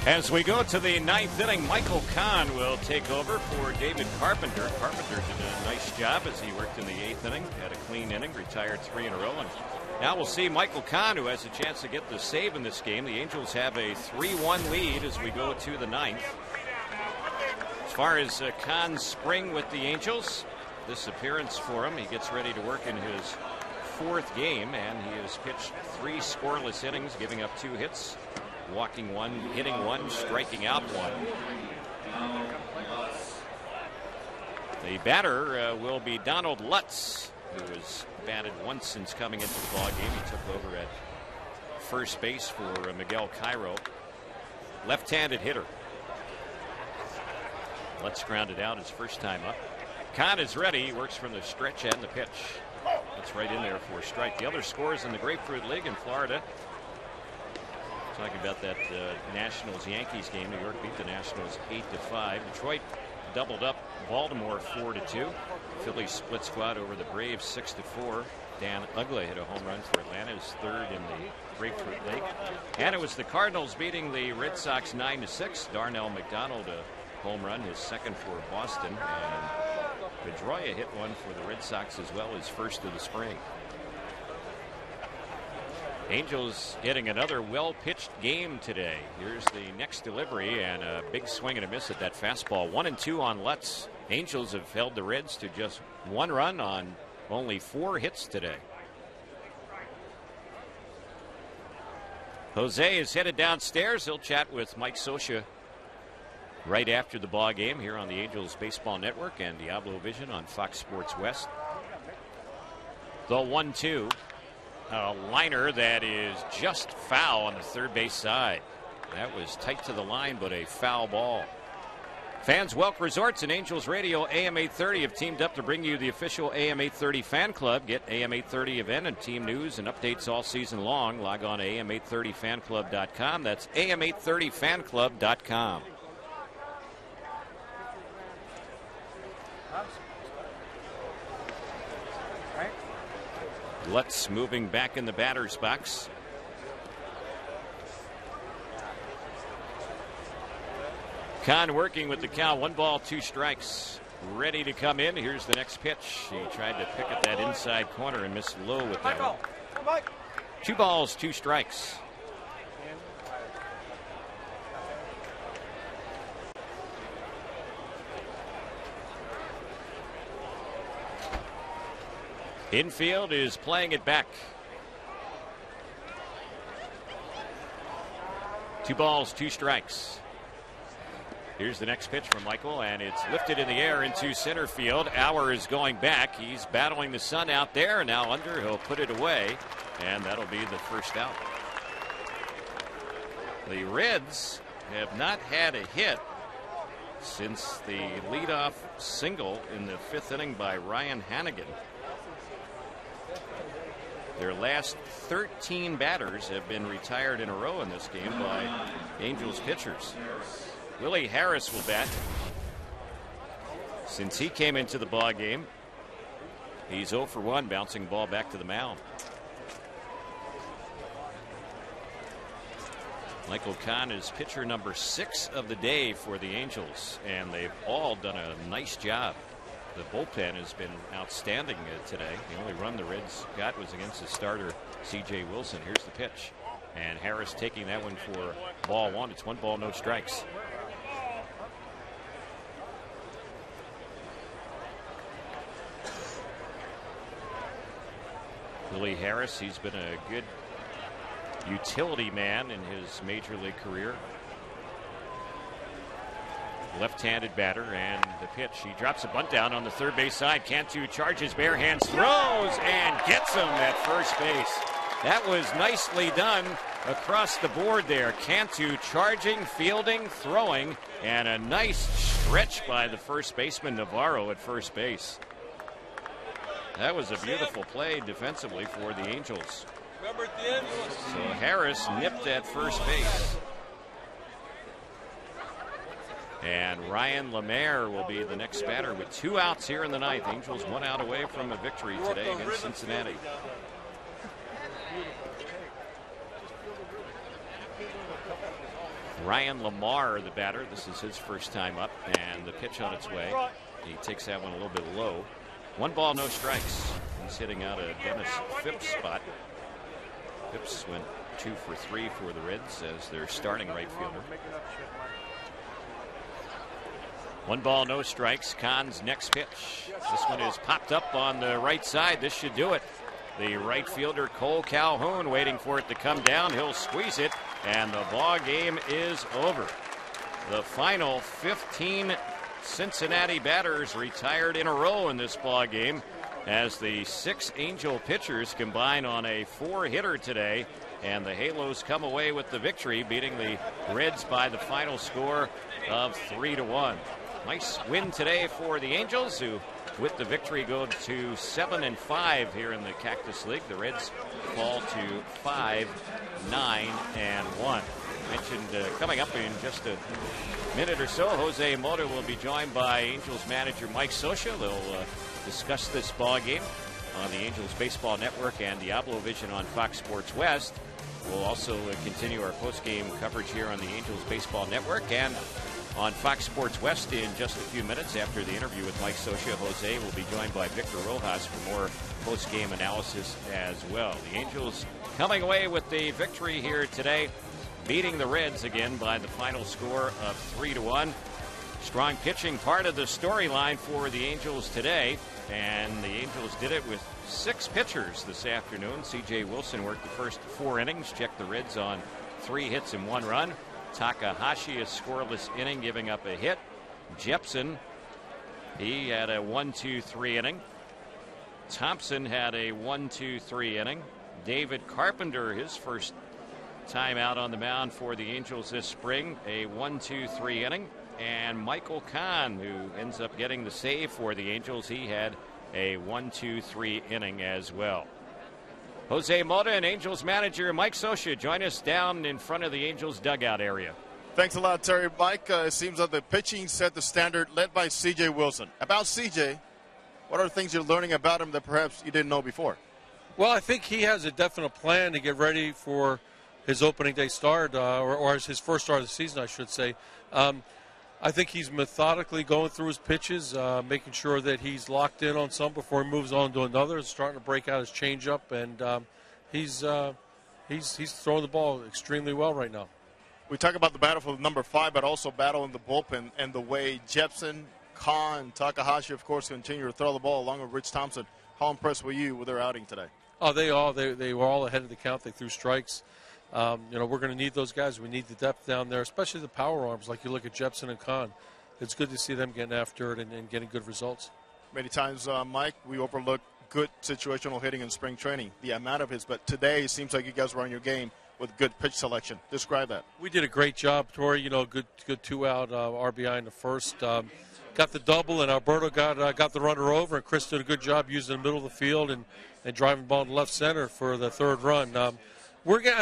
As we go to the 9th inning, Michael Kahn will take over for David Carpenter. Carpenter did a nice job as he worked in the 8th inning, had a clean inning, retired 3 in a row. And now we'll see Michael Kahn, who has a chance to get the save in this game. The Angels have a 3-1 lead as we go to the 9th. As far as Kahn's spring with the Angels, this appearance for him, he gets ready to work in his 4th game, and he has pitched 3 scoreless innings, giving up 2 hits, walking 1, hitting 1, striking out 1. The batter will be Donald Lutz, who has batted once since coming into the ballgame. He took over at first base for Miguel Cairo. Left-handed hitter. Lutz grounded out his first time up. Kahn is ready. He works from the stretch and the pitch. That's right in there for a strike. The other scores in the Grapefruit League in Florida. Talking about that Nationals-Yankees game. New York beat the Nationals 8-5. Detroit doubled up Baltimore 4-2. Phillies split squad over the Braves 6-4. Dan Uggla hit a home run for Atlanta, his 3rd in the Grapefruit League. And it was the Cardinals beating the Red Sox 9-6. Darnell McDonald a home run, his 2nd for Boston. And Pedroia hit one for the Red Sox as well, his 1st of the spring. Angels getting another well-pitched game today. Here's the next delivery, and a big swing and a miss at that fastball. 1-2 on Lutz. Angels have held the Reds to just 1 run on only 4 hits today. Jose is headed downstairs. He'll chat with Mike Scioscia right after the ball game here on the Angels Baseball Network and Diablo Vision on Fox Sports West. The 1-2. A liner that is just foul on the third base side. That was tight to the line, but a foul ball. Fans, Welk Resorts and Angels Radio AM 830 have teamed up to bring you the official AM 830 fan club. Get AM 830 event and team news and updates all season long. Log on to am830fanclub.com. That's am830fanclub.com. Lutz moving back in the batter's box. Kahn working with the count. 1 ball, 2 strikes. Ready to come in. Here's the next pitch. He tried to pick at that inside corner and missed low with that one. 2 balls, 2 strikes. Infield is playing it back. 2 balls, 2 strikes. Here's the next pitch from Michael, and it's lifted in the air into center field. Auer is going back. He's battling the sun out there. Now under, he'll put it away, and that'll be the first out. The Reds have not had a hit since the leadoff single in the 5th inning by Ryan Hannigan. Their last 13 batters have been retired in a row in this game by Angels pitchers. Willie Harris will bat. Since he came into the ball game, he's 0 for 1, bouncing ball back to the mound. Michael Kahn is pitcher number 6 of the day for the Angels, and they've all done a nice job. The bullpen has been outstanding today. The only run the Reds got was against the starter, C.J. Wilson. Here's the pitch. And Harris taking that one for ball 1. It's 1 ball, no strikes. Willie Harris, he's been a good utility man in his major league career. Left-handed batter, and the pitch. He drops a bunt down on the third base side. Cantu charges, bare hands, throws, and gets him at first base. That was nicely done across the board there. Cantu charging, fielding, throwing, and a nice stretch by the first baseman Navarro at first base. That was a beautiful play defensively for the Angels. So Harris nipped at first base. And Ryan Lemaire will be the next batter with 2 outs here in the 9th. Angels 1 out away from a victory today against Cincinnati. Ryan Lamar, the batter. This is his first time up, and the pitch on its way. He takes that one a little bit low. 1 ball, no strikes. He's hitting out a Dennis Phipps spot. Phipps went 2 for 3 for the Reds as their starting right fielder. 1 ball, no strikes. Kahn's next pitch. This one is popped up on the right side. This should do it. The right fielder, Cole Calhoun, waiting for it to come down. He'll squeeze it, and the ball game is over. The final 15 Cincinnati batters retired in a row in this ball game as the 6 Angel pitchers combine on a 4-hitter today, and the Halos come away with the victory, beating the Reds by the final score of 3-1. Nice win today for the Angels, who with the victory go to 7-5 here in the Cactus League. The Reds fall to 5-9-1. Mentioned coming up in just a minute or so, Jose Mota will be joined by Angels manager Mike Scioscia. They'll discuss this ball game on the Angels Baseball Network and Diablo Vision on Fox Sports West. We'll also continue our post-game coverage here on the Angels Baseball Network and on Fox Sports West in just a few minutes. After the interview with Mike Scioscia, Jose will be joined by Victor Rojas for more post-game analysis as well. The Angels coming away with the victory here today, beating the Reds again by the final score of 3-1. Strong pitching part of the storyline for the Angels today, and the Angels did it with 6 pitchers this afternoon. C.J. Wilson worked the first 4 innings, checked the Reds on 3 hits and 1 run. Takahashi, a scoreless inning, giving up a hit. Jepson, he had a 1-2-3 inning. Thompson had a 1-2-3 inning. David Carpenter, his first time out on the mound for the Angels this spring, a 1-2-3 inning. And Michael Kahn, who ends up getting the save for the Angels, he had a 1-2-3 inning as well. Jose Mota and Angels manager Mike Scioscia join us down in front of the Angels dugout area. Thanks a lot, Terry. Mike, it seems like the pitching set the standard, led by C.J. Wilson. About C.J., what are the things you're learning about him that perhaps you didn't know before? Well, I think he has a definite plan to get ready for his opening day start, or his first start of the season, I should say. I think he's methodically going through his pitches, making sure that he's locked in on some before he moves on to another. Starting to break out his changeup, and he's throwing the ball extremely well right now. We talk about the battle for number 5, but also battle in the bullpen and the way Jepson, Kahn, Takahashi, of course, continue to throw the ball along with Rich Thompson. How impressed were you with their outing today? Oh, they were all ahead of the count. They threw strikes. We're going to need those guys. We need the depth down there, especially the power arms. Like you look at Jepson and Kahn. It's good to see them getting after it and getting good results. Many times, Mike, we overlook good situational hitting in spring training, the amount of hits. But today, it seems like you guys were on your game with good pitch selection. Describe that. We did a great job, Tori. Good 2-out RBI in the first. Got the double, and Alberto got the runner over, and Chris did a good job using the middle of the field and driving the ball to left center for the 3rd run. I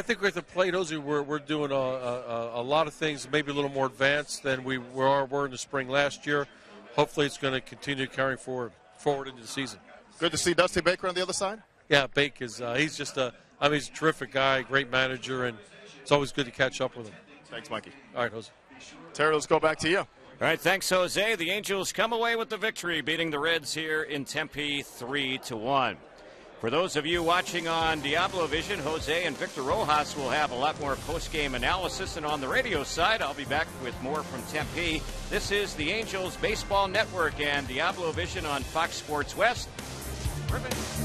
think we're at the plate, Jose. We're doing a lot of things, maybe a little more advanced than we were in the spring last year. Hopefully, it's going to continue carrying forward into the season. Good to see Dusty Baker on the other side. Yeah, Bake is he's just he's a terrific guy, great manager, and it's always good to catch up with him. Thanks, Mikey. All right, Jose. Terry, let's go back to you. All right, thanks, Jose. The Angels come away with the victory, beating the Reds here in Tempe 3-1. For those of you watching on Diablo Vision, Jose and Victor Rojas will have a lot more post-game analysis. And on the radio side, I'll be back with more from Tempe. This is the Angels Baseball Network and Diablo Vision on Fox Sports West. Perfect.